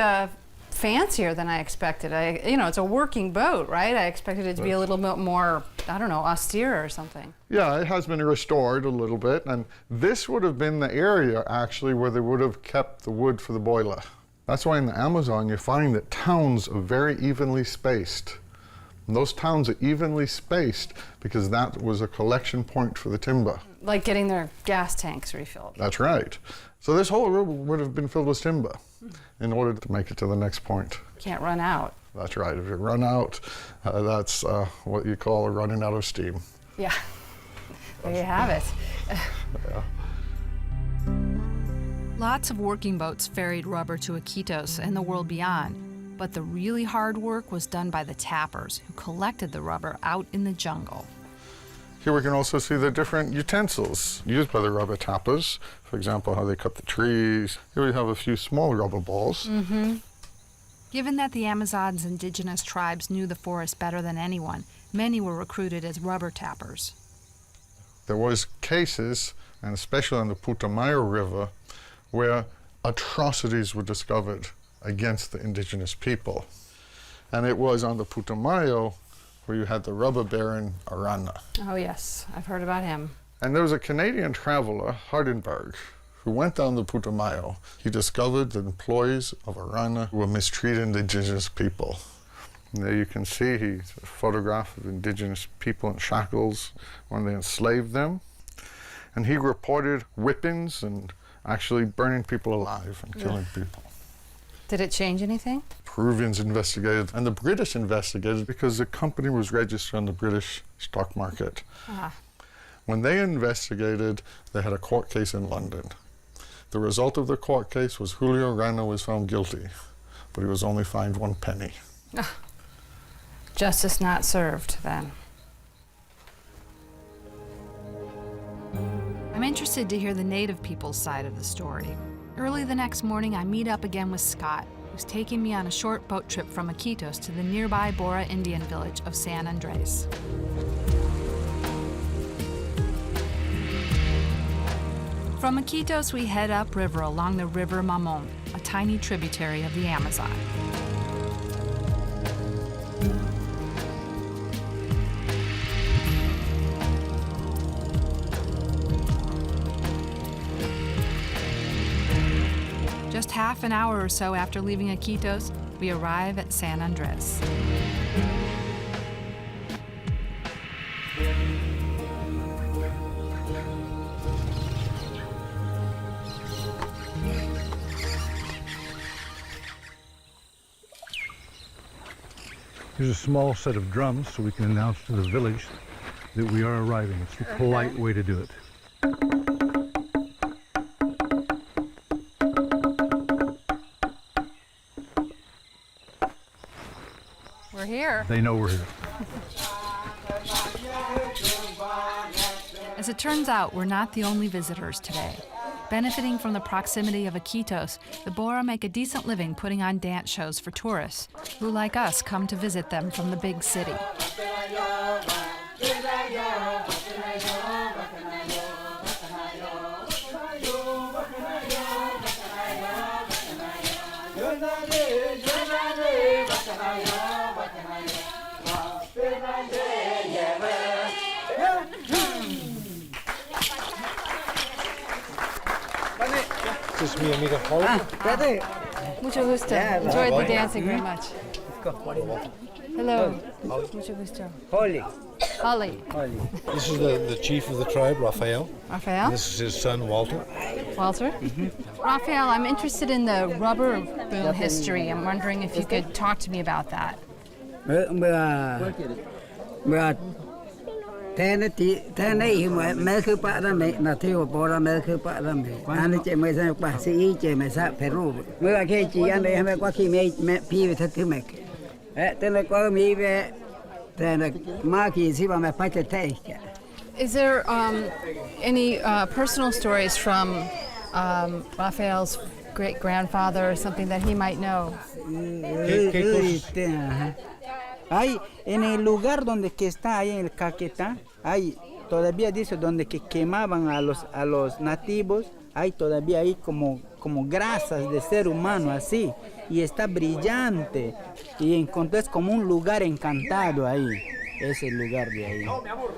fancier than I expected. It's a working boat, right? I expected it to be a little bit more, I don't know, austere or something. Yeah, it has been restored a little bit. And this would have been the area, actually, where they would have kept the wood for the boiler. That's why in the Amazon you find that towns are very evenly spaced. And those towns are evenly spaced because that was a collection point for the timber. Like getting their gas tanks refilled. That's right. So this whole river would have been filled with timber in order to make it to the next point. Can't run out. That's right. If you run out, that's what you call running out of steam. Yeah. There you have it. Lots of working boats ferried rubber to Iquitos and the world beyond. But the really hard work was done by the tappers, who collected the rubber out in the jungle. Here we can also see the different utensils used by the rubber tappers. For example, how they cut the trees. Here we have a few small rubber balls. Given that the Amazon's indigenous tribes knew the forest better than anyone, many were recruited as rubber tappers. There was cases, and especially on the Putumayo River, where atrocities were discovered against the indigenous people. And it was on the Putumayo where you had the rubber baron Arana. Oh yes, I've heard about him. And there was a Canadian traveler, Hardenberg, who went down the Putumayo. He discovered the employees of Arana were mistreating indigenous people. And there you can see he's a photograph of indigenous people in shackles when they enslaved them. And he reported whippings and actually burning people alive and killing people. Did it change anything? Peruvians investigated, and the British investigated because the company was registered on the British stock market. When they investigated, they had a court case in London. The result of the court case was Julio Rana was found guilty, but he was only fined 1 penny. Justice not served, then. I'm interested to hear the native people's side of the story. Early the next morning, I meet up again with Scott, who's taking me on a short boat trip from Iquitos to the nearby Bora Indian village of San Andres. From Iquitos, we head upriver along the river Mamon, a tiny tributary of the Amazon. Just half an hour or so after leaving Iquitos, we arrive at San Andres. Here's a small set of drums so we can announce to the village that we are arriving. It's the polite way to do it. We're here. They know we're here. As it turns out, we're not the only visitors today. Benefiting from the proximity of Iquitos, the Bora make a decent living putting on dance shows for tourists who, like us, come to visit them from the big city. This is mi amiga Holly. Mucho gusto. Enjoyed the dancing very much. Hello. Mucho gusto. Holly. Holly. This is the chief of the tribe, Rafael. Rafael? This is his son, Walter. Walter? Rafael, I'm interested in the rubber boom history. I'm wondering if you could talk to me about that. Is there any personal stories from Rafael's great-grandfather or something that he might know? Hay en el lugar donde que está ahí en el Caquetá, hay todavía dice donde que quemaban a los nativos, hay todavía ahí como grasas de ser humano así, y está brillante, y encontrás como un lugar encantado ahí, ese lugar de ahí.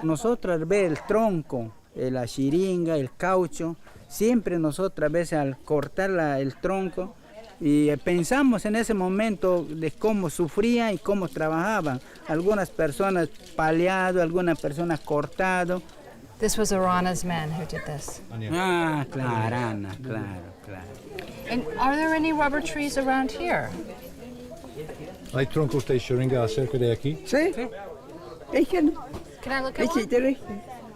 Nosotros al ver el tronco, la chiringa, el caucho, siempre nosotros a veces al cortar el tronco, y pensamos en ese momento de cómo sufrían y cómo trabajaban. Algunas personas paleado, algunas personas cortado. This was Arana's men who did this. Ah, claro. And are there any rubber trees around here? ¿Hay troncos de chiringa cerca de aquí? Sí. Can I look at one?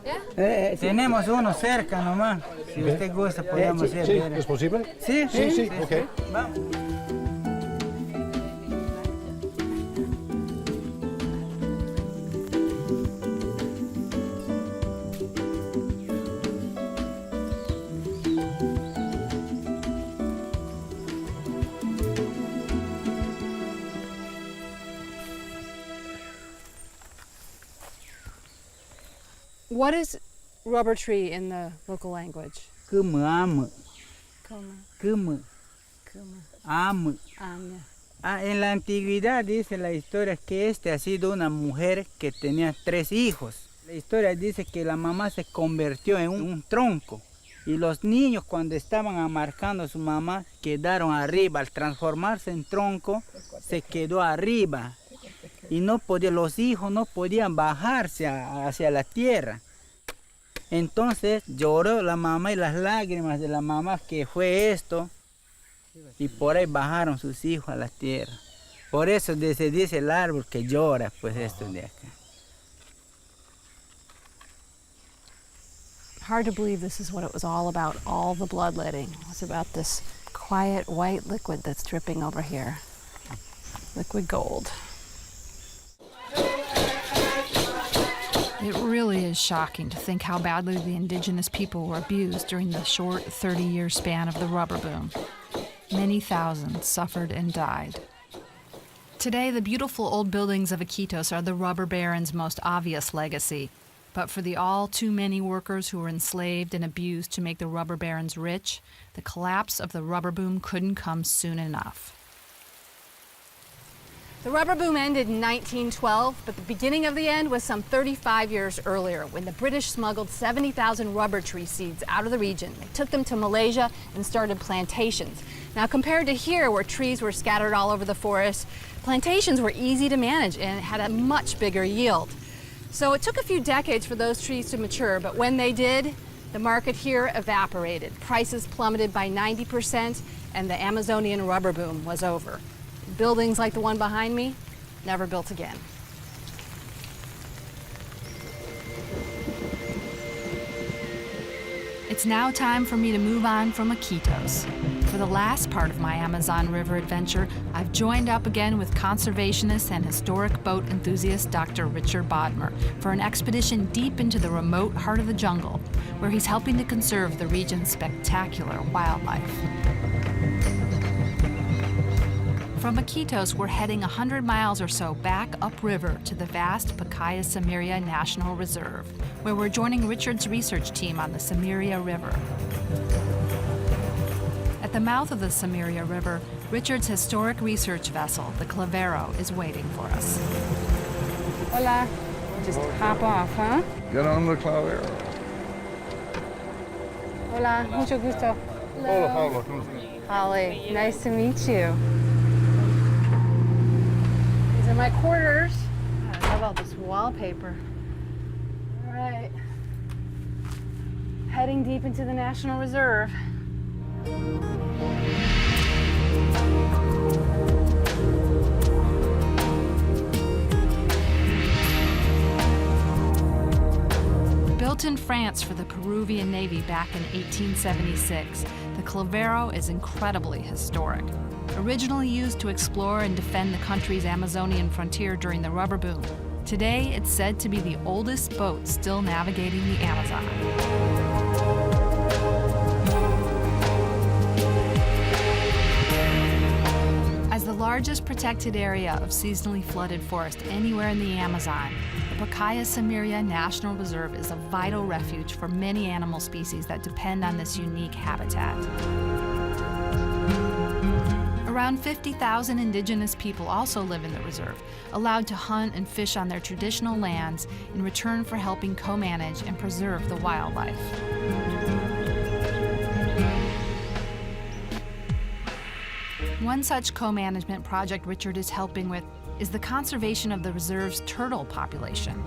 Yeah? Tenemos uno cerca nomás. Si usted gusta, podemos ir. Sí, ¿es posible? Sí. Ok. Vamos. What is rubber tree in the local language? Amo. En la antigüedad dice la historia que ha sido una mujer que tenía 3 hijos. La historia dice que la mamá se convirtió en un tronco y los niños cuando estaban amarcando a su mamá quedaron arriba. Al transformarse en tronco se quedó arriba y los hijos no podían bajarse hacia la tierra. Entonces lloró la mamá y las lágrimas de la mamá que fue esto. Y por ahí bajaron sus hijos a la tierra. Por eso se dice el árbol que llora, pues esto de acá. Hard to believe this is what it was all about, all the bloodletting. It was about this quiet white liquid that's dripping over here. Liquid gold. It really is shocking to think how badly the indigenous people were abused during the short 30-year span of the rubber boom. Many thousands suffered and died. Today, the beautiful old buildings of Iquitos are the rubber barons' most obvious legacy. But for the all too many workers who were enslaved and abused to make the rubber barons rich, the collapse of the rubber boom couldn't come soon enough. The rubber boom ended in 1912, but the beginning of the end was some 35 years earlier when the British smuggled 70,000 rubber tree seeds out of the region. They took them to Malaysia and started plantations. Now, compared to here, where trees were scattered all over the forest, plantations were easy to manage and had a much bigger yield. So it took a few decades for those trees to mature, but when they did, the market here evaporated. Prices plummeted by 90%, and the Amazonian rubber boom was over. Buildings like the one behind me, never built again. It's now time for me to move on from Iquitos. For the last part of my Amazon River adventure, I've joined up again with conservationist and historic boat enthusiast Dr. Richard Bodmer for an expedition deep into the remote heart of the jungle, where he's helping to conserve the region's spectacular wildlife. From Iquitos, we're heading 100 miles or so back upriver to the vast Pacaya Samiria National Reserve, where we're joining Richard's research team on the Samiria River. At the mouth of the Samiria River, Richard's historic research vessel, the Clavero, is waiting for us. Hola. Just hop off, huh? Get on the Clavero. Hola, mucho gusto. Hola, Paula. Holly, nice to meet you. These are my quarters. I love all this wallpaper. All right. Heading deep into the National Reserve. Built in France for the Peruvian Navy back in 1876, the Clavero is incredibly historic. Originally used to explore and defend the country's Amazonian frontier during the rubber boom, today it's said to be the oldest boat still navigating the Amazon. As the largest protected area of seasonally flooded forest anywhere in the Amazon, the Pacaya Samiria National Reserve is a vital refuge for many animal species that depend on this unique habitat. Around 50,000 indigenous people also live in the reserve, allowed to hunt and fish on their traditional lands in return for helping co-manage and preserve the wildlife. One such co-management project Richard is helping with is the conservation of the reserve's turtle population.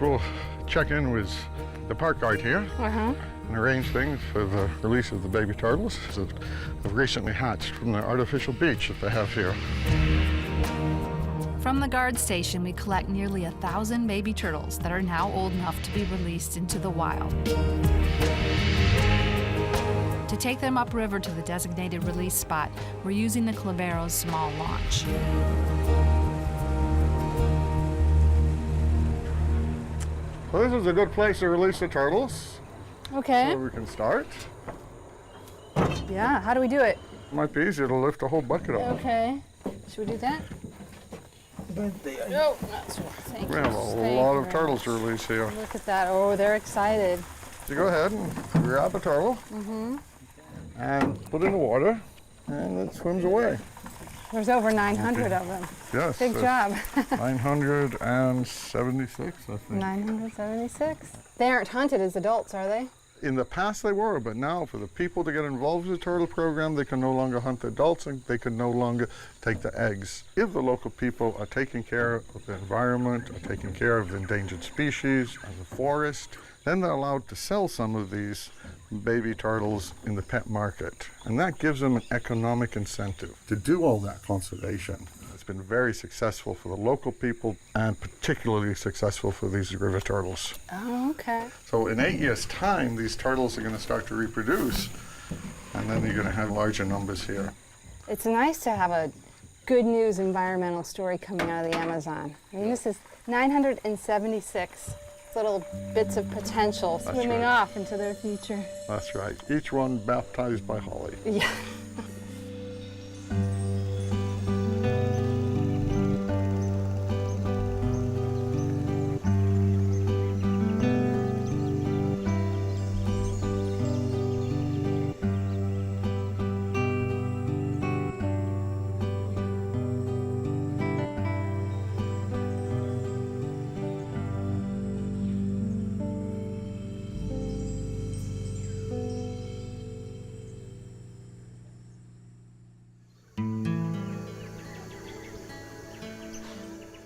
We'll check in with the park guide here and arrange things for the release of the baby turtles that have recently hatched from the artificial beach that they have here. From the guard station, we collect nearly 1,000 baby turtles that are now old enough to be released into the wild. To take them upriver to the designated release spot, we're using the Clavero's small launch. Well, this is a good place to release the turtles. Okay. So we can start. Yeah, how do we do it? Might be easier to lift a whole bucket up. Okay. Should we do that? No, not so. Thank We you. have a lot of turtles to release here. Look at that. Oh, they're excited. You go ahead and grab a turtle and put it in the water, and it swims away. There's over 900 of them. Yes. Big job. 976, I think. 976. They aren't hunted as adults, are they? In the past they were, but now for the people to get involved with the turtle program, they can no longer hunt the adults and they can no longer take the eggs. If the local people are taking care of the environment, are taking care of the endangered species and the forest, then they're allowed to sell some of these baby turtles in the pet market. And that gives them an economic incentive to do all that conservation. It's been very successful for the local people and particularly successful for these river turtles. Oh, okay. So in 8 years' time, these turtles are going to start to reproduce, and then you're going to have larger numbers here. It's nice to have a good news environmental story coming out of the Amazon. I mean, this is 976 little bits of potential swimming off into their future. That's right. Each one baptized by Holly. Yeah.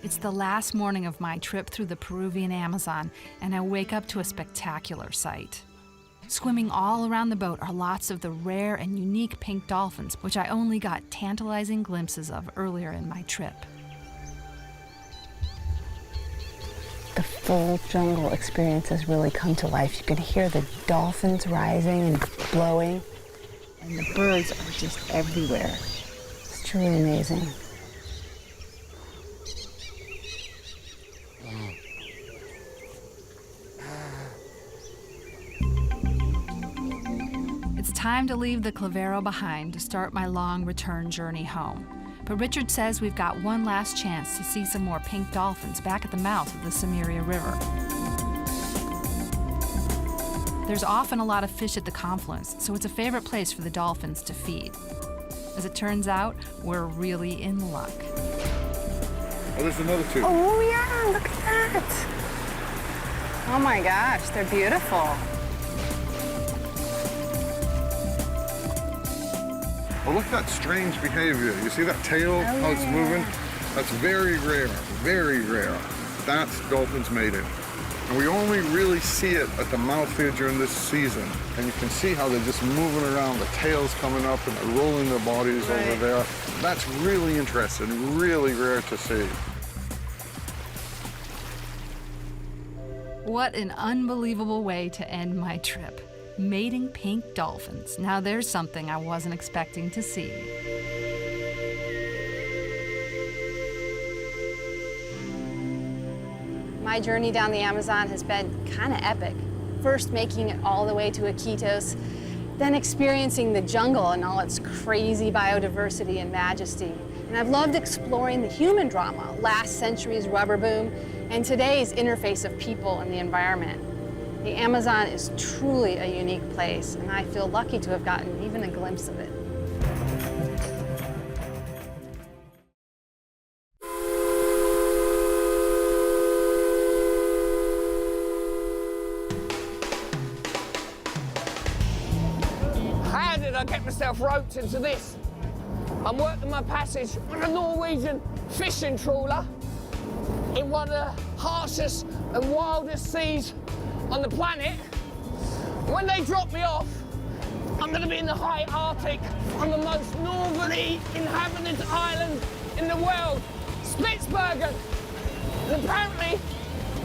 It's the last morning of my trip through the Peruvian Amazon, and I wake up to a spectacular sight. Swimming all around the boat are lots of the rare and unique pink dolphins, which I only got tantalizing glimpses of earlier in my trip. The full jungle experience has really come to life. You can hear the dolphins rising and blowing, and the birds are just everywhere. It's truly amazing. It's time to leave the Clavero behind to start my long return journey home. But Richard says we've got one last chance to see some more pink dolphins back at the mouth of the Samiria River. There's often a lot of fish at the confluence, so it's a favorite place for the dolphins to feed. As it turns out, we're really in luck. Oh, there's another two. Oh yeah, look at that. Oh my gosh, they're beautiful. Oh, look at that strange behavior. You see that tail, how it's moving? That's very rare, very rare. That's dolphins mating. And we only really see it at the mouth here during this season. And you can see how they're just moving around, the tail's coming up and they're rolling their bodies over there. That's really interesting, really rare to see. What an unbelievable way to end my trip. Mating pink dolphins. Now there's something I wasn't expecting to see. My journey down the Amazon has been kind of epic. First making it all the way to Iquitos, then experiencing the jungle and all its crazy biodiversity and majesty. And I've loved exploring the human drama, last century's rubber boom, and today's interface of people and the environment. The Amazon is truly a unique place, and I feel lucky to have gotten even a glimpse of it. How did I get myself roped into this? I'm working my passage on a Norwegian fishing trawler in one of the harshest and wildest seas on the planet. When they drop me off, I'm going to be in the high Arctic on the most northerly inhabited island in the world, Spitsbergen. And apparently,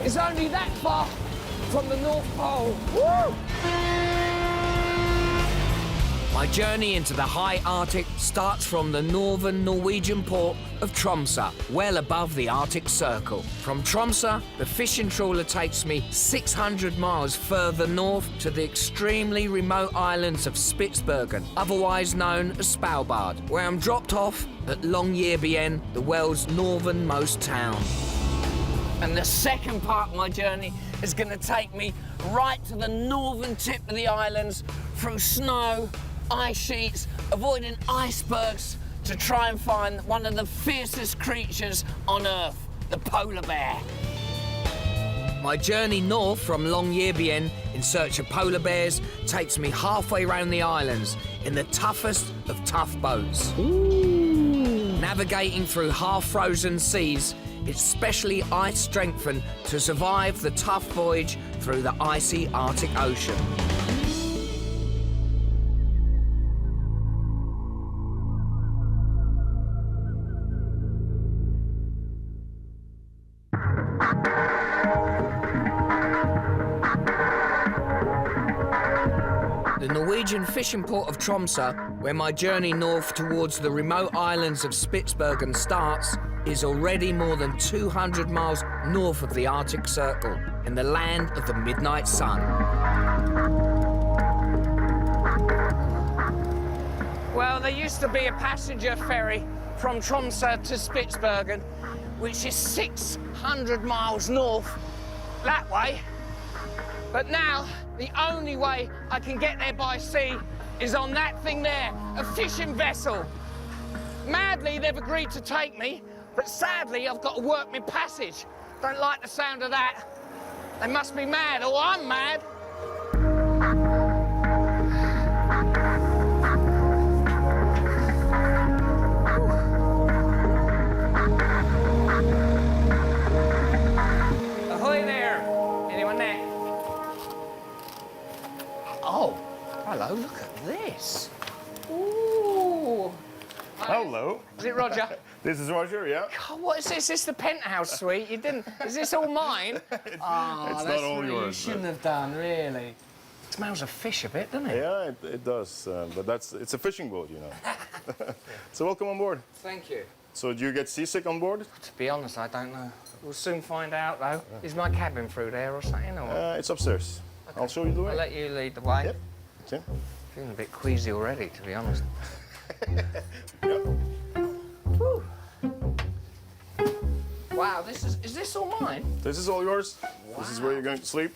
it's only that far from the North Pole. Woo! My journey into the high Arctic starts from the northern Norwegian port of Tromsø, well above the Arctic Circle. From Tromsø, the fishing trawler takes me 600 miles further north to the extremely remote islands of Spitsbergen, otherwise known as Svalbard, where I'm dropped off at Longyearbyen, the world's northernmost town. And the second part of my journey is going to take me right to the northern tip of the islands, through snow, ice sheets, avoiding icebergs, to try and find one of the fiercest creatures on Earth, the polar bear. My journey north from Longyearbyen in search of polar bears takes me halfway around the islands in the toughest of tough boats. Navigating through half-frozen seas, it's specially ice-strengthened to survive the tough voyage through the icy Arctic Ocean. Norwegian fishing port of Tromsø, where my journey north towards the remote islands of Spitsbergen starts, is already more than 200 miles north of the Arctic Circle, in the land of the midnight sun. Well, there used to be a passenger ferry from Tromsø to Spitsbergen, which is 600 miles north that way. But now, the only way I can get there by sea is on that thing there, a fishing vessel. Madly, they've agreed to take me, but sadly, I've got to work my passage. Don't like the sound of that. They must be mad, or I'm mad. Ahoy there. Anyone there? Oh, hello, look at this. Ooh. Hello. Is it Roger? This is Roger, yeah. God, what is this? Is this the penthouse suite? You didn't... Is this all mine? It's not all yours. You shouldn't have done, really. It smells of fish a bit, doesn't it? Yeah, it does. But it's a fishing boat, you know. So welcome on board. Thank you. So do you get seasick on board? To be honest, I don't know. We'll soon find out, though. Is my cabin through there or something? Or... It's upstairs. Okay. I'll show you the way. I'll let you lead the way. Yep. Okay. Feeling a bit queasy already, to be honest. Yep. Whew. Wow, is this all mine? This is all yours. Wow. This is where you're going to sleep.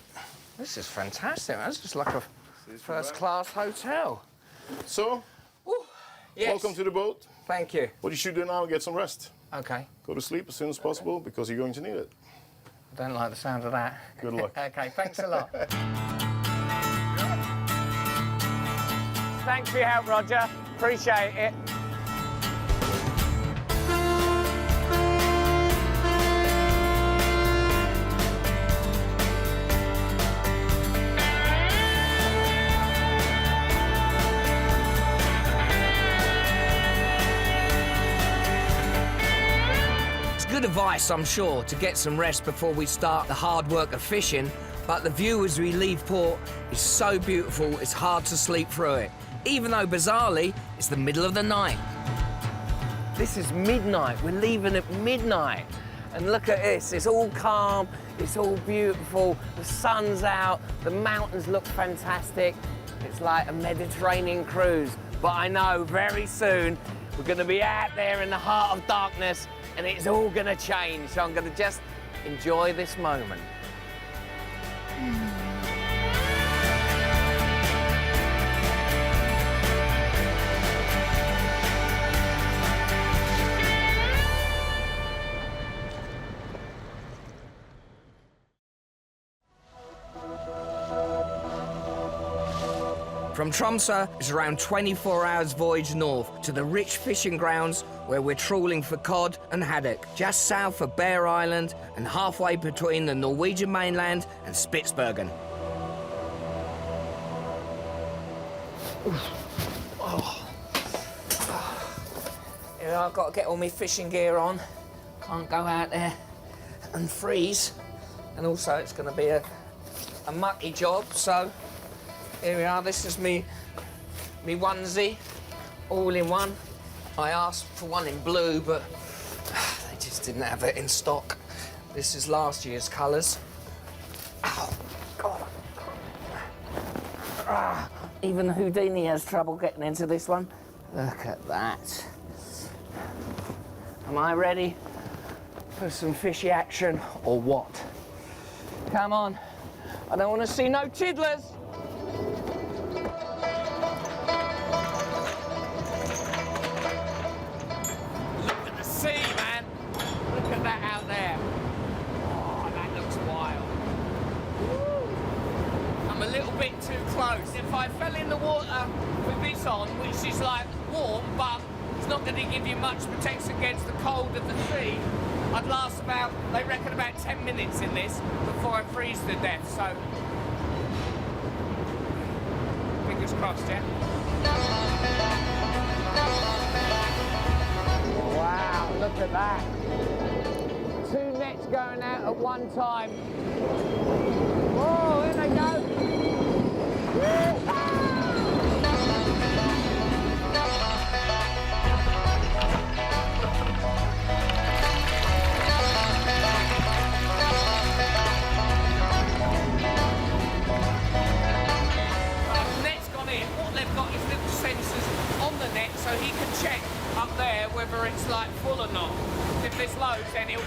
This is fantastic. That's just like a first-class hotel. So, yes. Welcome to the boat. Thank you. What you should do now is get some rest. Okay. Go to sleep as soon as possible because you're going to need it. I don't like the sound of that. Good luck. Okay, thanks a lot. Thanks for your help, Roger. Appreciate it. Good advice, I'm sure, to get some rest before we start the hard work of fishing, but the view as we leave port is so beautiful it's hard to sleep through it, even though, bizarrely, it's the middle of the night. This is midnight. We're leaving at midnight. And look at this. It's all calm. It's all beautiful. The sun's out. The mountains look fantastic. It's like a Mediterranean cruise. But I know very soon we're going to be out there in the heart of darkness and it's all going to change. So I'm going to just enjoy this moment. From Tromsø, it's around 24 hours voyage north to the rich fishing grounds where we're trawling for cod and haddock, just south of Bear Island and halfway between the Norwegian mainland and Spitsbergen. Yeah, I've got to get all my fishing gear on. Can't go out there and freeze. And also, it's going to be a mucky job, so here we are. This is me onesie, all in one. I asked for one in blue, but they just didn't have it in stock. This is last year's colours. Oh, God. Even Houdini has trouble getting into this one. Look at that. Am I ready for some fishy action or what? Come on. I don't want to see no tiddlers. Look at the sea, man. Look at that out there. Oh, that looks wild. Woo. I'm a little bit too close. If I fell in the water with this on, which is like warm, but it's not going to give you much protection against the cold of the sea, I'd last about, they reckon, about 10 minutes in this before I freeze to death, so fingers crossed, yeah? Wow, look at that. 2 nets going out at one time. Whoa, here they go. Woo-hoo! up there whether it's like full or not. If there's loads, then he'll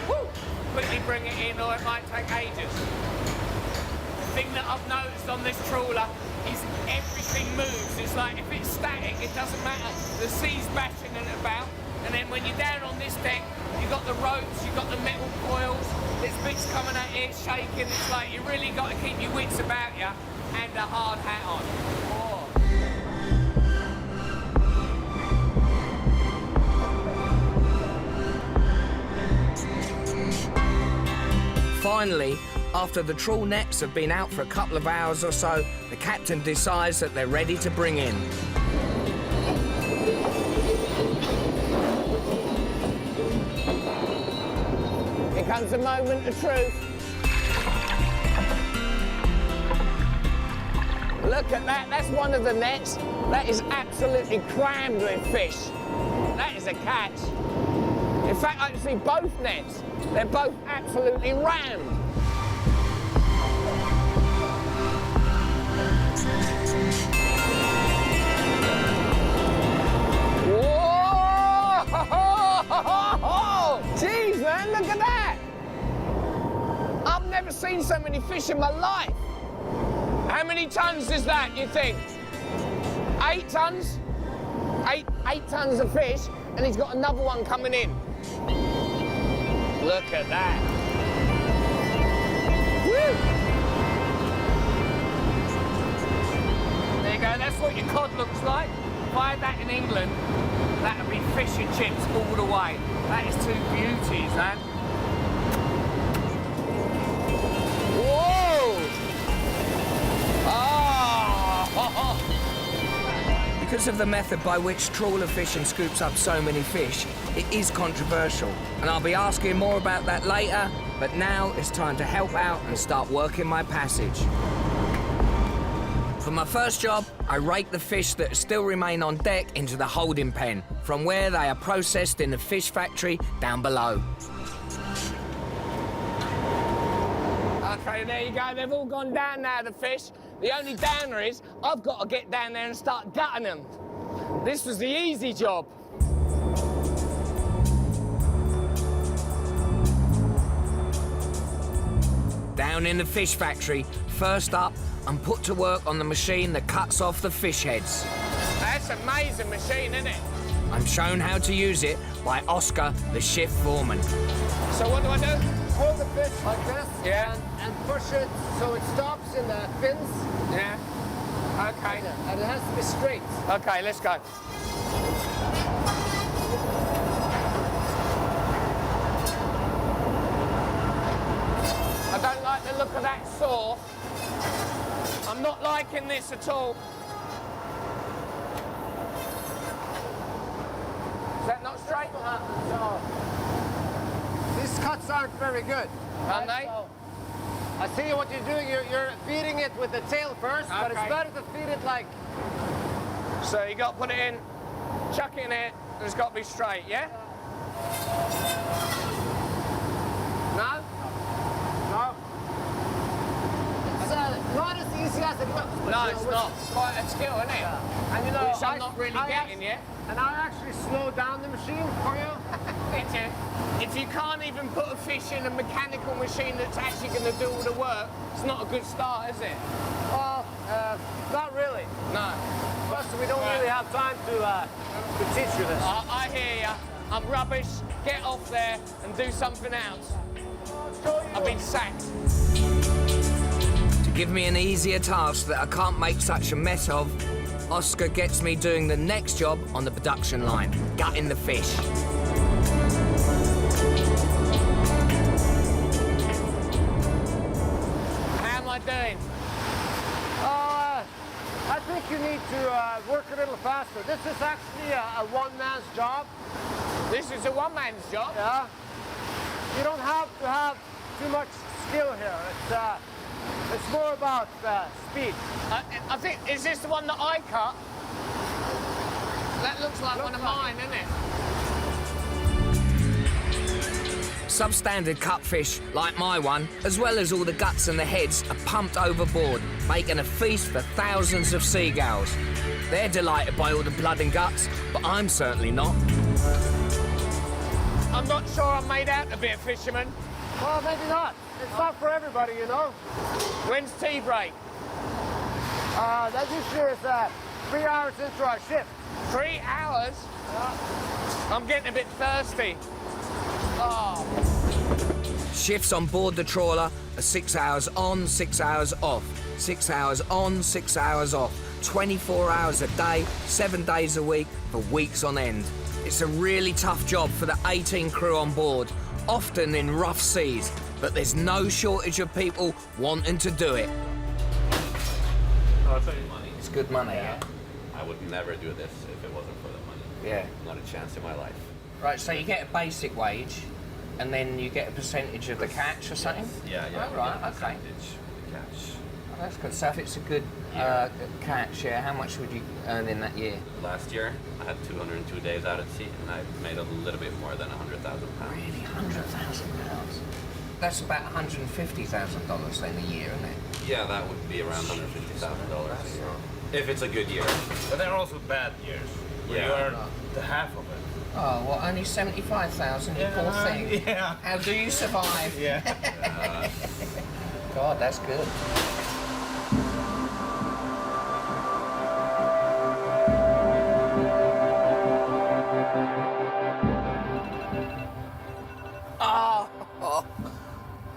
quickly bring it in, or it might take ages. The thing that I've noticed on this trawler is everything moves. It's like if it's static, it doesn't matter. The sea's bashing it about, and then when you're down on this deck, you've got the ropes, you've got the metal coils, there's bits coming at it, shaking. It's like you really got to keep your wits about you and a hard hat on. Finally, after the trawl nets have been out for a couple of hours or so, the captain decides that they're ready to bring in. Here comes the moment of truth. Look at that, that's one of the nets. That is absolutely crammed with fish. That is a catch. In fact, I can see both nets. They're both absolutely rammed. Whoa! Jeez, man, look at that! I've never seen so many fish in my life. How many tons is that, you think? 8 tons? 8 tons of fish, and he's got another one coming in. Look at that. Woo! There you go, that's what your cod looks like. If I had that in England, that would be fish and chips all the way. That is 2 beauties, man. Whoa! Oh! Because of the method by which trawler fishing scoops up so many fish, it is controversial, and I'll be asking more about that later, but now it's time to help out and start working my passage. For my first job, I rake the fish that still remain on deck into the holding pen, from where they are processed in the fish factory down below. Okay, there you go, they've all gone down now, the fish. The only downer is, I've got to get down there and start gutting them. This was the easy job. Down in the fish factory, first up, I'm put to work on the machine that cuts off the fish heads. That's an amazing machine, isn't it? I'm shown how to use it by Oscar, the shift foreman. So what do I do? Hold the fish like this, yeah, and push it so it stops in the fins. Yeah. Okay. And it has to be straight. Okay, let's go. I don't like the look of that saw. I'm not liking this at all. Is that not straight? So, these cuts aren't very good. Aren't they? So, I see what you're doing. You're feeding it with the tail first, but it's better to feed it like... So you got to put it in, chuck it in it, and it's got to be straight, yeah? No? No. It's not as easy as it looks. But no, it's not. It's quite a skill, isn't it? Yeah. And you know, which I'm not really getting yet. And I actually slowed down the machine for you. If you can't even put a fish in a mechanical machine that's actually going to do all the work, it's not a good start, is it? Well, not really. No. Plus, we don't really have time to teach you this. I hear ya. I'm rubbish. Get off there and do something else. I've been sacked. To give me an easier task that I can't make such a mess of, Oscar gets me doing the next job on the production line, gutting the fish. How am I doing? I think you need to work a little faster. This is actually a one-man's job. This is a one-man's job? Yeah. You don't have to have too much skill here. It's more about speed. I think, is this the one that I cut? That looks like one of mine, isn't it? Substandard cut fish, like my one, as well as all the guts and the heads, are pumped overboard, making a feast for thousands of seagulls. They're delighted by all the blood and guts, but I'm certainly not. I'm not sure I'm made out to be a fisherman. Well, maybe not. It's not for everybody, you know. When's tea break? That usually is 3 hours into our shift. 3 hours? I'm getting a bit thirsty. Oh. Shifts on board the trawler are 6 hours on, 6 hours off. 6 hours on, 6 hours off. 24 hours a day, 7 days a week, for weeks on end. It's a really tough job for the 18 crew on board, often in rough seas, but there's no shortage of people wanting to do it. I'll tell you money. It's good money, yeah? I would never do this if it wasn't for the money. Yeah. Not a chance in my life. Right, so you get a basic wage, and then you get a percentage of the catch or something? Yeah, yeah. Oh, right, okay. Catch. Oh, that's good. So if it's a good catch, yeah, how much would you earn in that year? Last year, I had 202 days out at sea, and I made a little bit more than £100,000. Really, £100,000? That's about $150,000 then a year, isn't it? Yeah, that would be around $150,000 a year. If it's a good year. But there are also bad years where you earn the half of it. Oh, well, only 75,000, you poor thing. Yeah. How do you survive? Yeah. God, that's good.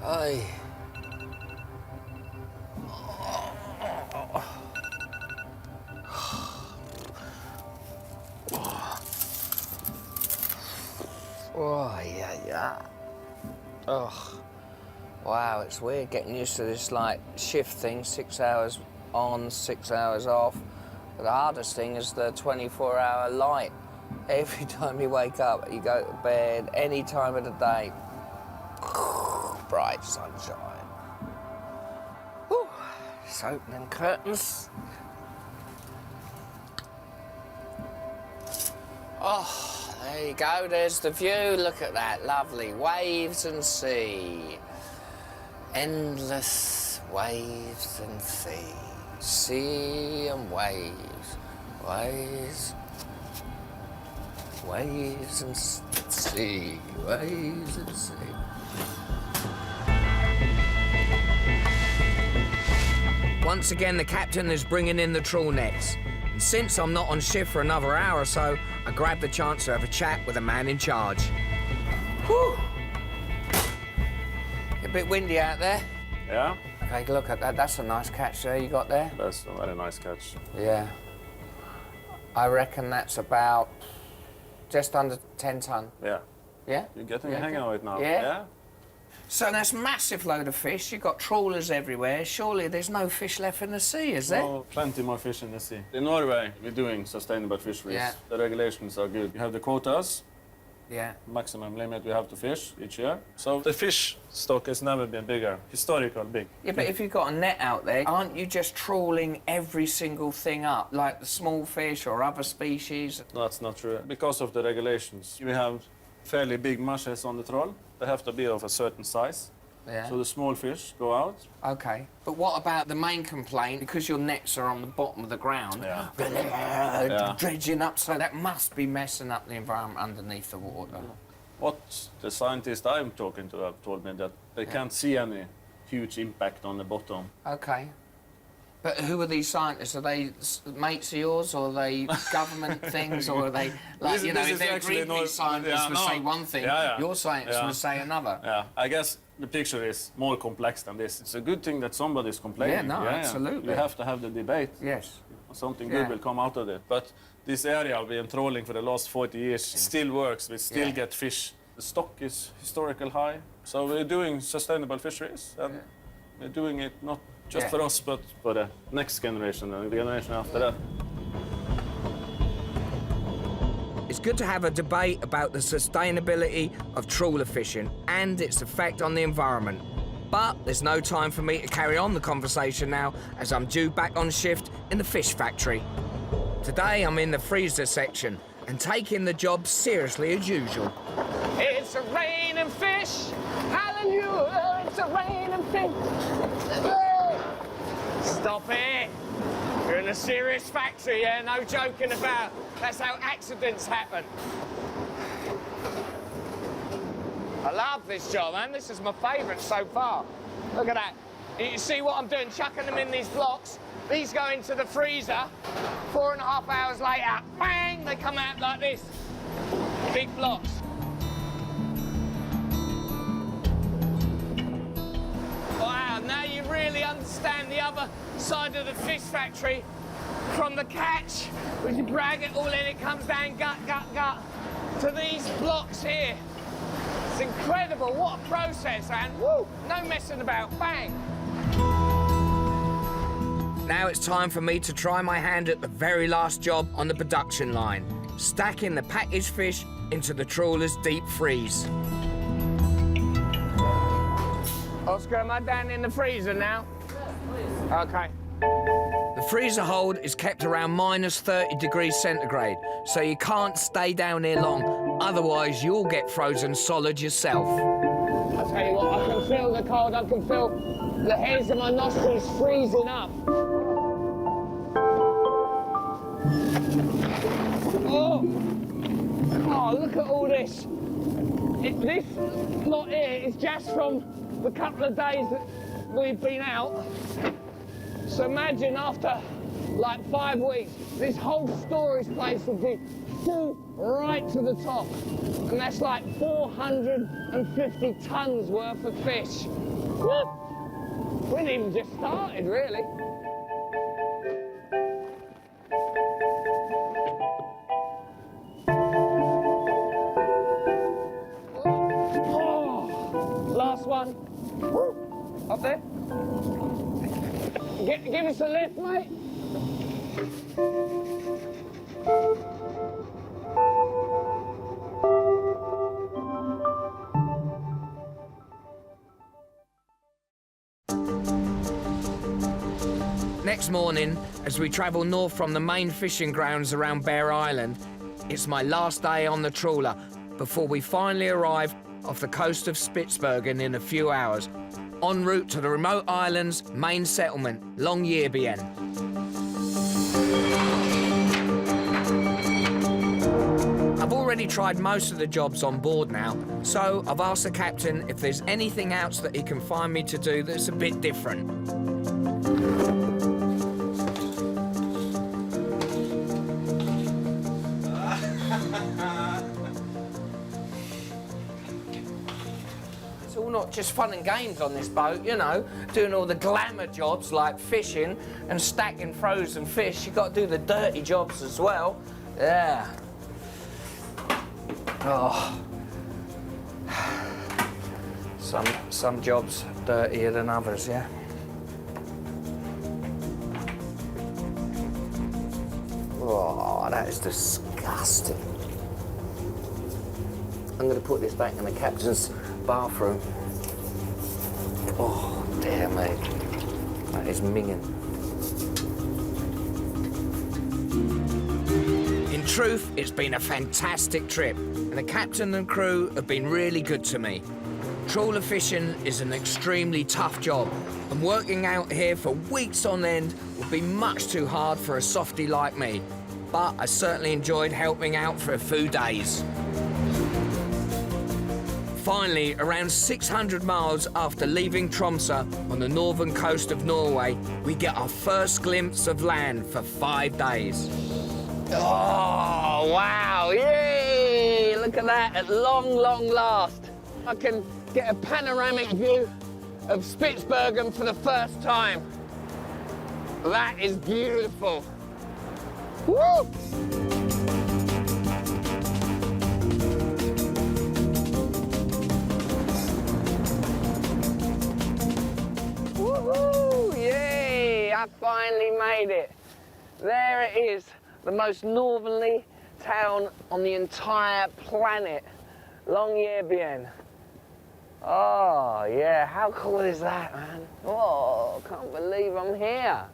Ay. Oh, yeah. Ugh. Wow, it's weird getting used to this, like, shift thing, 6 hours on, 6 hours off. But the hardest thing is the 24-hour light. Every time you wake up, you go to bed, any time of the day. Bright sunshine. Whew. Just opening curtains. Oh, there you go, there's the view. Look at that, lovely waves and sea. Endless waves and sea. Sea and waves. Waves. Waves and sea. Waves and sea. Once again, the captain is bringing in the trawl nets. And since I'm not on shift for another hour or so, I grabbed the chance to have a chat with the man in charge. Whew. A bit windy out there. Yeah? Okay, look at that. That's a nice catch there you got there. That's a very nice catch. Yeah. I reckon that's about just under 10 ton. Yeah. Yeah? You're getting the hang of it now. Yeah? So that's a massive load of fish. You've got trawlers everywhere. Surely there's no fish left in the sea, is there? Oh, plenty more fish in the sea. In Norway, we're doing sustainable fisheries. Yeah. The regulations are good. You have the quotas. Yeah. Maximum limit we have to fish each year. So the fish stock has never been bigger, historical big. Yeah, but if you've got a net out there, aren't you just trawling every single thing up, like the small fish or other species? No, that's not true. Because of the regulations, we have fairly big mushes on the trawl. They have to be of a certain size. Yeah. So the small fish go out. OK. But what about the main complaint? Because your nets are on the bottom of the ground, dredging up, so that must be messing up the environment underneath the water. What the scientists I'm talking to have told me that they can't see any huge impact on the bottom. OK. But who are these scientists? Are they mates of yours, or are they government things, or are they, like, you know, if they're Greenpeace scientists would say one thing, your scientists would say another? Yeah, I guess the picture is more complex than this. It's a good thing that somebody's complaining. Yeah, no, absolutely. We have to have the debate. Yes. Something good will come out of it. But this area we've been trawling for the last 40 years still works. We still get fish. The stock is historical high. So we're doing sustainable fisheries, and we're doing it not just for us, but for the next generation and the generation after that. It's good to have a debate about the sustainability of trawler fishing and its effect on the environment. But there's no time for me to carry on the conversation now, as I'm due back on shift in the fish factory. Today I'm in the freezer section and taking the job seriously as usual. It's a raining fish. Hallelujah, it's a raining fish. Stop it. You're in a serious factory, yeah? No joking about. That's how accidents happen. love this job, man. This is my favourite so far. Look at that. You see what I'm doing? Chucking them in these blocks. These go into the freezer. 4.5 hours later, bang, they come out like this. Big blocks. Wow, now you really understand the other side of the fish factory. From the catch, which you drag it all in, it comes down gut, to these blocks here. It's incredible, what a process, and woo, no messing about, bang. Now it's time for me to try my hand at the very last job on the production line, stacking the packaged fish into the trawler's deep freeze. Oscar, am I down in the freezer now? Okay. The freezer hold is kept around minus 30 degrees centigrade, so you can't stay down here long, otherwise you'll get frozen solid yourself. I'll tell you what, I can feel the cold, I can feel the hairs of my nostrils freezing up. Oh, look at all this. This lot here is just from the couple of days that we've been out. So imagine after like 5 weeks, this whole storage place would be full right to the top. And that's like 450 tons worth of fish. Woo! We hadn't even just started, really. Oh, last one. Woo! Up there. Give us a lift, mate. Next morning, as we travel north from the main fishing grounds around Bear Island, it's my last day on the trawler before we finally arrive off the coast of Spitsbergen in a few hours, en route to the remote island's main settlement, Longyearbyen. I've already tried most of the jobs on board now, so I've asked the captain if there's anything else that he can find me to do that's a bit different. It's all not just fun and games on this boat, you know, doing all the glamour jobs like fishing and stacking frozen fish. You've got to do the dirty jobs as well. Yeah. Oh. Some jobs dirtier than others, yeah. Oh, that is disgusting. I'm going to put this back in the captain's bathroom. Oh, dear me. That is minging. In truth, it's been a fantastic trip, and the captain and crew have been really good to me. Trawler fishing is an extremely tough job, and working out here for weeks on end would be much too hard for a softie like me. But I certainly enjoyed helping out for a few days. Finally, around 600 miles after leaving Tromsø on the northern coast of Norway, we get our first glimpse of land for 5 days. Oh, wow, yay! Look at that, at long, long last. I can get a panoramic view of Spitsbergen for the first time. That is beautiful. Woo! Woohoo! Yay! I finally made it. There it is, the most northerly town on the entire planet, Longyearbyen. Oh, yeah, how cool is that, man? Oh, can't believe I'm here.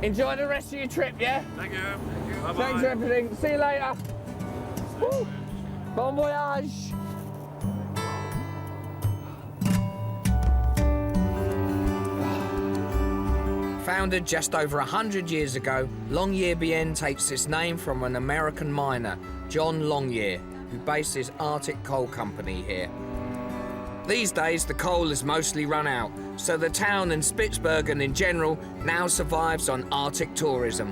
Enjoy the rest of your trip, yeah? Thank you. Bye-bye. Thanks for everything. See you later. Woo. Bon voyage. Founded just over 100 years ago, Longyearbyen takes its name from an American miner, John Longyear, who based his Arctic Coal Company here. These days, the coal has mostly run out, so the town and Spitsbergen in general now survives on Arctic tourism.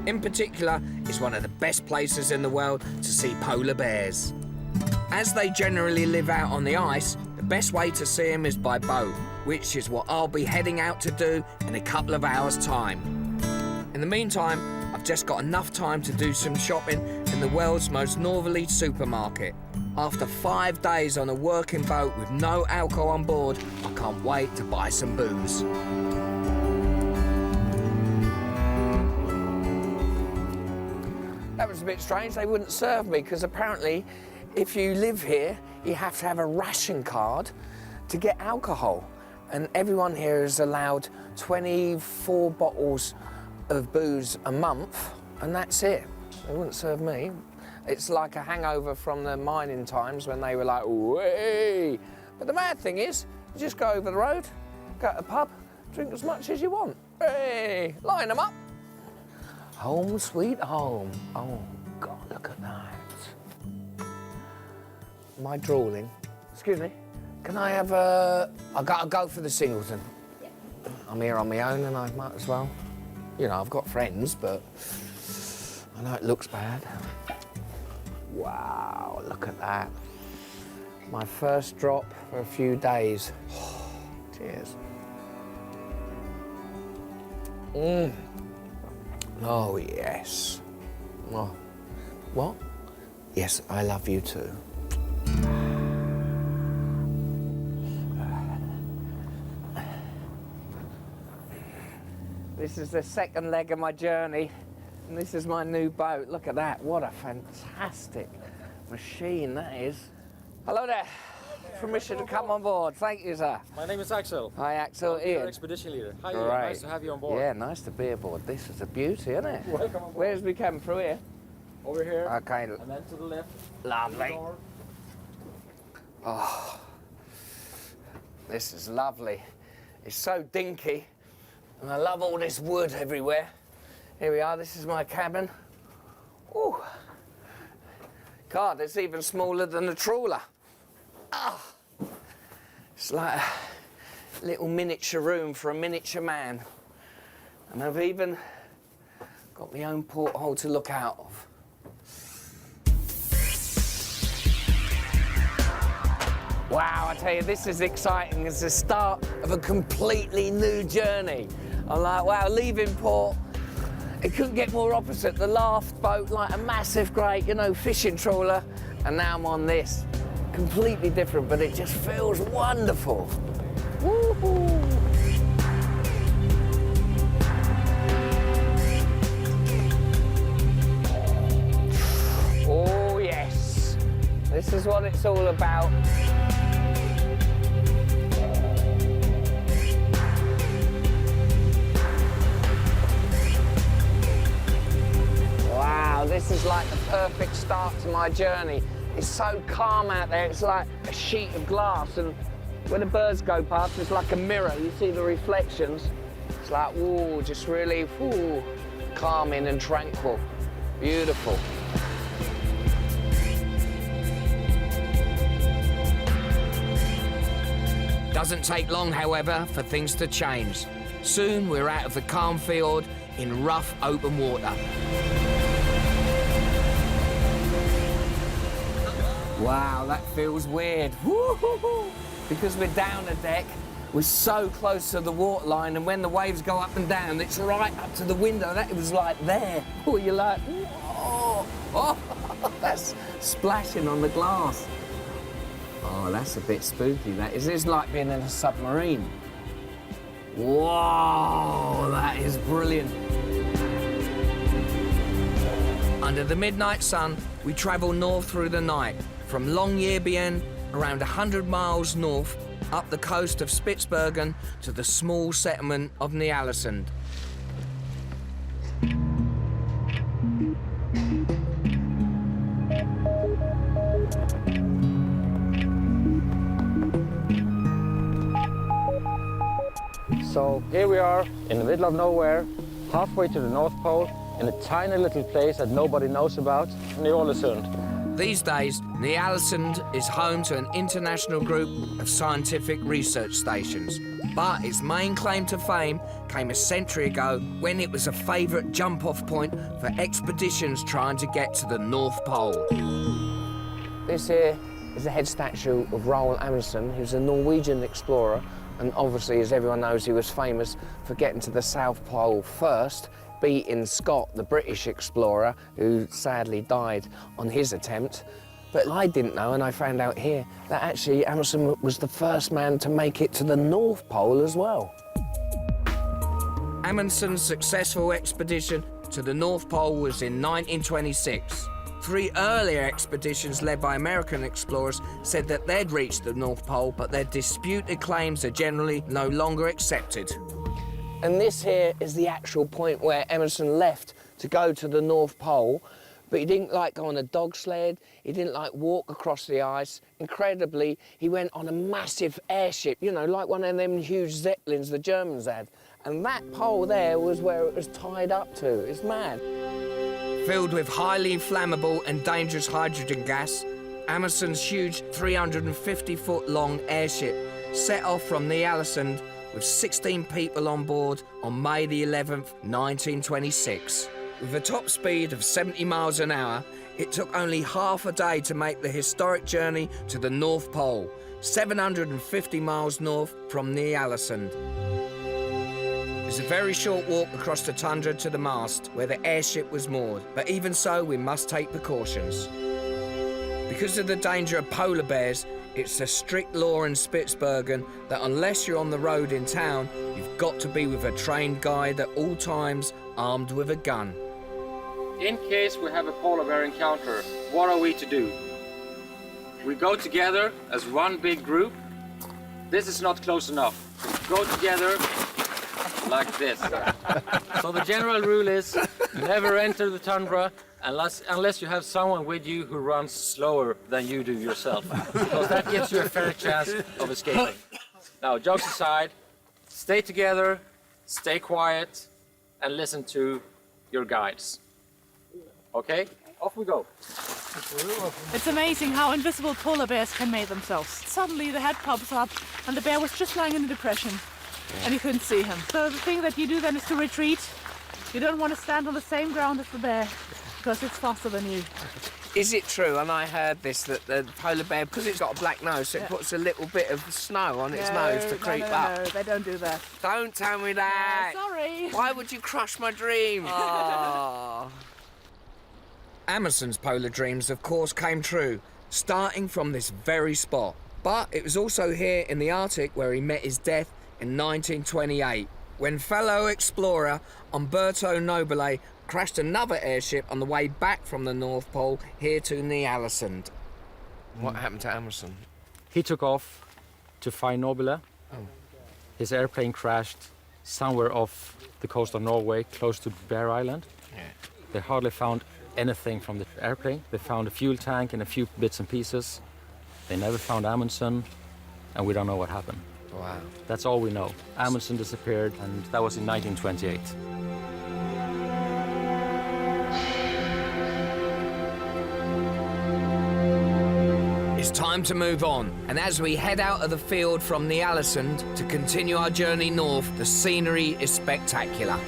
In particular, it's one of the best places in the world to see polar bears. As they generally live out on the ice, the best way to see them is by boat, which is what I'll be heading out to do in a couple of hours' time. In the meantime, I've just got enough time to do some shopping in the world's most northerly supermarket. After 5 days on a working boat with no alcohol on board, I can't wait to buy some booze. That was a bit strange. They wouldn't serve me because apparently if you live here, you have to have a ration card to get alcohol. And everyone here is allowed 24 bottles of booze a month, and that's it. They wouldn't serve me. It's like a hangover from the mining times when they were like, way. But the mad thing is, you just go over the road, go to a pub, drink as much as you want. Hey, line them up. Home sweet home. Oh, God, look at that. Am I drooling? Excuse me. Can I have a... I've got to go for the singleton. Yeah. I'm here on my own and I might as well. You know, I've got friends, but I know it looks bad. Wow, look at that. My first drop for a few days. Cheers. Oh, yes. Oh. What? Yes, I love you too. This is the second leg of my journey, and this is my new boat. Look at that. What a fantastic machine that is. Hello there. Permission to come on board. Thank you, sir. My name is Axel. Hi, Axel. I'm your Ian. expedition leader. Hi, Great. Ian. Nice to have you on board. Yeah, nice to be aboard. This is a beauty, isn't it? Welcome on board. Where's we come through here? Over here. Okay. And then to the left. Lovely. Oh, this is lovely. It's so dinky, and I love all this wood everywhere. Here we are. This is my cabin. Ooh. God, it's even smaller than a trawler. Ah. It's like a little miniature room for a miniature man. And I've even got my own porthole to look out of. Wow, I tell you, this is exciting. It's the start of a completely new journey. I'm like, wow, leaving port, it couldn't get more opposite. The last boat, like a massive, great, you know, fishing trawler, and now I'm on this. Completely different, but it just feels wonderful. Woo-hoo. Oh, yes. This is what it's all about. Wow, this is like the perfect start to my journey. It's so calm out there, it's like a sheet of glass, and when the birds go past, it's like a mirror. You see the reflections. It's like, whoa, just really, whoo, calming and tranquil. Beautiful. Doesn't take long, however, for things to change. Soon we're out of the calm fjord in rough open water. Wow, that feels weird. Woo-hoo-hoo. Because we're down a deck, we're so close to the waterline, and when the waves go up and down, it's right up to the window. That was like there. Oh, you're like, oh, oh, that's splashing on the glass. Oh, that's a bit spooky. That is. It's like being in a submarine. Whoa, that is brilliant. Under the midnight sun, we travel north through the night, from Longyearbyen, around 100 miles north, up the coast of Spitsbergen to the small settlement of Ny-Ålesund. So here we are in the middle of nowhere, halfway to the North Pole, in a tiny little place that nobody knows about, Ny-Ålesund. These days, Ny-Ålesund is home to an international group of scientific research stations. But its main claim to fame came a century ago when it was a favourite jump-off point for expeditions trying to get to the North Pole. This here is the head statue of Roald Amundsen, who's a Norwegian explorer, and obviously, as everyone knows, he was famous for getting to the South Pole first, beating Scott, the British explorer, who sadly died on his attempt. But I didn't know, and I found out here, that actually Amundsen was the first man to make it to the North Pole as well. Amundsen's successful expedition to the North Pole was in 1926. 3 earlier expeditions led by American explorers said that they'd reached the North Pole, but their disputed claims are generally no longer accepted. And this here is the actual point where Amundsen left to go to the North Pole, but he didn't like go on a dog sled, he didn't like walk across the ice. Incredibly, he went on a massive airship, you know, like one of them huge Zeppelins the Germans had. And that pole there was where it was tied up to. It's mad. Filled with highly flammable and dangerous hydrogen gas, Amundsen's huge 350-foot-long airship set off from Ny-Ålesund with 16 people on board on May the 11th, 1926. With a top speed of 70 miles an hour, it took only half a day to make the historic journey to the North Pole, 750 miles north from Ny-Ålesund. It's a very short walk across the tundra to the mast where the airship was moored, but even so, we must take precautions. Because of the danger of polar bears, it's a strict law in Spitsbergen that unless you're on the road in town, you've got to be with a trained guide at all times, armed with a gun. In case we have a polar bear encounter, what are we to do? We go together as one big group. This is not close enough. We go together like this. So the general rule is never enter the tundra unless you have someone with you who runs slower than you do yourself, because that gives you a fair chance of escaping. Now, jokes aside, stay together, stay quiet, and listen to your guides. Okay? Off we go. It's amazing how invisible polar bears can make themselves. Suddenly the head pops up and the bear was just lying in a depression and you couldn't see him. So the thing that you do then is to retreat. You don't want to stand on the same ground as the bear because it's faster than you. Is it true, and I heard this, that the polar bear, because it's got a black nose, so it puts a little bit of snow on its nose to creep up? No, they don't do that. Don't tell me that. No, sorry. Why would you crush my dream? Oh. Amundsen's polar dreams, of course, came true, starting from this very spot. But it was also here in the Arctic where he met his death in 1928, when fellow explorer Umberto Nobile crashed another airship on the way back from the North Pole here to Ny-Ålesund. What happened to Amundsen? He took off to find Nobile. His airplane crashed somewhere off the coast of Norway, close to Bear Island. Yeah. They hardly found anything from the airplane. They found a fuel tank and a few bits and pieces. They never found Amundsen, and we don't know what happened. Wow. That's all we know. Amundsen disappeared, and that was in 1928. It's time to move on, and as we head out of the field from Ny-Ålesund to continue our journey north, the scenery is spectacular.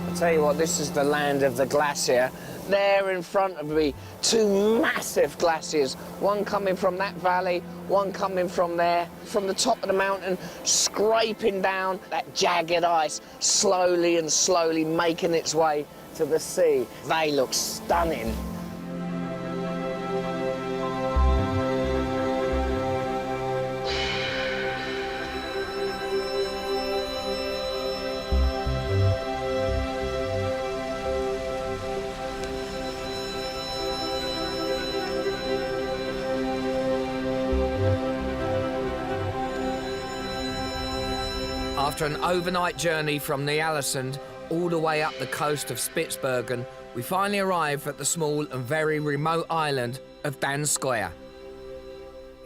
I'll tell you what, this is the land of the glacier. There in front of me, 2 massive glaciers, one coming from that valley, one coming from there, from the top of the mountain, scraping down that jagged ice, slowly and slowly making its way to the sea. They look stunning. After an overnight journey from Ny-Ålesund all the way up the coast of Spitsbergen, we finally arrive at the small and very remote island of Danskoya.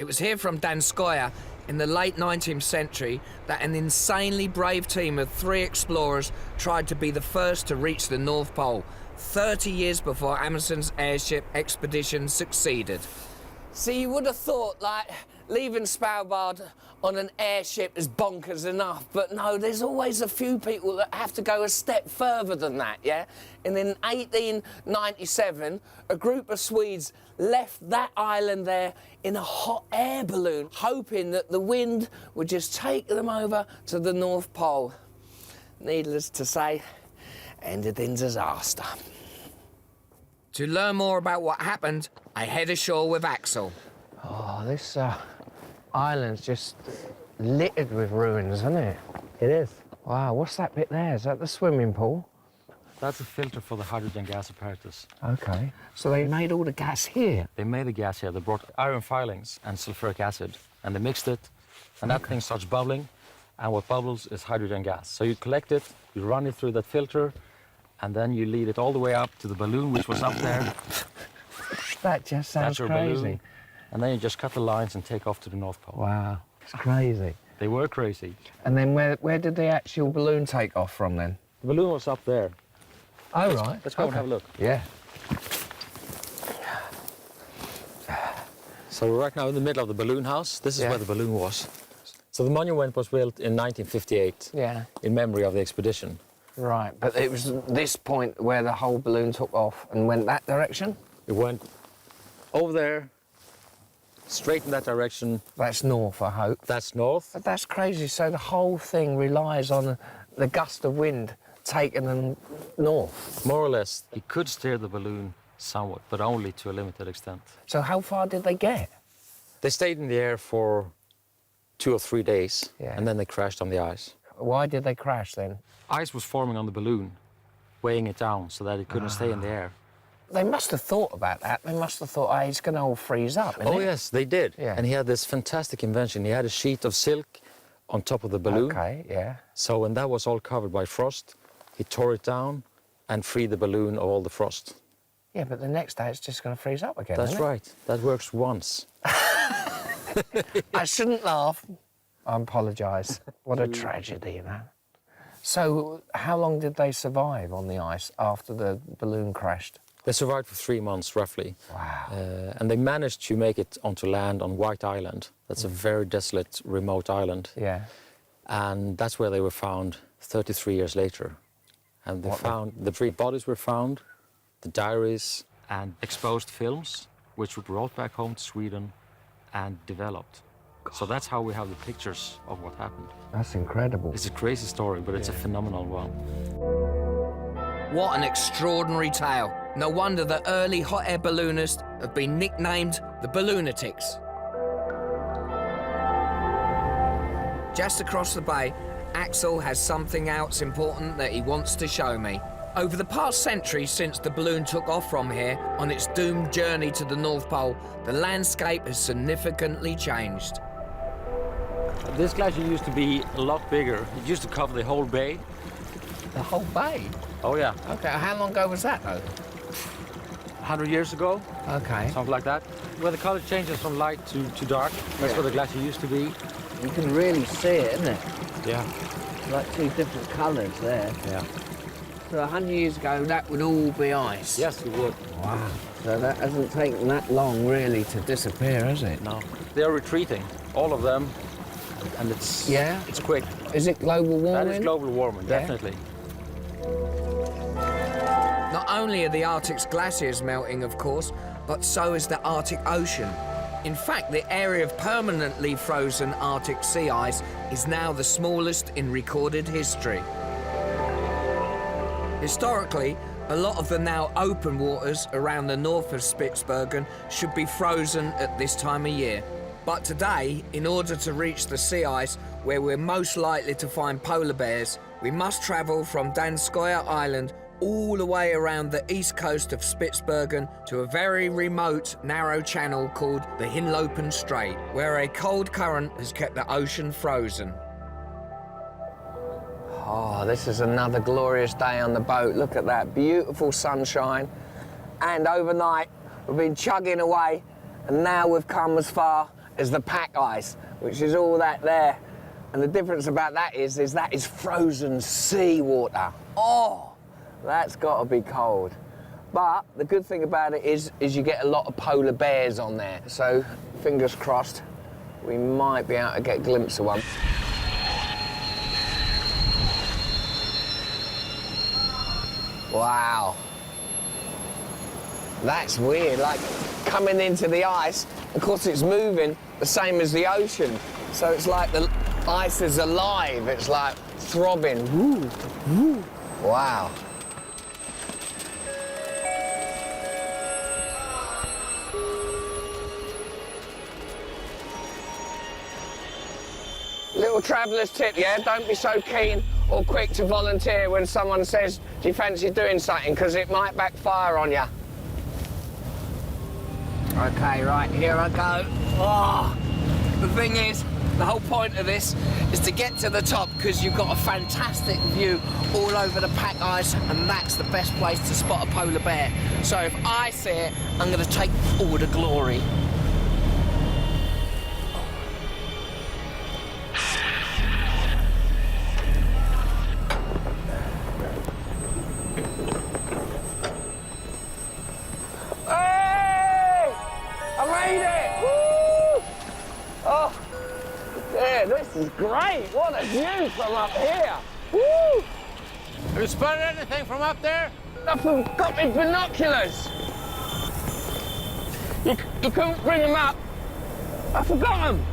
It was here from Danskoia in the late 19th century that an insanely brave team of 3 explorers tried to be the first to reach the North Pole, 30 years before Amundsen's airship expedition succeeded. See, you would have thought, like, leaving Svalbard on an airship is bonkers enough, but no, there's always a few people that have to go a step further than that, yeah? And in 1897, a group of Swedes left that island there in a hot air balloon, hoping that the wind would just take them over to the North Pole. Needless to say, ended in disaster. To learn more about what happened, I head ashore with Axel. Oh, this island's just littered with ruins, isn't it? It is. Wow, what's that bit there? Is that the swimming pool? That's a filter for the hydrogen gas apparatus. Okay. So they made all the gas here? They made the gas here. They brought iron filings and sulfuric acid, and they mixed it, and that thing starts bubbling, and what bubbles is hydrogen gas. So you collect it, you run it through that filter, and then you lead it all the way up to the balloon, which was up there. That just sounds That's your crazy. balloon. And then you just cut the lines and take off to the North Pole. Wow, it's crazy. They were crazy. And then where did the actual balloon take off from then? The balloon was up there. Oh, right. Let's go and have a look. Yeah. So we're right now in the middle of the balloon house. This is where the balloon was. So the monument was built in 1958 in memory of the expedition. Right, but it was this point where the whole balloon took off and went that direction? It went over there, straight in that direction. That's north, I hope. That's north. But that's crazy. So the whole thing relies on the gust of wind taking them north? More or less. He could steer the balloon somewhat, but only to a limited extent. So how far did they get? They stayed in the air for 2 or 3 days, and then they crashed on the ice. Why did they crash then? Ice was forming on the balloon, weighing it down so that it couldn't stay in the air. They must have thought about that. They must have thought, oh, it's going to all freeze up, isn't it? Yes, they did. Yeah. And he had this fantastic invention. He had a sheet of silk on top of the balloon. Okay, yeah. So when that was all covered by frost, he tore it down and freed the balloon of all the frost. Yeah, but the next day it's just going to freeze up again, That's isn't it? right. That works once. I shouldn't laugh. I apologise. What a tragedy, you know. So how long did they survive on the ice after the balloon crashed? They survived for 3 months, roughly. Wow. And they managed to make it onto land on White Island. That's a very desolate, remote island. Yeah. And that's where they were found 33 years later. And they found, the 3 bodies were found, the diaries and exposed films, which were brought back home to Sweden and developed. So that's how we have the pictures of what happened. That's incredible. It's a crazy story, but it's a phenomenal one. What an extraordinary tale. No wonder the early hot air balloonists have been nicknamed the Balloonatics. Just across the bay, Axel has something else important that he wants to show me. Over the past century since the balloon took off from here on its doomed journey to the North Pole, the landscape has significantly changed. This glacier used to be a lot bigger. It used to cover the whole bay. The whole bay? Oh, yeah. Okay, how long ago was that, though? 100 years ago. Okay. Something like that. Where the color changes from light to dark. That's where the glacier used to be. You can really see it, isn't it? Yeah. Like 2 different colours there. Yeah. So 100 years ago, that would all be ice? Yes, it would. Wow. So that hasn't taken that long, really, to disappear, has it? No. They are retreating, all of them, and it's it's quick. Is it global warming? That is global warming, definitely. Not only are the Arctic's glaciers melting, of course, but so is the Arctic Ocean. In fact, the area of permanently frozen Arctic sea ice is now the smallest in recorded history. Historically, a lot of the now open waters around the north of Spitsbergen should be frozen at this time of year. But today, in order to reach the sea ice where we're most likely to find polar bears, we must travel from Danskoia Island all the way around the east coast of Spitsbergen to a very remote, narrow channel called the Hinlopen Strait, where a cold current has kept the ocean frozen. Oh, this is another glorious day on the boat. Look at that beautiful sunshine. And overnight, we've been chugging away, and now we've come as far is the pack ice, which is all that there. And the difference about that is that is frozen seawater. Oh, that's got to be cold. But the good thing about it is you get a lot of polar bears on there. So fingers crossed, we might be able to get a glimpse of one. Wow. That's weird, like coming into the ice, of course it's moving the same as the ocean. So it's like the ice is alive, it's like throbbing. Woo, woo. Wow. Little traveller's tip, yeah? Don't be so keen or quick to volunteer when someone says, do you fancy doing something? Because it might backfire on you. Okay, right, here I go. Oh, the thing is, the whole point of this is to get to the top because you've got a fantastic view all over the pack ice, and that's the best place to spot a polar bear. So if I see it, I'm going to take all the glory. This is great. What a view from up here. Woo! Have you spotted anything from up there? I've got my binoculars. You couldn't bring them up. I forgot them.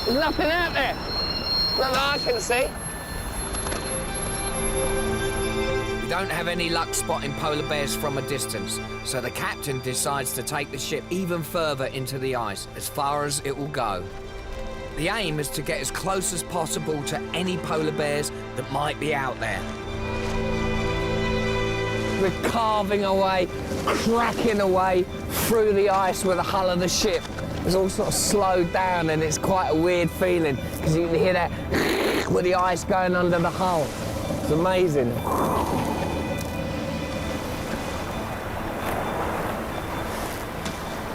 There's nothing out there. Not that I can see. We don't have any luck spotting polar bears from a distance, so the captain decides to take the ship even further into the ice, as far as it will go. The aim is to get as close as possible to any polar bears that might be out there. We're carving away, cracking away through the ice with the hull of the ship. It's all sort of slowed down, and it's quite a weird feeling because you can hear that with the ice going under the hull. It's amazing.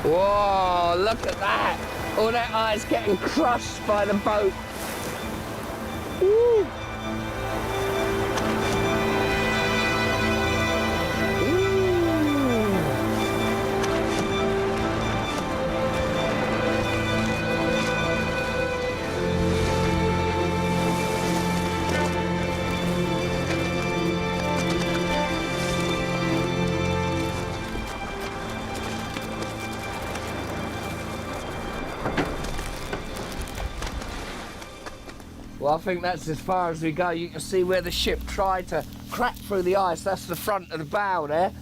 Whoa, look at that. All that ice getting crushed by the boat. Woo. Well, I think that's as far as we go. You can see where the ship tried to crack through the ice. That's the front of the bow there.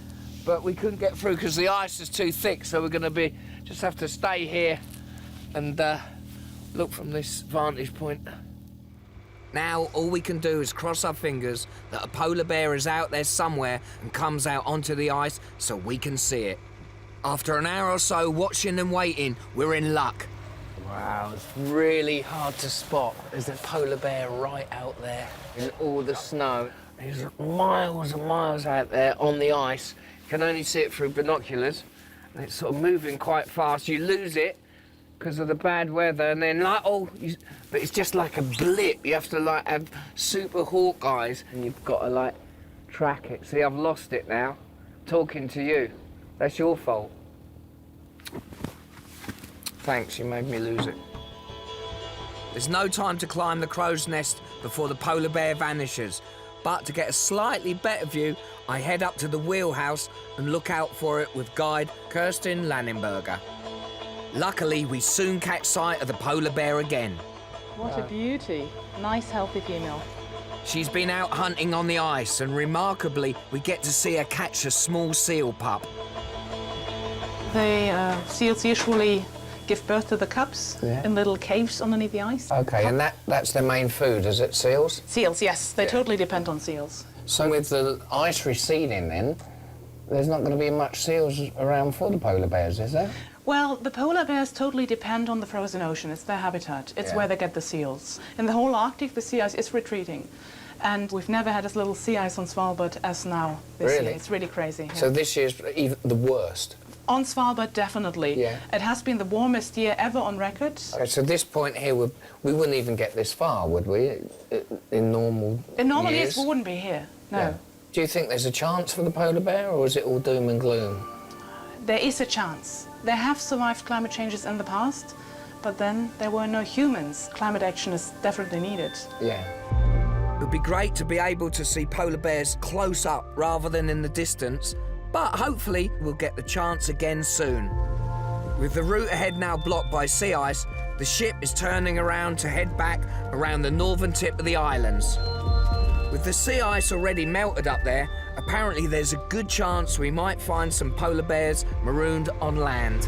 But we couldn't get through because the ice is too thick, so we're going to just have to stay here and look from this vantage point. Now, all we can do is cross our fingers that a polar bear is out there somewhere and comes out onto the ice so we can see it. After an hour or so watching and waiting, we're in luck. Wow, it's really hard to spot. There's a polar bear right out there in all the snow. There's miles and miles out there on the ice. You can only see it through binoculars. And it's sort of moving quite fast. You lose it because of the bad weather, and then but it's just like a blip. You have to have super hawk eyes, and you've got to track it. See, I've lost it now, talking to you. That's your fault. Thanks, you made me lose it. There's no time to climb the crow's nest before the polar bear vanishes. But to get a slightly better view, I head up to the wheelhouse and look out for it with guide Kirsten Lannenberger. Luckily, we soon catch sight of the polar bear again. What a beauty. Nice, healthy female. She's been out hunting on the ice, and remarkably, we get to see her catch a small seal pup. The seals usually give birth to the cubs in little caves underneath the ice. Okay, and that's their main food, is it, seals? Seals, yes. They totally depend on seals. So with the ice receding then, there's not going to be much seals around for the polar bears, is there? Well, the polar bears totally depend on the frozen ocean. It's their habitat. It's where they get the seals. In the whole Arctic, the sea ice is retreating. And we've never had as little sea ice on Svalbard as now this Really? year. It's really crazy. So this year's even the worst. On Svalbard, definitely. Yeah. It has been the warmest year ever on record. Okay, so this point here, we wouldn't even get this far, would we, in normal In normal years? years, we wouldn't be here, no. Yeah. Do you think there's a chance for the polar bear, or is it all doom and gloom? There is a chance. They have survived climate changes in the past, but then there were no humans. Climate action is definitely needed. Yeah. It would be great to be able to see polar bears close up rather than in the distance, but hopefully we'll get the chance again soon. With the route ahead now blocked by sea ice, the ship is turning around to head back around the northern tip of the islands. With the sea ice already melted up there, apparently there's a good chance we might find some polar bears marooned on land.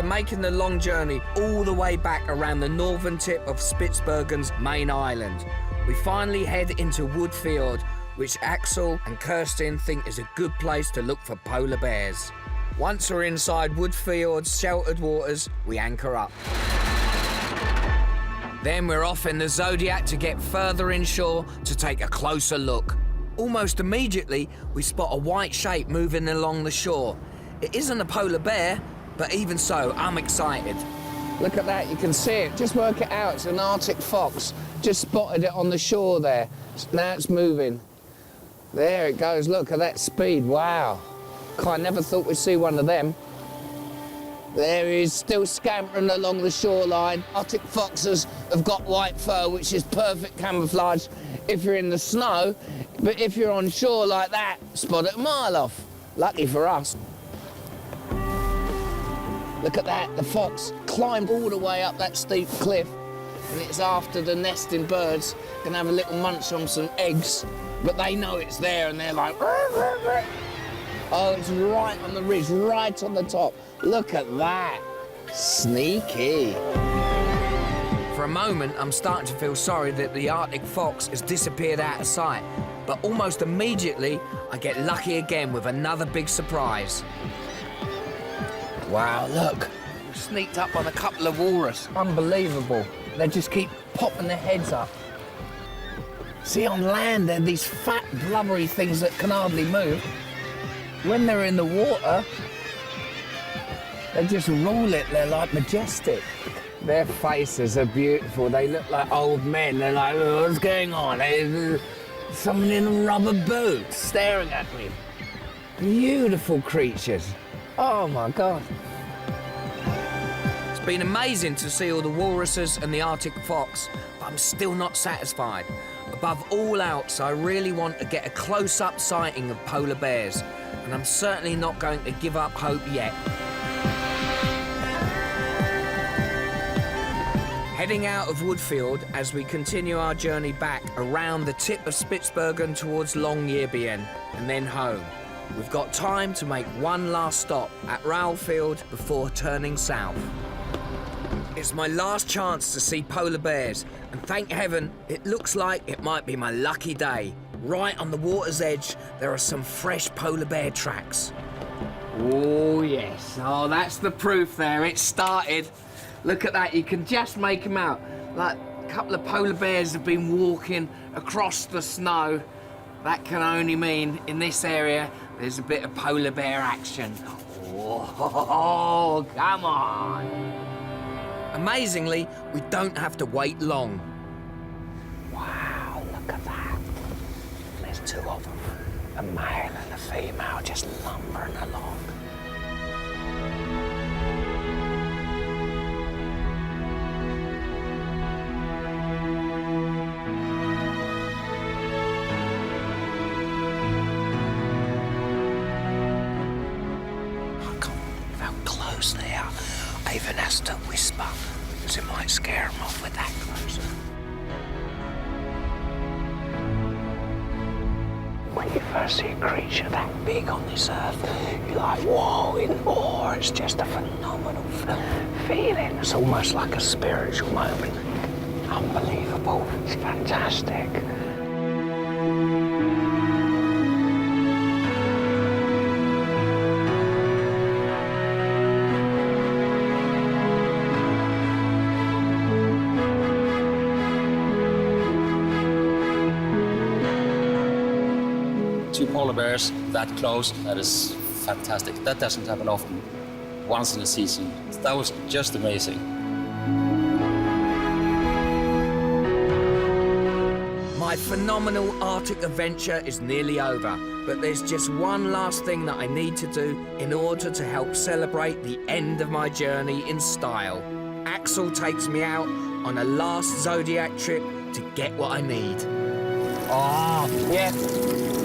Making the long journey all the way back around the northern tip of Spitsbergen's main island, we finally head into Woodfield, which Axel and Kirsten think is a good place to look for polar bears. Once we're inside Woodfield's sheltered waters, we anchor up. Then we're off in the Zodiac to get further inshore to take a closer look. Almost immediately, we spot a white shape moving along the shore. It isn't a polar bear, but even so, I'm excited. Look at that, you can see it. Just work it out, it's an Arctic fox. Just spotted it on the shore there. Now it's moving. There it goes, look at that speed, wow. I never thought we'd see one of them. There he is, still scampering along the shoreline. Arctic foxes have got white fur, which is perfect camouflage if you're in the snow, but if you're on shore like that, spot it a mile off. Lucky for us. Look at that, the fox climbed all the way up that steep cliff, and it's after the nesting birds can have a little munch on some eggs, but they know it's there and they're like, rrr, rrr, rrr. Oh, it's right on the ridge, right on the top. Look at that, sneaky. For a moment, I'm starting to feel sorry that the Arctic fox has disappeared out of sight, but almost immediately, I get lucky again with another big surprise. Wow, look, we sneaked up on a couple of walrus. Unbelievable. They just keep popping their heads up. See, on land, they're these fat, blubbery things that can hardly move. When they're in the water, they just rule it. They're like majestic. Their faces are beautiful. They look like old men. They're like, oh, what's going on? There's someone in a rubber boot staring at me. Beautiful creatures. Oh my God. It's been amazing to see all the walruses and the Arctic fox, but I'm still not satisfied. Above all else, I really want to get a close-up sighting of polar bears, and I'm certainly not going to give up hope yet. Heading out of Woodfield as we continue our journey back around the tip of Spitsbergen towards Longyearbyen and then home. We've got time to make one last stop at Rowfield before turning south. It's my last chance to see polar bears, and thank heaven, it looks like it might be my lucky day. Right on the water's edge, there are some fresh polar bear tracks. Oh yes, oh that's the proof there, it started. Look at that, you can just make them out. Like a couple of polar bears have been walking across the snow. That can only mean, in this area, there's a bit of polar bear action. Oh, come on. Amazingly, we don't have to wait long. Wow, look at that. There's two of them, a male and a female, just lumbering along. They are. I even has to whisper, because it might scare them off with that close. When you first see a creature that big on this earth, you're like, whoa, in awe. It's just a phenomenal feeling. It's almost like a spiritual moment. Unbelievable. It's fantastic. Two polar bears that close, that is fantastic. That doesn't happen often, once in a season. That was just amazing. My phenomenal Arctic adventure is nearly over, but there's just one last thing that I need to do in order to help celebrate the end of my journey in style. Axel takes me out on a last Zodiac trip to get what I need. Oh, yeah.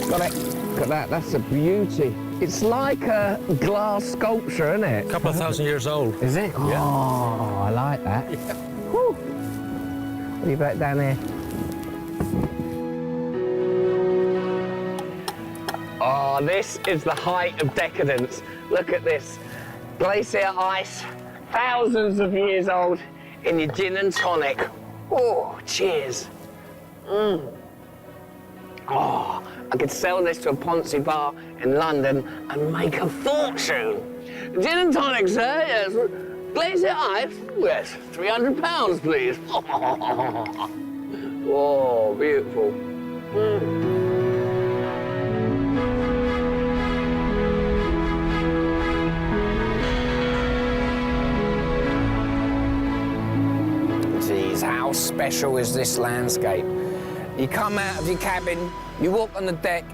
Got it. Look at that. That's a beauty. It's like a glass sculpture, isn't it? A couple of thousand years old. Is it? Yeah. Oh, I like that. Yeah. Whew. What are you back down here? Oh, this is the height of decadence. Look at this. Glacier ice, thousands of years old, in your gin and tonic. Oh, cheers. Oh, I could sell this to a Ponzi bar in London and make a fortune. Gin and tonic, sir, yes. Glacier ice, yes. £300, please. Oh, beautiful. Geez, how special is this landscape? You come out of your cabin, you walk on the deck,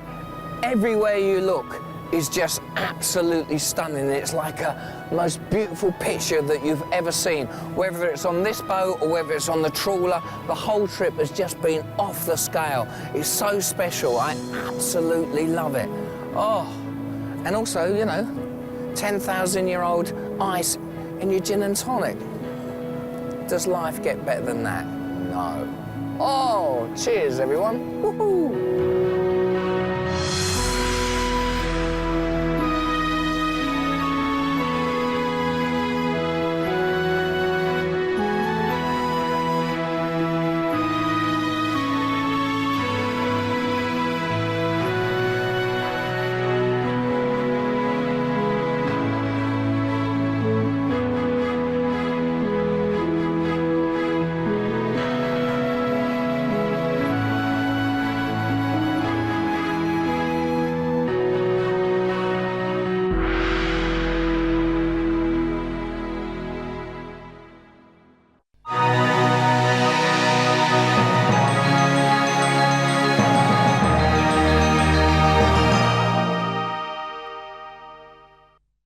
everywhere you look is just absolutely stunning. It's like a most beautiful picture that you've ever seen. Whether it's on this boat or whether it's on the trawler, the whole trip has just been off the scale. It's so special, I absolutely love it. Oh, and also, you know, 10,000-year-old ice in your gin and tonic. Does life get better than that? No. Oh, cheers, everyone. Woohoo!